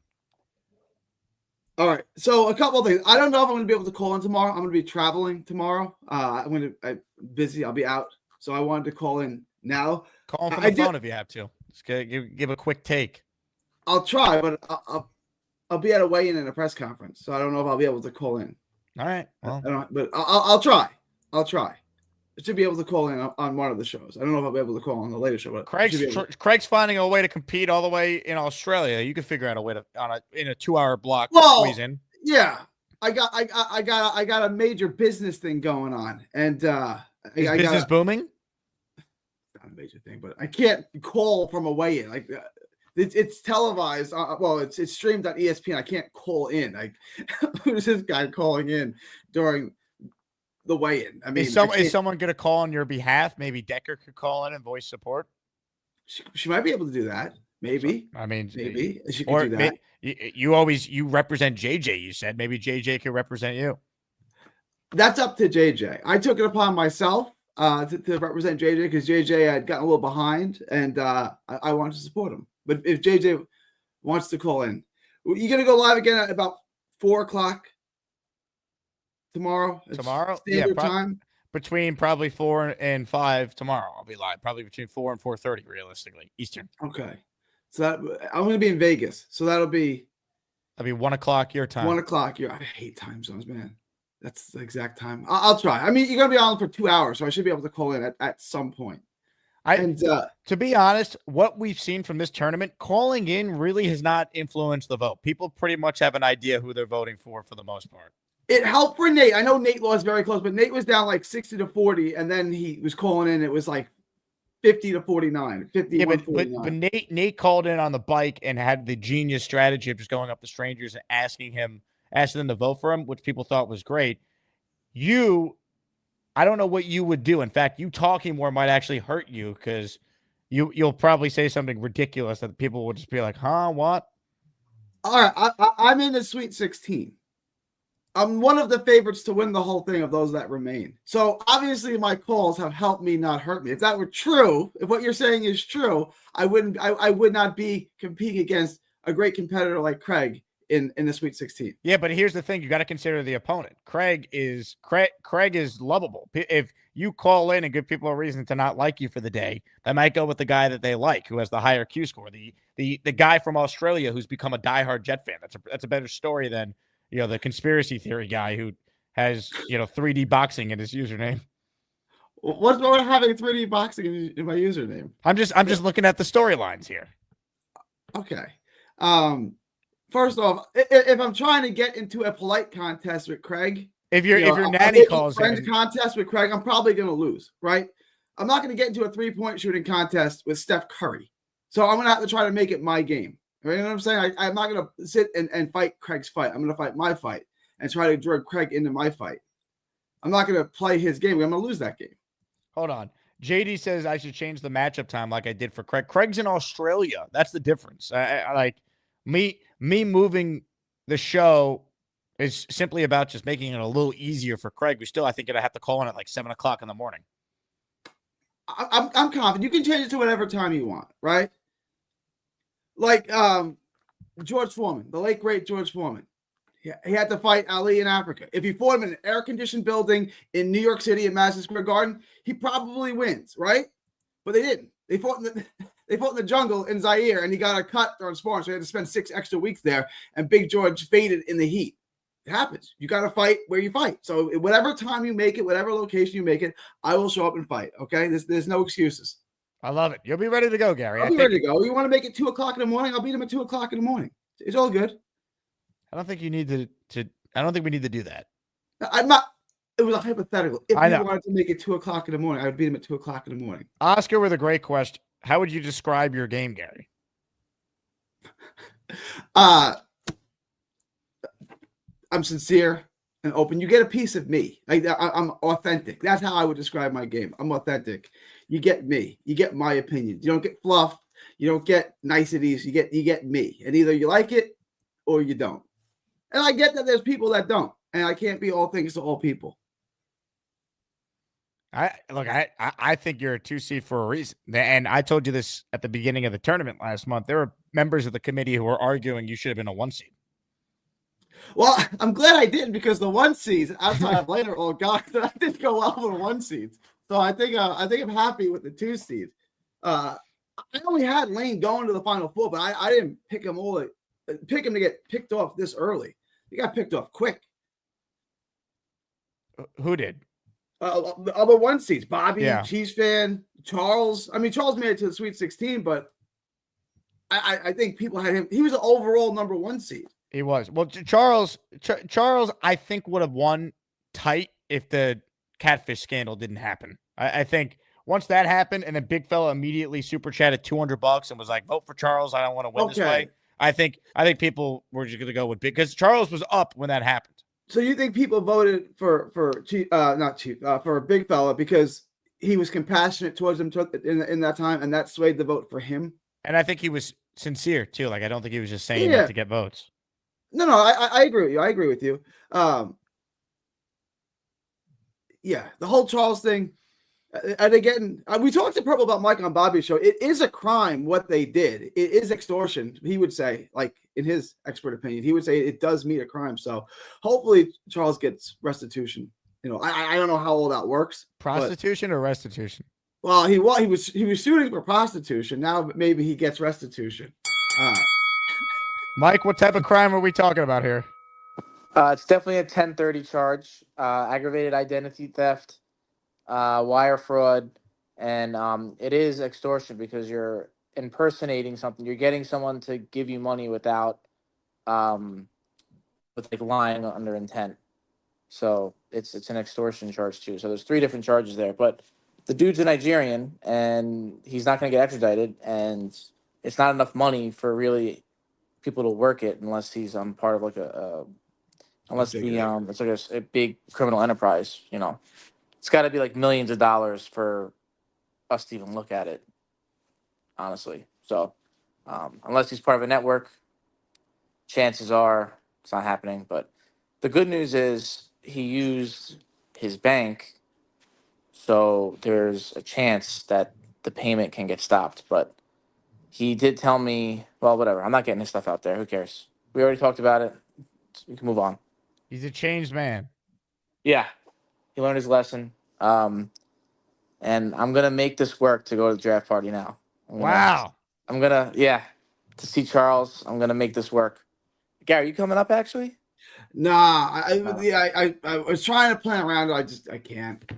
Speaker 19: right. So a couple of things. I don't know if I'm going to be able to call in tomorrow. I'm going to be traveling tomorrow. I'm busy. I'll be out. So I wanted to call in now.
Speaker 2: Call in from the phone if you have to. Just give a quick take.
Speaker 19: I'll try, but I'll be at a weigh-in and a press conference. So I don't know if I'll be able to call in.
Speaker 2: All right. Well,
Speaker 19: but I'll try. I should be able to call in on one of the shows. I don't know if I'll be able to call on the later show. But
Speaker 2: Craig's finding a way to compete all the way in Australia. You can figure out a way to in a 2-hour block squeeze in.
Speaker 19: Yeah, I got a major business thing going on, and
Speaker 2: is business booming?
Speaker 19: Not a major thing, but I can't call from a weigh-in. Like it's televised. It's streamed on ESPN. I can't call in. Like who's this guy calling in during the weigh-in? I mean, is someone going to call on your behalf? Maybe Decker could call in and voice support. She might be able to do that. Maybe. Maybe she could do that. You represent JJ. You said maybe JJ could represent you. That's up to JJ. I took it upon myself to represent JJ because JJ had gotten a little behind, and I wanted to support him. But if JJ wants to call in, you're going to go live again at about 4:00 tomorrow. Standard time. Between probably 4 and 5 tomorrow, I'll be live. Probably between 4 and 4:30, realistically, Eastern. Okay. So I'm going to be in Vegas. So that'll be 1 o'clock your time. 1 o'clock your. I hate time zones, man. That's the exact time. I'll try. I mean, you're going to be on for 2 hours, so I should be able to call in at some point. To be honest, what we've seen from this tournament, calling in really has not influenced the vote. People pretty much have an idea who they're voting for the most part. It helped for Nate. I know Nate lost very close, but Nate was down like 60-40, and then he was calling in. It was like 50-49, 51-49. But Nate called in on the bike and had the genius strategy of just going up to strangers and asking them to vote for him, which people thought was great. I don't know what you would do. In fact, you talking more might actually hurt you because you'll probably say something ridiculous that people will just be like, huh, what? All right, I'm in the Sweet 16. I'm one of the favorites to win the whole thing of those that remain. So obviously my calls have helped me, not hurt me. If that were true, if what you're saying is true, I would not be competing against a great competitor like Craig in the Sweet 16. Yeah, but here's the thing. You got to consider the opponent. Craig is lovable. If you call in and give people a reason to not like you for the day, they might go with the guy that they like, who has the higher Q score. The guy from Australia who's become a diehard Jet fan. That's a better story than the conspiracy theory guy who has 3D boxing in his username. What's wrong with having 3D boxing in my username? I'm just looking at the storylines here. Okay. First off, if I'm trying to get into a polite contest with Craig, if your nanny calls in contest with Craig, I'm probably going to lose, right? I'm not going to get into a 3-point shooting contest with Steph Curry. So I'm going to have to try to make it my game. You know what I'm saying? I'm not going to sit and fight Craig's fight. I'm going to fight my fight and try to drag Craig into my fight. I'm not going to play his game. I'm going to lose that game. Hold on. JD says I should change the matchup time like I did for Craig. Craig's in Australia. That's the difference. I like me moving the show is simply about just making it a little easier for Craig. We still, I think, I have to call in at like 7 o'clock in the morning.
Speaker 20: I'm confident. You can change it to whatever time you want, right? Like George Foreman, the late great George Foreman. He had to fight Ali in Africa. If he fought him in an air-conditioned building in New York City at Madison Square Garden, he probably wins, right? But they didn't. They fought in the jungle in Zaire, and he got a cut on sparring, so he had to spend 6 extra weeks there. And Big George faded in the heat. It happens. You got to fight where you fight. So whatever time you make it, whatever location you make it, I will show up and fight. Okay, there's no excuses.
Speaker 2: I love it. You'll be ready to go, Gary.
Speaker 20: I'll be ready to go. You want to make it 2:00 in the morning? I'll beat him at 2:00 in the morning. It's all good.
Speaker 2: I don't think you need to. I don't think we need to do that.
Speaker 20: I'm not. It was a hypothetical. If
Speaker 2: I
Speaker 20: you
Speaker 2: know.
Speaker 20: wanted to make it 2:00 in the morning, I would beat him at 2:00 in the morning.
Speaker 2: Oscar with a great question. How would you describe your game, Gary?
Speaker 20: I'm sincere and open. You get a piece of me. I'm authentic. That's how I would describe my game. I'm authentic. You get me. You get my opinion. You don't get fluff. You don't get niceties. You get me. And either you like it or you don't. And I get that there's people that don't. And I can't be all things to all people.
Speaker 2: I think you're a 2 seed for a reason. And I told you this at the beginning of the tournament last month. There were members of the committee who were arguing you should have been a 1 seed.
Speaker 20: Well, I'm glad I didn't, because the 1 seeds outside of later, oh God, I didn't go well with the 1 seeds. So I think I'm happy with the 2 seeds. I only had Lane going to the Final Four, but I didn't pick him to get picked off this early. He got picked off quick.
Speaker 2: Who did?
Speaker 20: The other 1 seeds, Bobby,
Speaker 2: Yeah.
Speaker 20: Chiefs fan, Charles. I mean, Charles made it to the Sweet 16, but I think people had him. He was the overall number 1 seed.
Speaker 2: He was. Well, Charles, I think would have won tight if the catfish scandal didn't happen. I think once that happened, and then Big Fella immediately super chatted $200 and was like, "Vote for Charles. I don't want to win this way." I think people were just going to go with Big, because Charles was up when that happened.
Speaker 20: So you think people voted for Big Fella because he was compassionate towards them in that time, and that swayed the vote for him?
Speaker 2: And I think he was sincere too. Like, I don't think he was just saying that to get votes.
Speaker 20: No, I agree with you. I agree with you. Yeah, the whole Charles thing. And again, we talked to Purple about Mike on Bobby's show. It is a crime what they did. It is extortion. He would say, like, in his expert opinion, he would say it does meet a crime. So hopefully Charles gets restitution. You know, I don't know how all that works.
Speaker 2: Prostitution or restitution?
Speaker 20: Well, he was shooting for prostitution. Now maybe he gets restitution.
Speaker 2: Mike, what type of crime are we talking about here?
Speaker 21: It's definitely a 1030 charge, aggravated identity theft, wire fraud, and it is extortion because you're impersonating something. You're getting someone to give you money without, with like lying under intent. So it's an extortion charge too. So there's 3 different charges there. But the dude's a Nigerian, and he's not going to get extradited, and it's not enough money for really people to work it unless he's part of like it's like a big criminal enterprise. You know, it's got to be like millions of dollars for us to even look at it, honestly. So unless he's part of a network, chances are it's not happening. But the good news is he used his bank, so there's a chance that the payment can get stopped. But he did tell me, well, whatever. I'm not getting his stuff out there. Who cares? We already talked about it. We can move on.
Speaker 2: He's a changed man.
Speaker 21: Yeah. He learned his lesson. And I'm going to make this work to go to the draft party now. I'm going to to see Charles. I'm going to make this work. Gary, you coming up actually?
Speaker 20: Nah, I was trying to plan around it. I can't.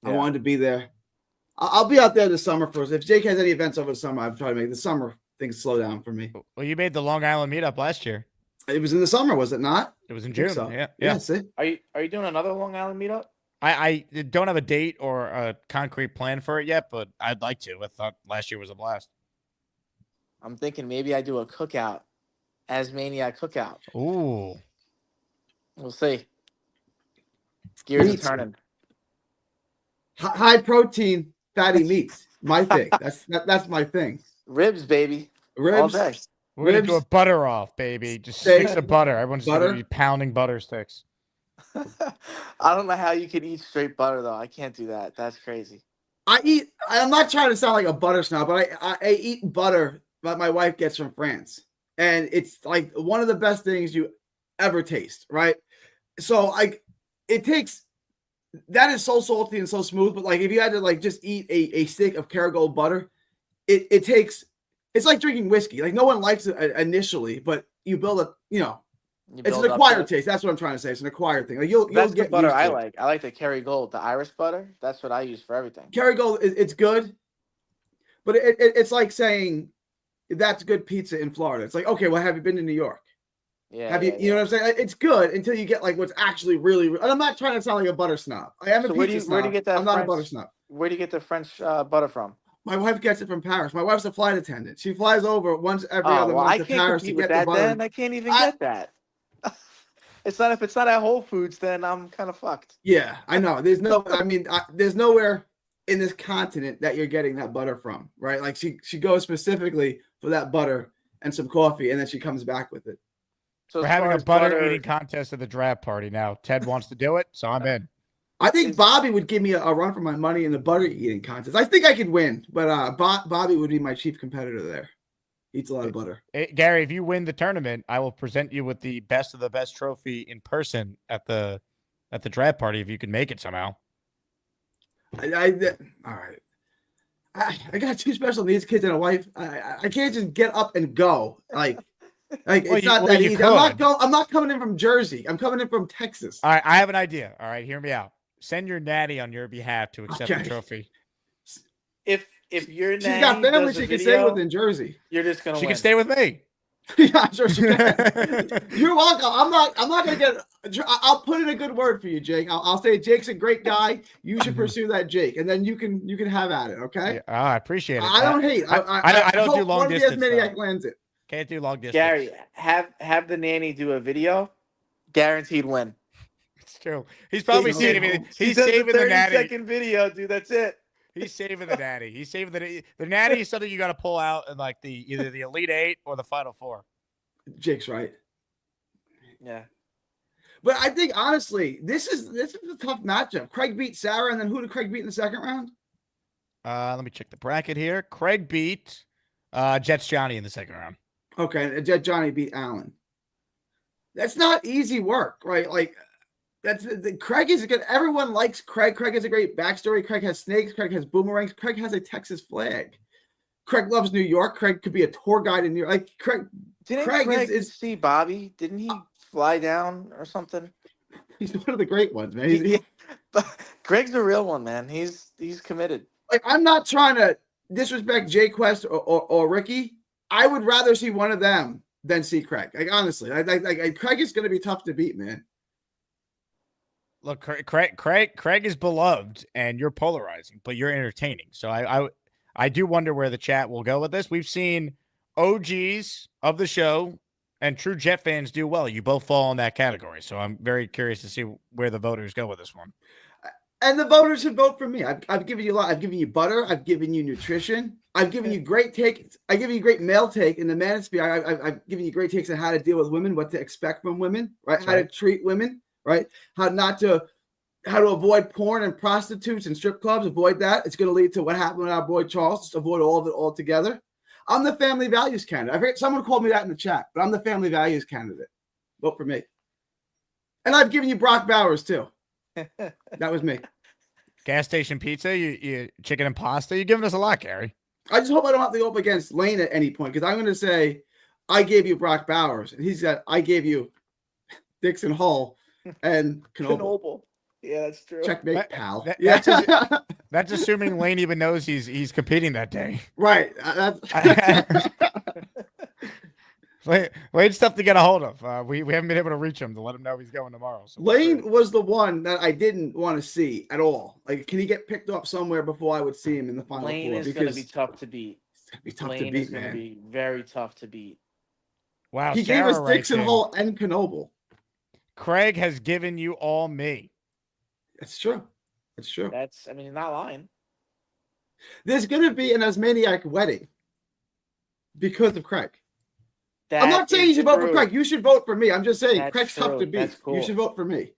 Speaker 20: I wanted to be there. I'll be out there this summer first. If Jake has any events over the summer, I'm trying to make the summer things slow down for me.
Speaker 2: Well, you made the Long Island meetup last year.
Speaker 20: It was in the summer, was it not?
Speaker 2: It was in June.
Speaker 20: So.
Speaker 2: Yeah.
Speaker 20: See?
Speaker 21: Are you doing another Long Island meetup?
Speaker 2: I don't have a date or a concrete plan for it yet, but I'd like to. I thought last year was a blast.
Speaker 21: I'm thinking maybe I do a cookout, ASMANIAC cookout.
Speaker 2: Ooh.
Speaker 21: We'll see. Gears are turning.
Speaker 20: High protein fatty meats. My thing. That's my thing.
Speaker 21: Ribs, baby.
Speaker 20: Ribs.
Speaker 21: All day.
Speaker 2: We're going to do a butter off, baby. Just sticks of butter. Everyone's going to be pounding butter sticks.
Speaker 21: I don't know how you can eat straight butter, though. I can't do that. That's crazy.
Speaker 20: I'm not trying to sound like a butter snob, but I eat butter that my wife gets from France. And it's like one of the best things you ever taste, right? So it takes, that is so salty and so smooth. But like if you had to like just eat a stick of Kerrygold butter, it takes, it's like drinking whiskey. Like no one likes it initially, but you build a, it's an acquired taste. That's what I'm trying to say. It's an acquired thing. Like you'll
Speaker 21: That's
Speaker 20: get
Speaker 21: the butter
Speaker 20: used to
Speaker 21: I
Speaker 20: it.
Speaker 21: like. I like the Kerrygold, the Irish butter. That's what I use for everything.
Speaker 20: Kerrygold, it's good, but it's like saying that's good pizza in Florida. It's like, okay, well, have you been to New York?
Speaker 21: Yeah.
Speaker 20: Have you? You know what I'm saying? It's good until you get like what's actually really. And I'm not trying to sound like a butter snob. I am a pizza snob.
Speaker 21: Where do you get that?
Speaker 20: I'm not a butter snob.
Speaker 21: Where do you get the French butter from?
Speaker 20: My wife gets it from Paris. My wife's a flight attendant. She flies over once every other month to Paris to get the butter.
Speaker 21: Then I can't even get that. It's not, if it's not at Whole Foods, then I'm kind of fucked.
Speaker 20: Yeah, I know. There's no. I mean, there's nowhere in this continent that you're getting that butter from, right? Like she goes specifically for that butter and some coffee, and then she comes back with it.
Speaker 2: So we're having a butter eating contest at the draft party now. Ted wants to do it, so I'm in.
Speaker 20: I think Bobby would give me a run for my money in the butter eating contest. I think I could win, but Bobby would be my chief competitor there. Eats a lot of butter.
Speaker 2: Gary, if you win the tournament, I will present you with the best of the best trophy in person at the draft party if you can make it somehow.
Speaker 20: All right. I got 2 special needs kids and a wife. I can't just get up and go. Like it's not that easy. I'm not coming in from Jersey. I'm coming in from Texas.
Speaker 2: All right, I have an idea. All right, hear me out. Send your natty on your behalf to accept the trophy.
Speaker 21: If your
Speaker 20: she's got family she can stay with in Jersey.
Speaker 21: You're just gonna.
Speaker 2: She can stay with me.
Speaker 20: Yeah, sure she can. You're welcome. I'm not gonna get. I'll put in a good word for you, Jake. I'll say Jake's a great guy. You should pursue that Jake, and then you can have at it. Okay.
Speaker 2: Yeah, I appreciate it.
Speaker 20: I don't hate.
Speaker 2: I don't do long distance.
Speaker 20: Asmaniac lands it.
Speaker 2: Can't do long distance.
Speaker 21: Gary, have the nanny do a video. Guaranteed win.
Speaker 2: It's true. He's probably saving. He's saving the natty.
Speaker 21: 30-second video, dude. That's it.
Speaker 2: He's saving the natty. He's saving the natty is something you got to pull out in like either the Elite 8 or the Final 4.
Speaker 20: Jake's right.
Speaker 21: Yeah.
Speaker 20: But I think honestly, this is a tough matchup. Craig beat Sarah, and then who did Craig beat in the second round?
Speaker 2: Let me check the bracket here. Craig beat Jets Johnny in the second round.
Speaker 20: Okay, Jet Johnny beat Allen. That's not easy work, right? Like Craig is good. Everyone likes Craig. Craig has a great backstory. Craig has snakes. Craig has boomerangs. Craig has a Texas flag. Craig loves New York. Craig could be a tour guide in New York. Like Craig.
Speaker 21: Didn't Craig is see Bobby? Didn't he fly down or something?
Speaker 20: He's one of the great ones, man.
Speaker 21: Craig's a real one, man. He's committed.
Speaker 20: Like I'm not trying to disrespect JQuest or Rickie. I would rather see one of them than see Craig. Like honestly, Craig is going to be tough to beat, man.
Speaker 2: Look, Craig is beloved, and you're polarizing, but you're entertaining. So I do wonder where the chat will go with this. We've seen OGs of the show and true Jet fans do well. You both fall in that category. So I'm very curious to see where the voters go with this one.
Speaker 20: And the voters should vote for me. I've given you a lot. I've given you butter. I've given you nutrition. I've given you great take. I give you great male take in the manosphere. I've given you great takes on how to deal with women, what to expect from women, right? How to treat women, right? How to avoid porn and prostitutes and strip clubs. Avoid that. It's going to lead to what happened with our boy Charles. Just avoid all of it altogether. I'm the family values candidate. I've heard someone called me that in the chat, but I'm the family values candidate. Vote for me. And I've given you Brock Bowers too. That was me.
Speaker 2: Gas station pizza, you chicken and pasta. You're giving us a lot, Gary.
Speaker 20: I just hope I don't have to go up against Lane at any point because I'm going to say I gave you Brock Bowers, and he's got I gave you Dixon Hall and Knoble.
Speaker 21: Yeah, that's true.
Speaker 20: Checkmate, pal.
Speaker 2: That's assuming Lane even knows he's competing that day.
Speaker 20: Right.
Speaker 2: Lane's tough to get a hold of. We haven't been able to reach him to let him know he's going tomorrow. So
Speaker 20: Lane was the one that I didn't want to see at all. Like, can he get picked up somewhere before I would see him in the final
Speaker 21: Lane
Speaker 20: four?
Speaker 21: Is going to be tough to beat.
Speaker 20: Lane
Speaker 21: is going to be very tough to beat.
Speaker 2: Wow,
Speaker 20: he gave us Dixon Hall and Knoble.
Speaker 2: Craig has given you all me.
Speaker 20: That's true. That's true.
Speaker 21: I mean, he's not lying.
Speaker 20: There's going to be an Asmaniac wedding because of Craig. I'm not saying you should vote for Craig. You should vote for me. I'm just saying Craig's tough to beat. Cool. You should vote for me.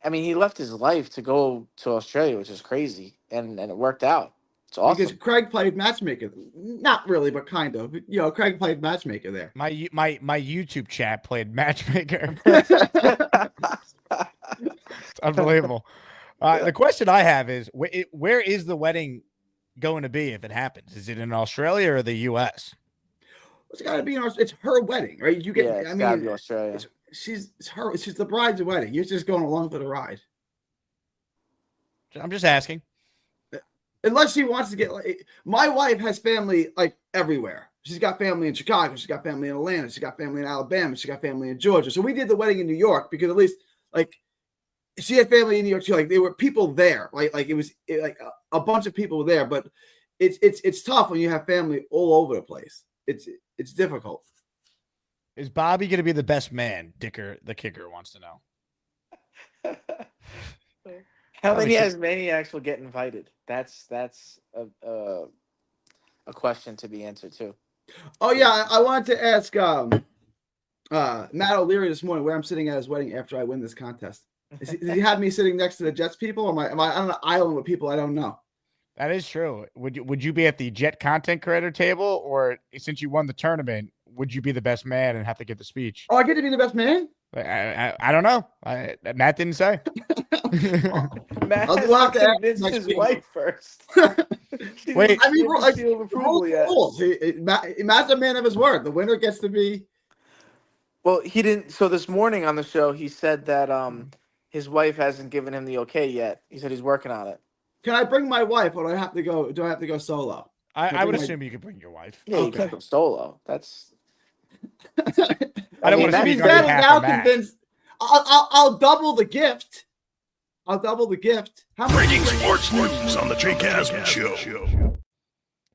Speaker 21: I mean, he left his life to go to Australia, which is crazy. and it worked out. It's awesome.
Speaker 20: Because Craig played matchmaker. Not really, but kind of. You know, Craig played matchmaker there.
Speaker 2: My YouTube chat played matchmaker. It's unbelievable. The question I have is, where is the wedding going to be if it happens? Is it in Australia or the U.S.?
Speaker 20: It's got to be it's her wedding, right? You get.
Speaker 21: Yeah,
Speaker 20: I mean,
Speaker 21: gotta be Australia.
Speaker 20: She's the bride's wedding. You're just going along for the ride.
Speaker 2: I'm just asking.
Speaker 20: Unless she wants to get my wife has family like everywhere. She's got family in Chicago. She's got family in Atlanta. She's got family in Alabama. She's got family in Georgia. So we did the wedding in New York because at least like she had family in New York too. Like there were people there. Like it was like a bunch of people there. But it's tough when you have family all over the place. It's difficult.
Speaker 2: Is Bobby going to be the best man? Dicker, the kicker, wants to know.
Speaker 21: How many Asmaniacs will get invited? That's a question to be answered too.
Speaker 20: Oh yeah, I wanted to ask Matt O'Leary this morning where I'm sitting at his wedding after I win this contest. Does he have me sitting next to the Jets people, or am I on an island with people I don't know?
Speaker 2: That is true. Would you be at the Jet content creator table, or since you won the tournament, would you be the best man and have to give the speech?
Speaker 20: Oh, I get to be the best man?
Speaker 2: I don't know. Matt didn't say.
Speaker 21: Matt has to convince his wife first.
Speaker 2: Wait,
Speaker 20: I mean, Matt's a man of his word. The winner gets to be.
Speaker 21: Well, he didn't. So this morning on the show, he said that his wife hasn't given him the okay yet. He said he's working on it.
Speaker 20: Can I bring my wife, or do I have to go? Do I have to go solo?
Speaker 2: I would assume you could bring your wife.
Speaker 21: Yeah, you can go solo. That's.
Speaker 2: I don't want to
Speaker 20: be now convinced. I'll double the gift. I'll double the gift.
Speaker 12: Breaking sports news on the Jake Asman Show.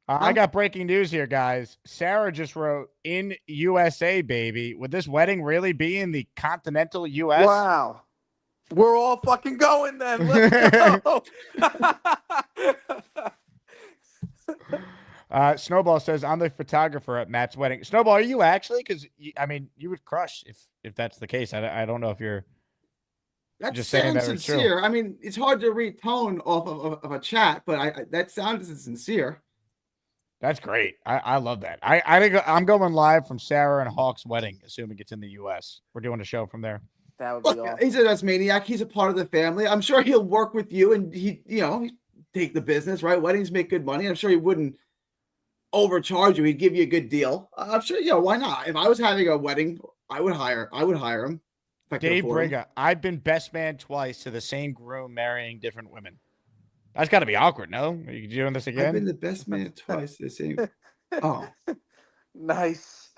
Speaker 2: I got breaking news here, guys. Sarah just wrote, "In USA, baby." Would this wedding really be in the continental U.S.?
Speaker 21: Wow. We're all fucking going then. Let's go.
Speaker 2: Snowball says, "I'm the photographer at Matt's wedding." Snowball, are you actually? Because I mean, you would crush if that's the case. I don't know if you're.
Speaker 20: That
Speaker 2: just saying that
Speaker 20: sincere.
Speaker 2: true.
Speaker 20: I mean, it's hard to read tone off of a chat, but that sounds sincere.
Speaker 2: That's great. I love that. I think I'm going live from Sarah and Hawk's wedding, assuming it's in the U.S. We're doing a show from there.
Speaker 21: That would be awesome.
Speaker 20: He's an Asmaniac. He's a part of the family. I'm sure he'll work with you, and he take the business, right? Weddings make good money. I'm sure he wouldn't overcharge you. He'd give you a good deal. I'm sure. Why not? If I was having a wedding, I would hire him.
Speaker 2: Dave Briga, I've been best man twice to the same groom marrying different women. That's got to be awkward, no? Are you doing this again?
Speaker 20: I've been the best man twice to the same. Oh,
Speaker 21: nice.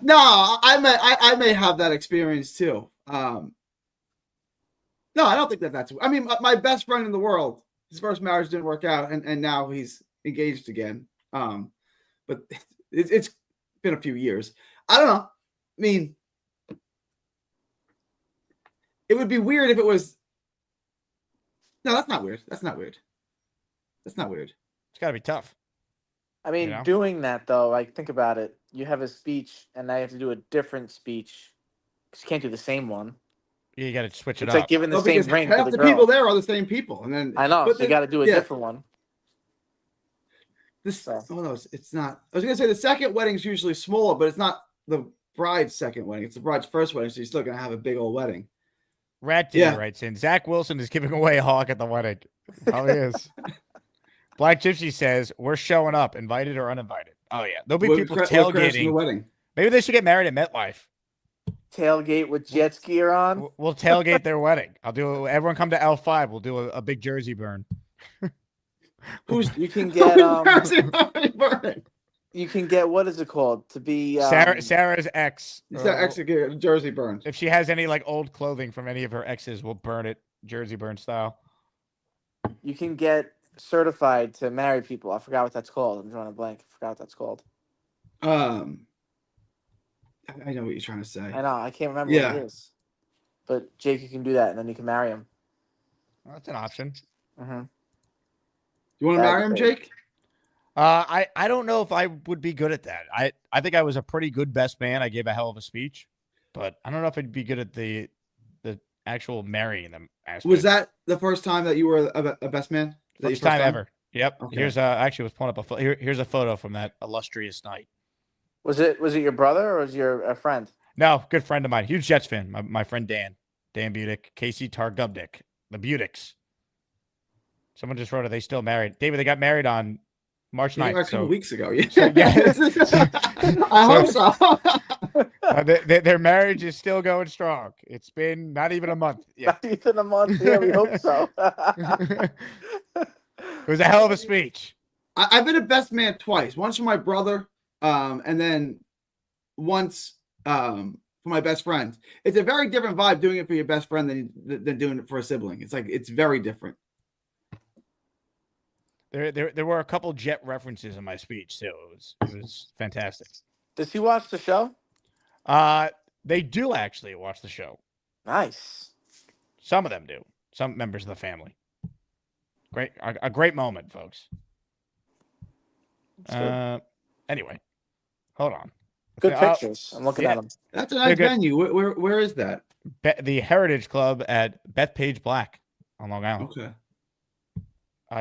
Speaker 20: No, I may have that experience too. No, I don't think that's. I mean, my best friend in the world, his first marriage didn't work out, and now he's engaged again. But it's been a few years. I don't know. I mean, it would be weird if it was. No, that's not weird. That's not weird. That's not weird.
Speaker 2: It's got to be tough.
Speaker 21: I mean, doing that though, like think about it. You have a speech, and now you have to do a different speech because you can't do the same one.
Speaker 2: Yeah, you got to switch it
Speaker 21: It's
Speaker 2: up.
Speaker 21: like giving the same ring to
Speaker 20: half
Speaker 21: the
Speaker 20: the
Speaker 21: girl.
Speaker 20: people there are the same people, and then
Speaker 21: I know, so you got to do a different one.
Speaker 20: It's not. I was gonna say the second wedding is usually smaller, but it's not the bride's second wedding. It's the bride's first wedding, so you're still gonna have a big old wedding.
Speaker 2: Rat Diddy writes in, Zach Wilson is giving away a hawk at the wedding. Oh, he is. Black Gypsy says, we're showing up, invited or uninvited. Oh, yeah. There'll be people tailgating.
Speaker 20: The wedding.
Speaker 2: Maybe they should get married at MetLife.
Speaker 21: Tailgate with jet skier on.
Speaker 2: We'll tailgate their wedding. Everyone come to L5. We'll do a big Jersey burn.
Speaker 21: You can get you can get, what is it called? To be
Speaker 2: Sarah's ex.
Speaker 20: Jersey burn.
Speaker 2: If she has any like old clothing from any of her exes, we'll burn it Jersey burn style.
Speaker 21: You can get certified to marry people. I forgot what that's called. I'm drawing a blank. I forgot what that's called.
Speaker 20: I know what you're trying to say.
Speaker 21: I know. I can't remember what it is. But Jake, you can do that, and then you can marry him.
Speaker 2: Well, that's an option.
Speaker 21: Mm-hmm.
Speaker 20: You want to marry him, Jake?
Speaker 2: I don't know if I would be good at that. I think I was a pretty good best man. I gave a hell of a speech, but I don't know if I'd be good at the actual marrying them aspect.
Speaker 20: Was that the first time that you were a best man?
Speaker 2: First time ever. Yep. Okay. Here's actually was pulling up here's a photo from that illustrious night.
Speaker 21: Was it your brother or was your a friend?
Speaker 2: No, good friend of mine. Huge Jets fan. My friend Dan Budick, Casey Targubnik, the Budicks. Someone just wrote, are they still married? David, they got married on March 9th.
Speaker 20: A couple weeks ago. Yeah.
Speaker 2: I hope so. Their marriage is still going strong. It's been not even a month.
Speaker 21: Not even a month. Yeah, we hope so.
Speaker 2: It was a hell of a speech.
Speaker 20: I've been a best man twice. Once for my brother, and then once for my best friend. It's a very different vibe doing it for your best friend than doing it for a sibling. It's very different.
Speaker 2: There were a couple Jet references in my speech too. It was fantastic.
Speaker 21: Does he watch the show?
Speaker 2: They do actually watch the show.
Speaker 21: Nice.
Speaker 2: Some of them do. Some members of the family. Great, a great moment, folks. Anyway, hold on.
Speaker 21: Good pictures. I'm looking at them.
Speaker 20: That's a nice venue. Where is that?
Speaker 2: The Heritage Club at Bethpage Black on Long Island.
Speaker 20: Okay.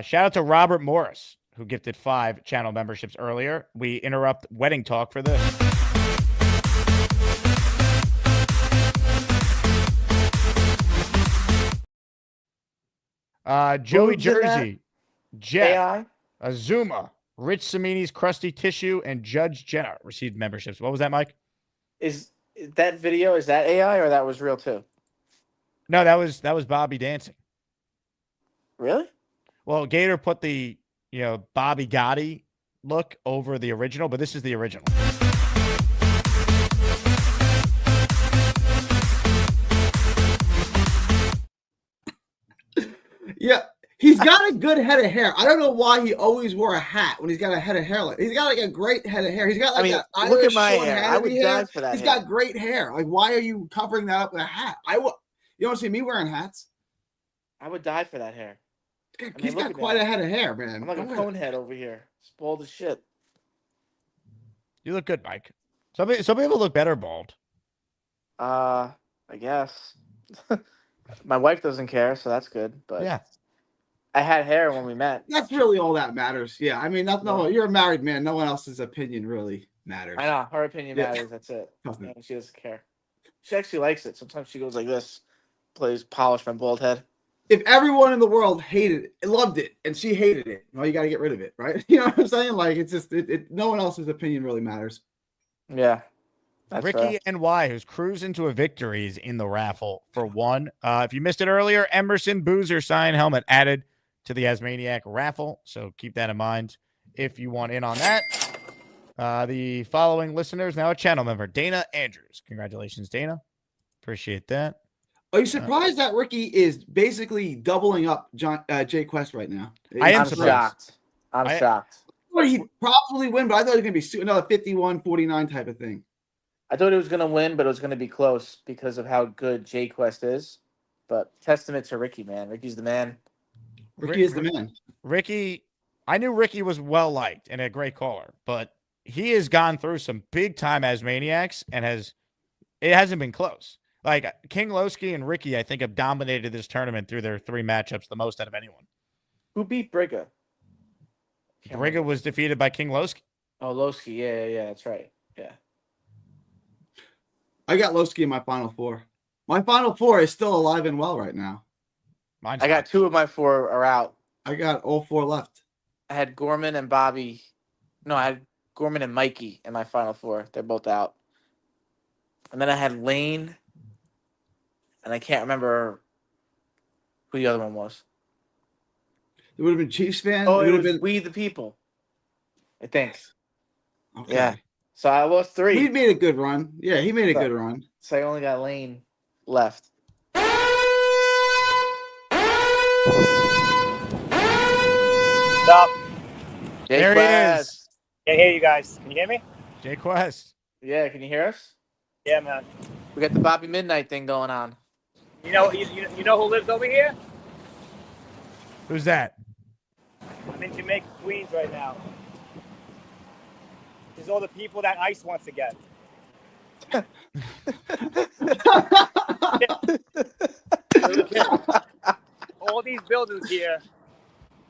Speaker 2: Shout out to Robert Morris, who gifted 5 channel memberships earlier. We interrupt wedding talk for this. Joey Jersey, Jeff, Azuma, Rich Samini's Krusty Tissue, and Judge Jenna received memberships. What was that, Mike?
Speaker 21: Is that video, is that AI or that was real too?
Speaker 2: No, that was Bobby dancing.
Speaker 21: Really?
Speaker 2: Well, Gator put the, Bobby Gotti look over the original, but this is the original.
Speaker 20: Yeah, he's got a good head of hair. I don't know why he always wore a hat when he's got a head of hair. He's got like a great head of hair. He's got like
Speaker 21: look at my hair. I would die for that.
Speaker 20: He's got great hair. Like, why are you covering that up with a hat? You don't see me wearing hats.
Speaker 21: I would die for that hair.
Speaker 20: He's got quite a head of hair, man.
Speaker 21: I'm like a cone head over here. It's bald as shit.
Speaker 2: You look good, Mike. Some people look better bald.
Speaker 21: I guess. My wife doesn't care, so that's good. But
Speaker 2: yeah,
Speaker 21: I had hair when we met.
Speaker 20: That's really all that matters. Yeah, I mean, you're a married man. No one else's opinion really matters.
Speaker 21: I know her opinion matters. That's it.
Speaker 20: Okay.
Speaker 21: She doesn't care. She actually likes it. Sometimes she goes like this, polish my bald head.
Speaker 20: If everyone in the world loved it, and she hated it, well, you got to get rid of it, right? You know what I'm saying? Like, it's just no one else's opinion really matters.
Speaker 21: Yeah.
Speaker 2: Rickie NY, who's cruising to a victory, is in the raffle for one. If you missed it earlier, Emerson Boozer sign helmet added to the ASMANIAC raffle. So keep that in mind if you want in on that. The following listeners, now a channel member, Dana Andrews. Congratulations, Dana. Appreciate that.
Speaker 20: Are you surprised that Rickie is basically doubling up JQuest right now?
Speaker 2: I'm
Speaker 21: shocked. I'm shocked.
Speaker 20: Well, he'd probably win, but I thought it was going to be another 51-49 type of thing.
Speaker 21: I thought it was going to win, but it was going to be close because of how good JQuest is. But testament to Rickie, man. Rickie's the man.
Speaker 20: Rickie is the man.
Speaker 2: Rickie, I knew Rickie was well-liked and a great caller, but he has gone through some big-time ASMANIACs and it hasn't been close. Like, King Lowski and Rickie, I think, have dominated this tournament through their 3 matchups the most out of anyone.
Speaker 21: Who beat Brigga?
Speaker 2: Brigga was defeated by King Lowski.
Speaker 21: Oh, Lowski. Yeah, that's right. Yeah.
Speaker 20: I got Lowski in my Final Four. My Final Four is still alive and well right now.
Speaker 21: I got 2 of my 4 are out.
Speaker 20: I got all 4 left.
Speaker 21: I had Gorman and Bobby. No, I had Gorman and Mikey in my Final Four. They're both out. And then I had Lane. And I can't remember who the other one was.
Speaker 20: It would have been Chiefs fan.
Speaker 21: Oh, it would have been We the People, I think.
Speaker 20: Okay.
Speaker 21: Yeah. So I lost 3.
Speaker 20: He made a good run. Yeah, he made a good run.
Speaker 21: So I only got Lane left.
Speaker 11: Stop.
Speaker 2: There he is.
Speaker 11: Can't hear you guys. Can you hear me?
Speaker 2: JQuest.
Speaker 21: Yeah, can you hear us?
Speaker 11: Yeah, man.
Speaker 21: We got the Bobby Midnight thing going on.
Speaker 11: You know who lives over here?
Speaker 2: Who's that?
Speaker 11: I'm in Jamaica, Queens right now. There's all the people that ICE wants to get. All these buildings here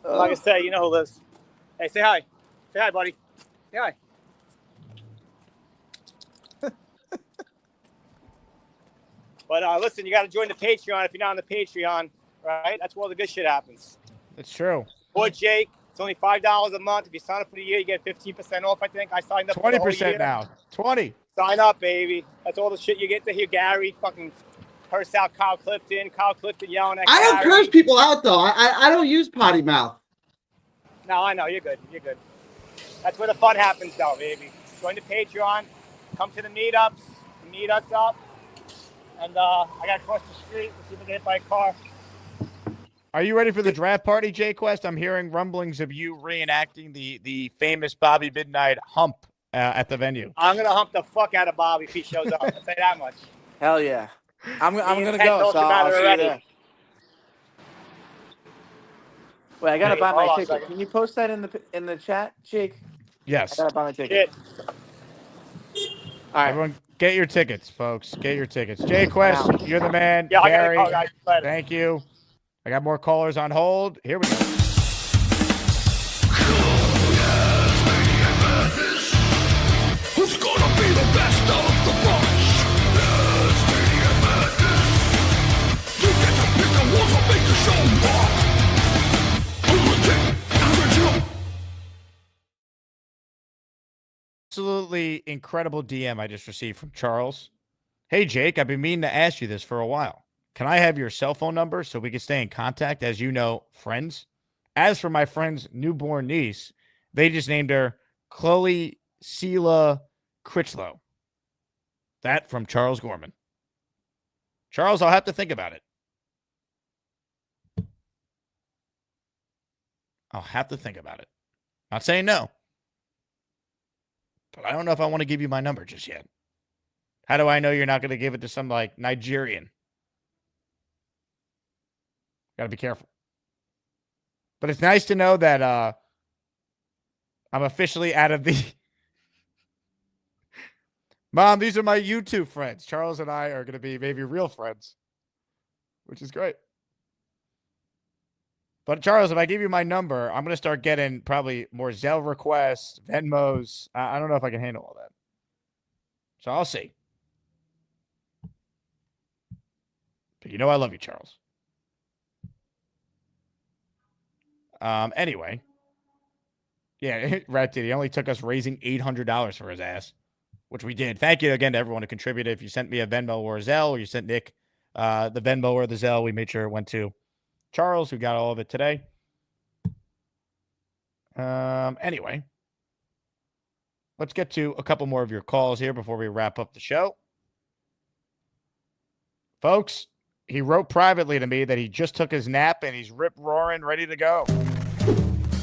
Speaker 11: I'm not gonna say. You know who lives. Hey, say hi. Say hi, buddy. Say hi. But listen, you got to join the Patreon if you're not on the Patreon, right? That's where all the good shit happens.
Speaker 2: It's true.
Speaker 11: Support Jake. It's only $5 a month. If you sign up for the year, you get 15% off. I think I signed up for the whole year.
Speaker 2: 20% now. 20.
Speaker 11: Sign up, baby. That's all the shit you get to hear. Gary fucking curse out Kyle Clifton. Kyle Clifton yelling at
Speaker 20: I don't
Speaker 11: Gary.
Speaker 20: curse people out though. I don't use potty mouth.
Speaker 11: No, I know. You're good. You're good. That's where the fun happens, though, baby. Join the Patreon. Come to the meetups. Meet us up. And I got to cross the street. Let's see if I get hit by a car.
Speaker 2: Are you ready for the draft party, JQuest? I'm hearing rumblings of you reenacting the famous Bobby Midnight hump at the venue.
Speaker 11: I'm going to hump the fuck out of Bobby if he shows up. I'll say that much.
Speaker 21: Hell yeah. I'm going to go, so I'll see you there. Wait, I got to buy my ticket. Can you post that in the chat, Jake?
Speaker 2: Yes.
Speaker 21: I got to buy my ticket.
Speaker 2: All right. Everyone, get your tickets, folks. Get your tickets. JQuest, you're the man.
Speaker 11: Yeah,
Speaker 2: Gary,
Speaker 11: I got to call, guys.
Speaker 2: Thank you. I got more callers on hold. Here we go.
Speaker 15: Who's gonna be the best of the bunch? You get to pick the ones that make the show rock. Who's the king? Original.
Speaker 2: Absolutely incredible DM I just received from Charles. Hey, Jake, I've been meaning to ask you this for a while. Can I have your cell phone number so we can stay in contact as you know, friends? As for my friend's newborn niece, they just named her Chloe Sela Critchlow. That from Charles Gorman. Charles, I'll have to think about it. I'll have to think about it. Not saying no. But I don't know if I want to give you my number just yet. How do I know you're not going to give it to some like Nigerian? Got to be careful. But it's nice to know that I'm officially out of the... Mom, these are my YouTube friends. Charles and I are going to be maybe real friends, which is great. But Charles, if I give you my number, I'm going to start getting probably more Zelle requests, Venmos. I don't know if I can handle all that. So I'll see. But you know I love you, Charles. Anyway. Yeah, Rat did. He only took us raising $800 for his ass, which we did. Thank you again to everyone who contributed. If you sent me a Venmo or a Zelle, or you sent Nick the Venmo or the Zelle, we made sure it went to Charles, who got all of it today. Anyway, let's get to a couple more of your calls here before we wrap up the show. Folks, he wrote privately to me that he just took his nap and he's rip-roaring, ready to go.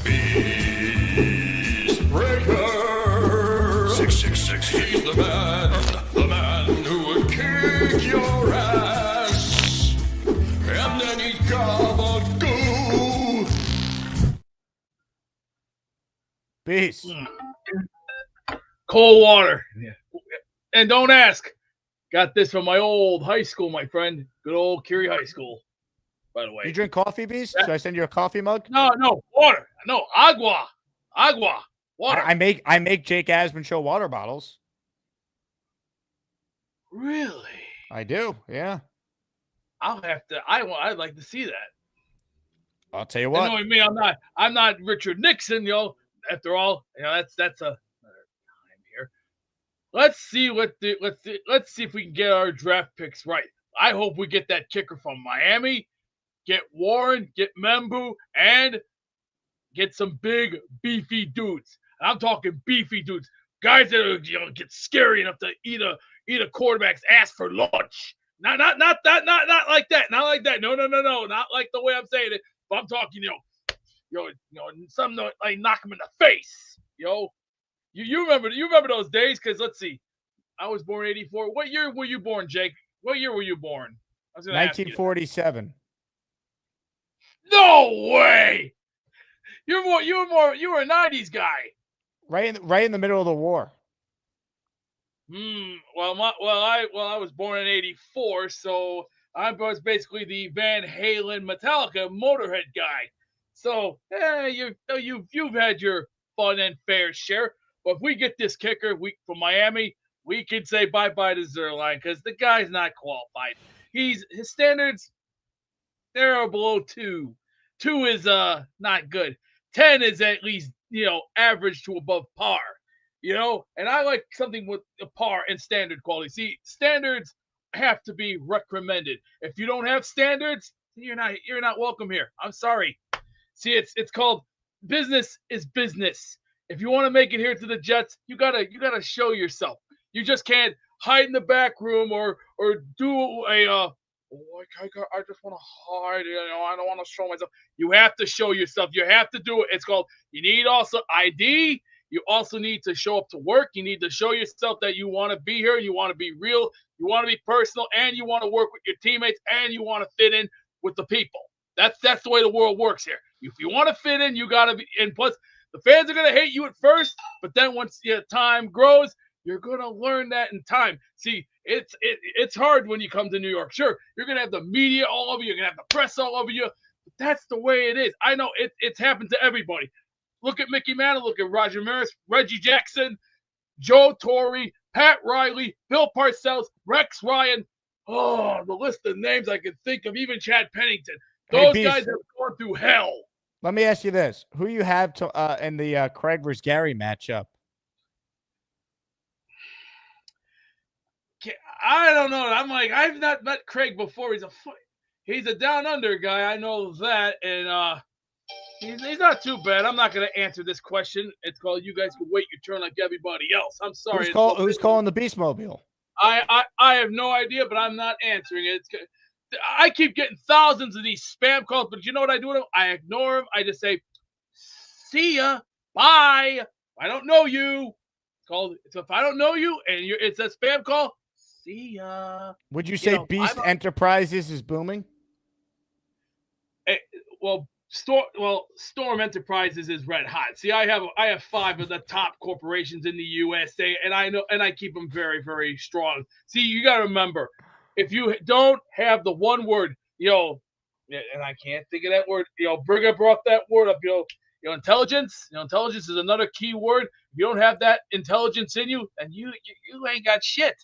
Speaker 15: Beast Breaker 666, he's the man who would kick your ass, and then he's gabagoo.
Speaker 2: Beast.
Speaker 1: Cold water. Yeah. And don't ask. Got this from my old high school, my friend. Good old Curie High School, by the way.
Speaker 2: You drink coffee, Beast? Should I send you a coffee mug?
Speaker 1: No, water. No, agua. Water.
Speaker 2: I make Jake Asman Show water bottles.
Speaker 1: Really?
Speaker 2: I do, yeah.
Speaker 1: I'd like to see that.
Speaker 2: I'll tell you what.
Speaker 1: And knowing me, I'm not Richard Nixon, after all, that's a time here. Let's see if we can get our draft picks right. I hope we get that kicker from Miami, get Warren, get Membu, and get some big beefy dudes. And I'm talking beefy dudes, guys that are, get scary enough to eat a quarterback's ass for lunch. Not like that. Not like that. No. Not like the way I'm saying it. But I'm talking, something like knock him in the face. You remember those days? Because let's see, I was born in '84. What year were you born, Jake? What year were you born? I was
Speaker 2: 1947.
Speaker 1: No way. You were a '90s guy.
Speaker 2: Right in the middle of the war.
Speaker 1: Well, I was born in '84, so I was basically the Van Halen Metallica Motorhead guy. So you've had your fun and fair share. But if we get this kicker from Miami, we can say bye-bye to Zerline because the guy's not qualified. His standards, they're below 2. 2 is not good. 10 is at least, average to above par. And I like something with a par and standard quality. See, standards have to be recommended. If you don't have standards, you're not welcome here. I'm sorry. See, it's called business is business. If you want to make it here to the Jets, you gotta show yourself. You just can't hide in the back room or do a I just want to hide. I don't want to show myself. You have to show yourself. You have to do it. It's called. You need also ID. You also need to show up to work. You need to show yourself that you want to be here. You want to be real. You want to be personal, and you want to work with your teammates, and you want to fit in with the people. That's the way the world works here. If you want to fit in, you got to be. And plus, the fans are going to hate you at first, but then once your time grows, you're going to learn that in time. See, it's hard when you come to New York. Sure, you're going to have the media all over you. You're going to have the press all over you. But that's the way it is. I know it's happened to everybody. Look at Mickey Mantle. Look at Roger Maris, Reggie Jackson, Joe Torre, Pat Riley, Bill Parcells, Rex Ryan. Oh, the list of names I could think of, even Chad Pennington. Those guys have gone through hell.
Speaker 2: Let me ask you this. Who you have to in the Craig versus Gary matchup?
Speaker 1: I don't know. I've not met Craig before. He's a down under guy. I know that. And he's not too bad. I'm not going to answer this question. It's called you guys can wait your turn like everybody else. I'm sorry.
Speaker 2: Who's calling the Beast Mobile?
Speaker 1: I have no idea, but I'm not answering it. I keep getting thousands of these spam calls, but you know what I do with them? I ignore them. I just say, see ya, bye. I don't know you. So if I don't know you and it's a spam call, see ya.
Speaker 2: Would you say Beast Enterprises is booming?
Speaker 1: Storm Enterprises is red hot. See, I have 5 of the top corporations in the USA, and I keep them very, very strong. See, you got to remember, if you don't have the one word, and I can't think of that word, Brigham brought that word up, intelligence. Intelligence is another key word. If you don't have that intelligence in you, then you ain't got shit.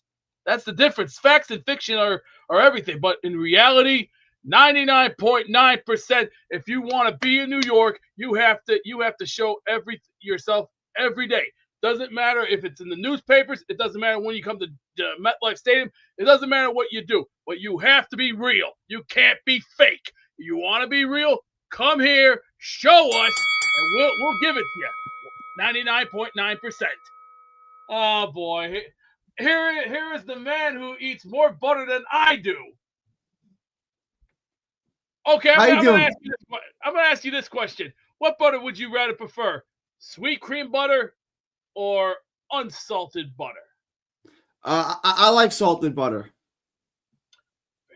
Speaker 1: That's the difference. Facts and fiction are everything, but in reality, 99.9%. If you want to be in New York, you have to show yourself every day. Doesn't matter if it's in the newspapers. It doesn't matter when you come to MetLife Stadium. It doesn't matter what you do, but you have to be real. You can't be fake. You want to be real? Come here, show us, and we'll give it to you. 99.9%. Oh boy, here is the man who eats more butter than I do. Okay, I'm going to ask you this question. What butter would you rather prefer? Sweet cream butter or unsalted butter?
Speaker 20: I like salted butter.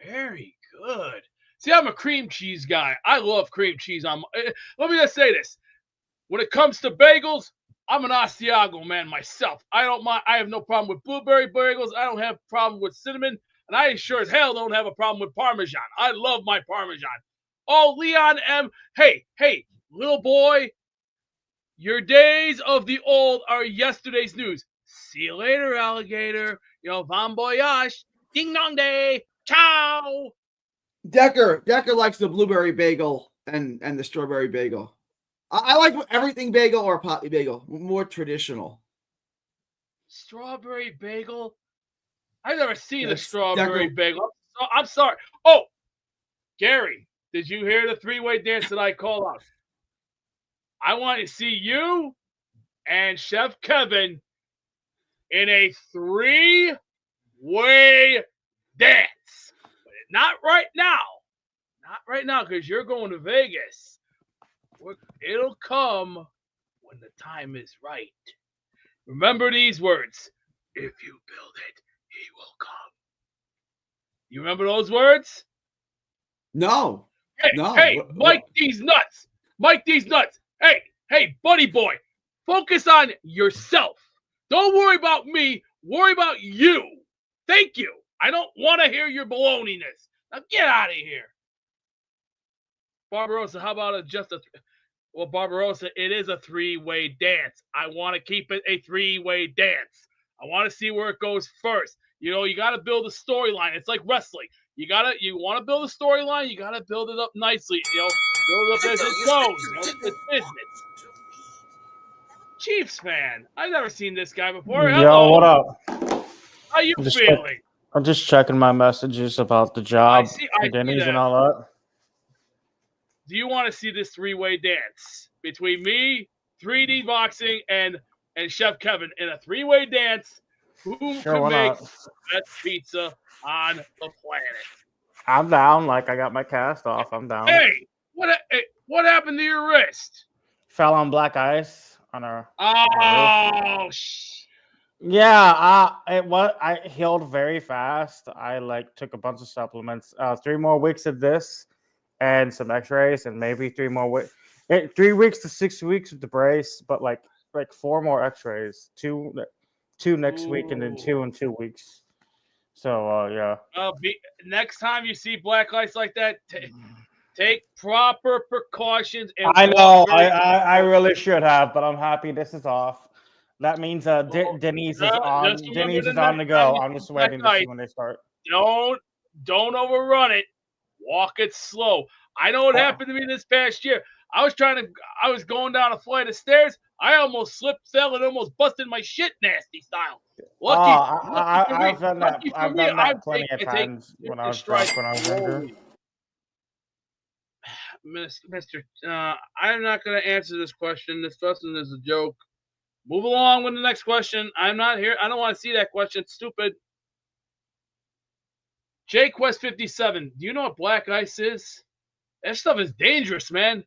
Speaker 1: Very good. See, I'm a cream cheese guy. I love cream cheese. Let me just say this. When it comes to bagels, I'm an Asiago man myself. I don't mind. I have no problem with blueberry bagels. I don't have a problem with cinnamon. And I sure as hell don't have a problem with Parmesan. I love my Parmesan. Oh, Leon M. Hey, little boy, your days of the old are yesterday's news. See you later, alligator. Bon voyage. Ding dong day. Ciao.
Speaker 20: Decker likes the blueberry bagel and the strawberry bagel. I like everything bagel or poppy bagel. More traditional.
Speaker 1: Strawberry bagel? I've never seen a strawberry bagel. I'm sorry. Oh, Gary, did you hear the 3-way dance that I called out? I want to see you and Chef Kevin in a 3-way dance. But not right now. Not right now, because you're going to Vegas. It'll come when the time is right. Remember these words. If you build it, he will come. You remember those words?
Speaker 20: No.
Speaker 1: Hey, Mike these nuts. Hey, buddy boy. Focus on yourself. Don't worry about me. Worry about you. Thank you. I don't want to hear your baloney-ness. Now get out of here. Barbarossa, how about just a well, Barbarossa, it is a three-way dance. I want to keep it a three-way dance. I want to see where it goes first. You got to build a storyline. It's like wrestling. You want to build a storyline, you got to build it up nicely. Build it up as it goes. It's business. Chiefs fan. I've never seen this guy before.
Speaker 4: Yo,
Speaker 1: Hello.
Speaker 4: what up?
Speaker 1: How you feeling?
Speaker 4: I'm just checking my messages about the job,
Speaker 1: I see
Speaker 4: Denny's,
Speaker 1: that.
Speaker 4: and all that.
Speaker 1: Do you want to see this three-way dance between me, 3D Boxing, and Chef Kevin in a three-way dance? Who
Speaker 4: Sure, why
Speaker 1: can make
Speaker 4: not?
Speaker 1: the best pizza on the planet?
Speaker 4: I'm down. Like, I got my cast off. I'm down.
Speaker 1: Hey, what happened to your wrist?
Speaker 4: Fell on black ice on a.
Speaker 1: Oh,
Speaker 4: Yeah, I healed very fast. I took a bunch of supplements. 3 more weeks of this, and some X-rays, and maybe 3 more weeks. 3 weeks to 6 weeks with the brace, but like 4 more X-rays. Two next week, and then 2 in 2 weeks. So yeah.
Speaker 1: Next time you see black ice like that, take proper precautions. And
Speaker 4: I know. I really should have, but I'm happy this is off. That means Denny's is on. Denny's is on the go. I'm just waiting to see when they start.
Speaker 1: Don't overrun it. Walk it slow. I know what happened to me this past year. I was going down a flight of stairs. I almost slipped, fell, and almost busted my shit nasty style.
Speaker 4: I've done that. I've done that plenty of times when I was drunk, when I was younger.
Speaker 1: Mister, I'm not going to answer this question. This question is a joke. Move along with the next question. I'm not here. I don't want to see that question. It's stupid. JQuest 57. Do you know what black ice is? That stuff is dangerous, man.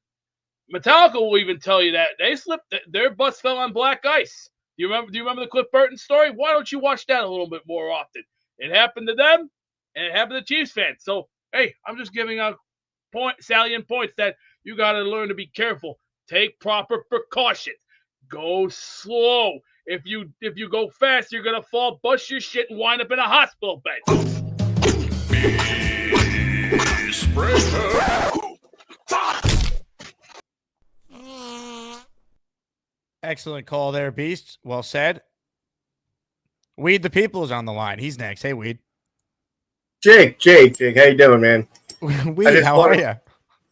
Speaker 1: Metallica will even tell you that. They slipped. Their bus fell on black ice. Do you remember the Cliff Burton story? Why don't you watch that a little bit more often? It happened to them, and it happened to Chiefs fans. So, hey, I'm just giving out salient points that you got to learn to be careful. Take proper precautions. Go slow. If you go fast, you're gonna fall, bust your shit, and wind up in a hospital bed.
Speaker 2: Excellent call there, Beast. Well said. Weed the People is on the line. He's next. Hey, Weed.
Speaker 22: Jake, how you doing, man?
Speaker 2: Weed, how are you?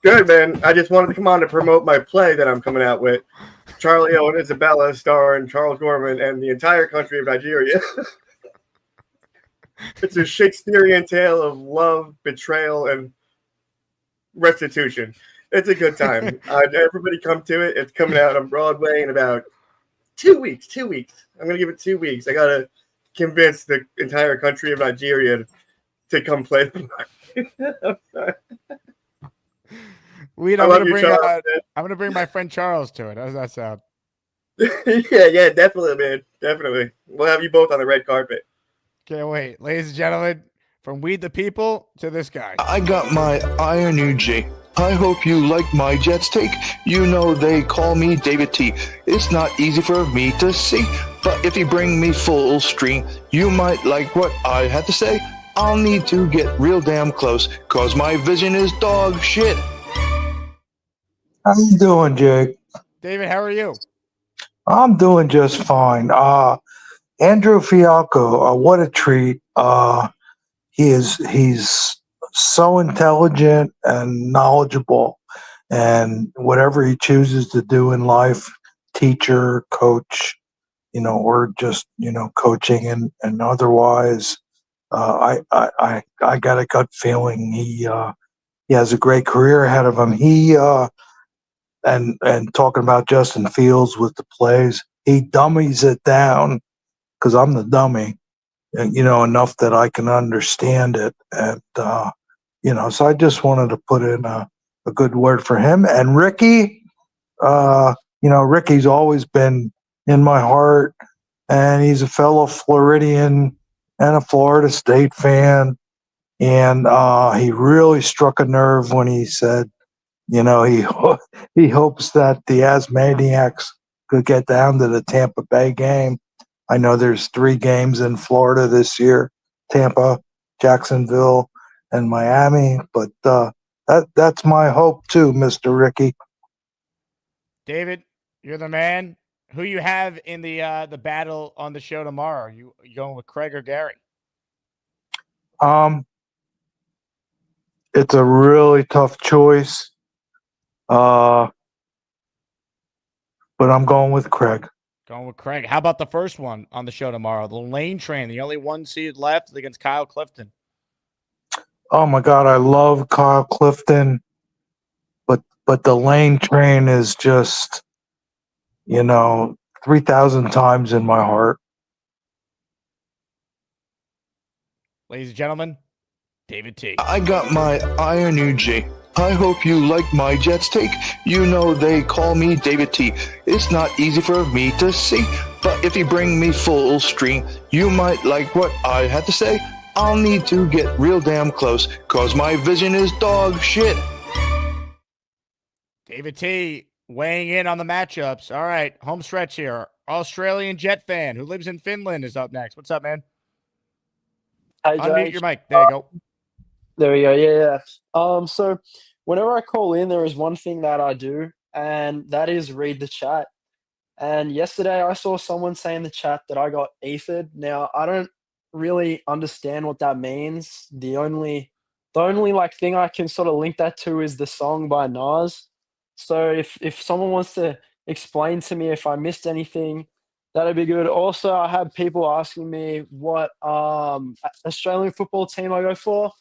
Speaker 22: Good, man. I just wanted to come on to promote my play that I'm coming out with. Charlie O and Isabella starring Charles Gorman and the entire country of Nigeria. It's a Shakespearean tale of love, betrayal, and restitution. It's a good time. Everybody come to it. It's coming out on Broadway in about 2 weeks. 2 weeks. I'm going to give it 2 weeks. I got to convince the entire country of Nigeria to come play the I'm sorry.
Speaker 2: Weed, I'm gonna bring my friend Charles to it. How does that sound?
Speaker 22: yeah, definitely, man. Definitely. We'll have you both on the red carpet.
Speaker 2: Can't wait. Ladies and gentlemen, from Weed the People to this guy.
Speaker 23: I got my Iron UG. I hope you like my Jets take. You know they call me David T. It's not easy for me to see, but if you bring me full stream, you might like what I have to say. I'll need to get real damn close, cause my vision is dog shit.
Speaker 24: How you doing, Jake?
Speaker 2: David, how are you?
Speaker 24: I'm doing just fine. Andrew Fialkow, what a treat. He's so intelligent and knowledgeable, and whatever he chooses to do in life, teacher, coach, or just, coaching and otherwise, I got a gut feeling he has a great career ahead of him. And talking about Justin Fields with the plays, he dummies it down because I'm the dummy, enough that I can understand it. And, so I just wanted to put in a good word for him. And Rickie, Rickie's always been in my heart, and he's a fellow Floridian and a Florida State fan. And he really struck a nerve when he said, he hopes that the Asmaniacs could get down to the Tampa Bay game. I know there's 3 games in Florida this year, Tampa, Jacksonville, and Miami. But That's my hope too, Mr. Ricky.
Speaker 2: David, you're the man. Who you have in the battle on the show tomorrow? You going with Craig or Gary?
Speaker 24: It's a really tough choice. But I'm going with Craig.
Speaker 2: Going with Craig. How about the first one on the show tomorrow? The Lane Train, the only one seed left against Kyle Clifton.
Speaker 24: Oh my God, I love Kyle Clifton, but the Lane Train is just, 3,000 times in my heart.
Speaker 2: Ladies and gentlemen, David T.
Speaker 23: I got my Iron UJ. I hope you like my Jets take. You know they call me David T. It's not easy for me to see, but if you bring me full stream, you might like what I had to say. I'll need to get real damn close, cause my vision is dog shit.
Speaker 2: David T. weighing in on the matchups. All right, home stretch here. Australian Jet fan who lives in Finland is up next. What's up, man?
Speaker 6: Hey,
Speaker 2: Unmute
Speaker 6: Jake.
Speaker 2: your mic. There you go.
Speaker 6: There we go. Yeah. So whenever I call in, there is one thing that I do, and that is read the chat. And yesterday I saw someone say in the chat that I got ethered. Now, I don't really understand what that means. The only like thing I can sort of link that to is the song by Nas. So if someone wants to explain to me if I missed anything, that'd be good. Also, I have people asking me what Australian football team I go for.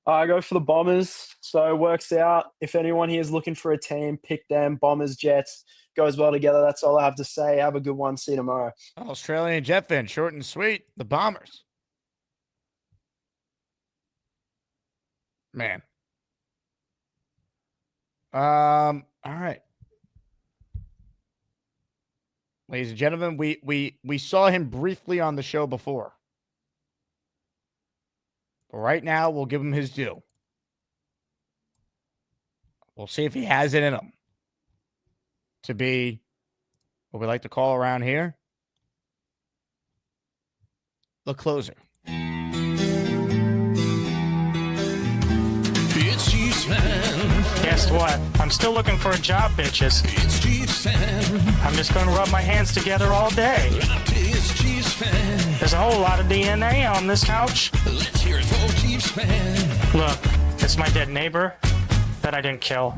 Speaker 6: I go for the Bombers, so it works out. If anyone here is looking for a team, pick them. Bombers, Jets, goes well together. That's all I have to say. Have a good one. See you tomorrow.
Speaker 2: Australian Jet fan, short and sweet. The Bombers. Man. All right. Ladies and gentlemen, we saw him briefly on the show before. But right now, we'll give him his due. We'll see if he has it in him to be what we like to call around here the closer.
Speaker 15: It's Chiefs fan.
Speaker 7: Guess what? I'm still looking for a job, bitches.
Speaker 15: It's Chiefs fan.
Speaker 7: I'm just going to rub my hands together all day.
Speaker 15: It's Chiefs fan.
Speaker 7: There's a whole lot of DNA on this couch.
Speaker 15: Let's hear it for Chiefs fan.
Speaker 7: Look, it's my dead neighbor that I didn't kill.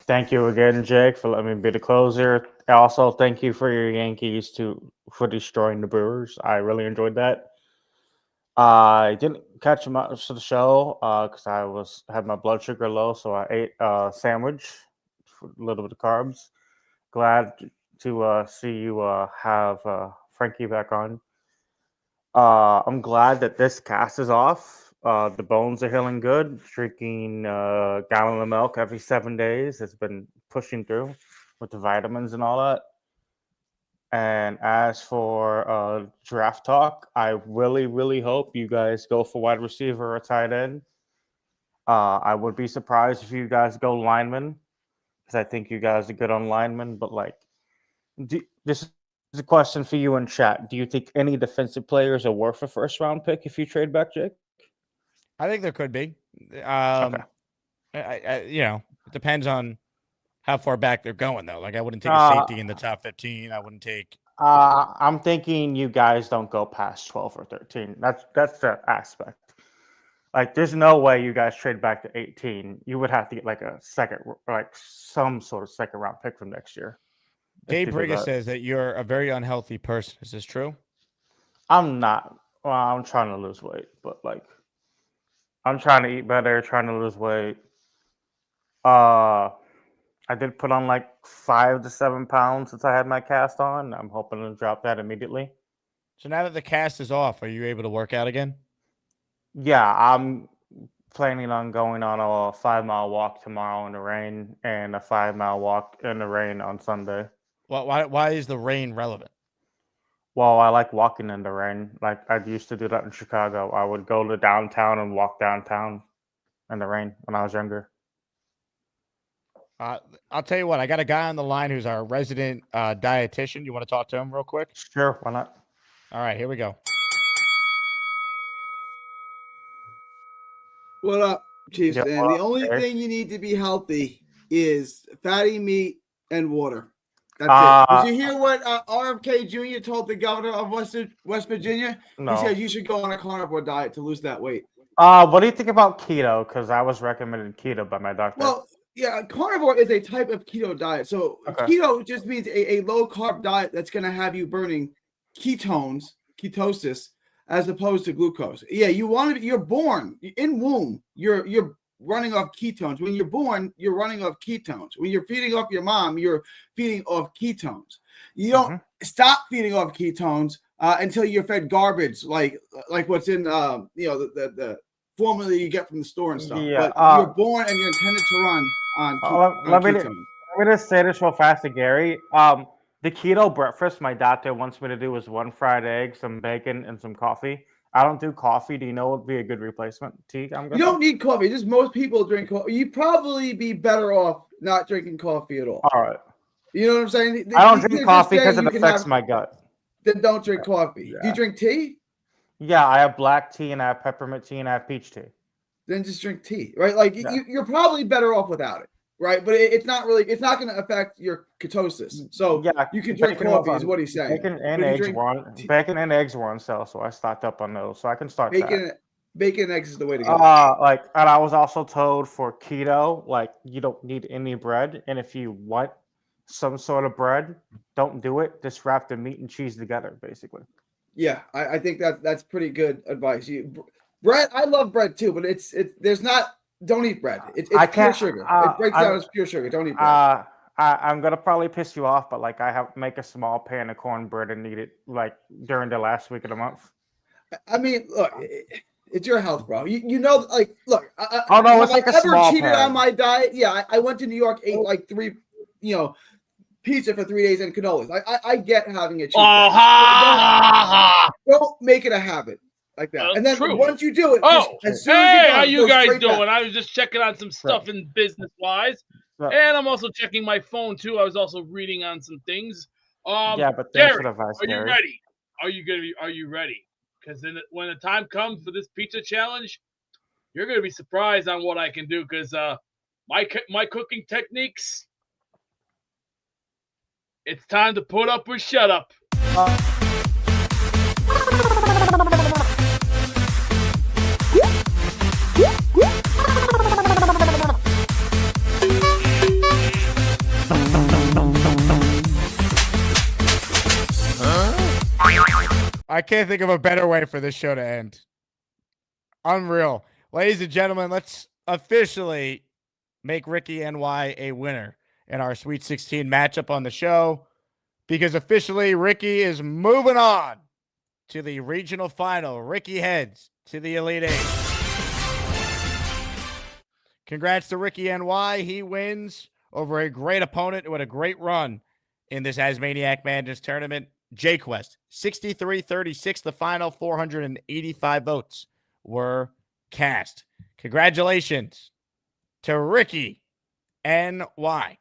Speaker 4: Thank you again, Jake, for letting me be the closer. Also, thank you for your Yankees for destroying the Brewers. I really enjoyed that. I didn't catch much of the show because I had my blood sugar low, so I ate a sandwich for a little bit of carbs. Glad to see you have Frankie back on. I'm glad that this cast is off. The bones are healing good. Drinking a gallon of milk every 7 days has been pushing through with the vitamins and all that. And as for draft talk, I really, really hope you guys go for wide receiver or tight end. I would be surprised if you guys go lineman because I think you guys are good on linemen. But this is a question for you in chat. Do you think any defensive players are worth a first round pick if you trade back, Jake?
Speaker 2: I think there could be. Okay. It depends on how far back they're going, though. Like, I wouldn't take a safety in the top 15. I wouldn't take.
Speaker 4: I'm thinking you guys don't go past 12 or 13. That's the aspect. Like, there's no way you guys trade back to 18. You would have to get like a second, like some sort of second round pick from next year.
Speaker 2: Dave Briga says that you're a very unhealthy person. Is this true?
Speaker 4: I'm not. Well, I'm trying to lose weight, but I'm trying to eat better, trying to lose weight. I did put on like 5 to 7 pounds since I had my cast on. I'm hoping to drop that immediately.
Speaker 2: So now that the cast is off, are you able to work out again?
Speaker 4: Yeah, I'm planning on going on a 5-mile walk tomorrow in the rain and a 5-mile walk in the rain on Sunday.
Speaker 2: Why is the rain relevant?
Speaker 4: Well, I like walking in the rain. Like, I used to do that in Chicago. I would go to downtown and walk downtown in the rain when I was younger.
Speaker 2: I'll tell you what. I got a guy on the line who's our resident dietitian. You want to talk to him real quick?
Speaker 4: Sure, why not?
Speaker 2: All right, here we go.
Speaker 20: What up? Chiefs,
Speaker 4: Yeah,
Speaker 20: and the only
Speaker 4: okay.
Speaker 20: thing you need to be healthy is fatty meat and water. That's it. Did you hear what RFK Jr. told the governor of West Virginia?
Speaker 4: No.
Speaker 20: He said you should go on a carnivore diet to lose that weight.
Speaker 4: What do you think about keto? Because I was recommended keto by my doctor.
Speaker 20: Well, yeah, carnivore is a type of keto diet. So keto just means a low carb diet that's going to have you burning ketosis, as opposed to glucose. Yeah, you're born in womb. You're running off ketones. When you're born, you're running off ketones. When you're feeding off your mom, you're feeding off ketones. You don't stop feeding off ketones until you're fed garbage, like what's in the formula you get from the store and stuff.
Speaker 4: Yeah,
Speaker 20: but you're born and you're intended to run on ketones.
Speaker 4: Let me just say this real fast to Gary. The keto breakfast my doctor wants me to do is 1 fried egg, some bacon, and some coffee. I don't do coffee. Do you know what would be a good replacement? Tea?
Speaker 20: You don't need coffee. Just most people drink coffee. You'd probably be better off not drinking coffee at all.
Speaker 4: All right.
Speaker 20: You know what I'm saying?
Speaker 4: I don't drink coffee because it affects my gut.
Speaker 20: Then don't drink coffee. Yeah. Do you drink tea?
Speaker 4: Yeah, I have black tea and I have peppermint tea and I have peach tea.
Speaker 20: Then just drink tea, right? Like you're probably better off without it. Right, but it's not going to affect your ketosis. So you can drink coffee, is what he's saying.
Speaker 4: Bacon and eggs were on sale, so I stocked up on those. So I can start
Speaker 20: bacon and eggs is the way to go.
Speaker 4: And I was also told for keto, like you don't need any bread, and if you want some sort of bread, don't do it. Just wrap the meat and cheese together, basically.
Speaker 20: Yeah, I think that's pretty good advice. Bread, I love bread too, but there's not. Don't eat bread. It's pure sugar. It breaks down as pure sugar. Don't eat bread.
Speaker 4: I'm gonna probably piss you off, but like I make a small pan of cornbread and eat it like during the last week of the month.
Speaker 20: I mean, look, it's your health, bro. You know, like, look.
Speaker 4: It's like a small
Speaker 20: cheated
Speaker 4: pan.
Speaker 20: on my diet? Yeah, I went to New York, ate like 3, pizza for 3 days and cannolis. I get having a cheat day. Don't make it a habit. Like that, and then once you do it, as soon as
Speaker 1: how you guys doing? I was just checking on some stuff in business wise, and I'm also checking my phone too. I was also reading on some things.
Speaker 4: But
Speaker 1: Derek, are you ready? Are you ready? Because then when the time comes for this pizza challenge, you're gonna be surprised on what I can do. Because my cooking techniques, it's time to put up or shut up.
Speaker 2: I can't think of a better way for this show to end. Unreal. Ladies and gentlemen, let's officially make Rickie NY a winner in our Sweet 16 matchup on the show, because officially Rickie is moving on to the regional final. Rickie heads to the Elite Eight. Congrats to Rickie NY. He wins over a great opponent who had a great run in this ASMANIAC Madness tournament. JQuest, 63-36, the final. 485 votes were cast. Congratulations to Rickie NY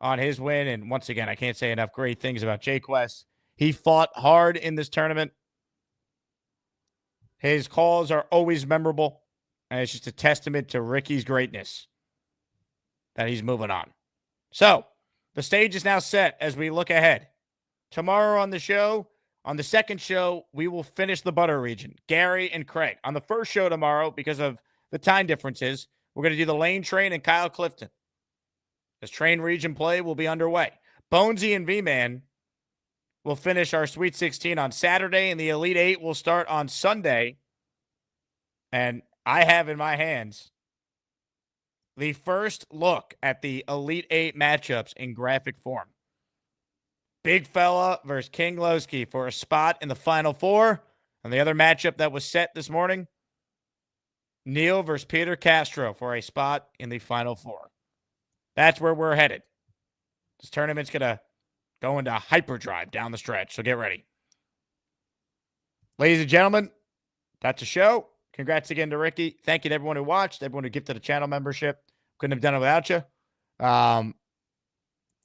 Speaker 2: on his win. And once again, I can't say enough great things about JQuest. He fought hard in this tournament. His calls are always memorable, and it's just a testament to Rickie's greatness that he's moving on. So, the stage is now set as we look ahead. Tomorrow on the show, on the second show, we will finish the Butter region, Gary and Craig. On the first show tomorrow, because of the time differences, we're going to do the Lane Train and Kyle Clifton. This train region play will be underway. Bonesy and V-Man will finish our Sweet 16 on Saturday, and the Elite Eight will start on Sunday. And I have in my hands the first look at the Elite Eight matchups in graphic form. Big Fella versus King Lowski for a spot in the Final Four. And the other matchup that was set this morning, Neil versus Peter Castro for a spot in the Final Four. That's where we're headed. This tournament's going to go into hyperdrive down the stretch, so get ready. Ladies and gentlemen, that's the show. Congrats again to Rickie. Thank you to everyone who watched, everyone who gifted a channel membership. Couldn't have done it without you.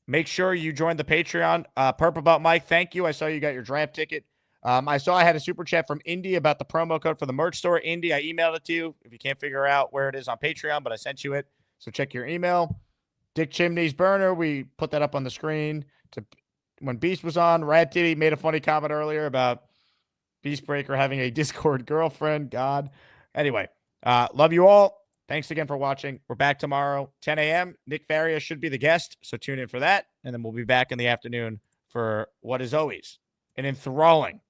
Speaker 2: Make sure you join the Patreon. Perp About Mike, thank you. I saw you got your draft ticket. I saw I had a super chat from Indy about the promo code for the merch store. Indy, I emailed it to you. If you can't figure out where it is on Patreon, but I sent you it. So check your email. Dick Chimney's burner. We put that up on the screen when Beast was on. Rat Diddy made a funny comment earlier about Beastbreaker having a Discord girlfriend. God. Anyway, love you all. Thanks again for watching. We're back tomorrow, 10 a.m. Nick Faria should be the guest, so tune in for that. And then we'll be back in the afternoon for what is always an enthralling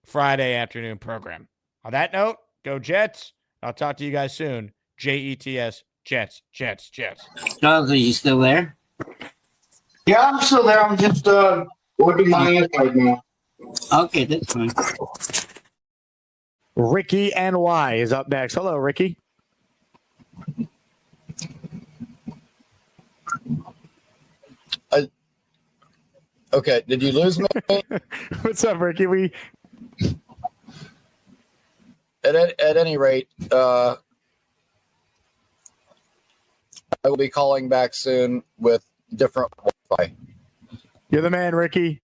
Speaker 2: Friday afternoon program. On that note, go Jets. I'll talk to you guys soon. JETS, Jets, Jets, Jets.
Speaker 5: Charles, are you still there?
Speaker 16: Yeah, I'm still there. I'm just working my ass right now.
Speaker 5: Okay, that's fine.
Speaker 2: Rickie NY is up next. Hello, Rickie.
Speaker 8: Okay, did you lose me?
Speaker 2: What's up, Rickie?
Speaker 8: At any rate, I will be calling back soon with different Wi-Fi.
Speaker 2: You're the man, Rickie.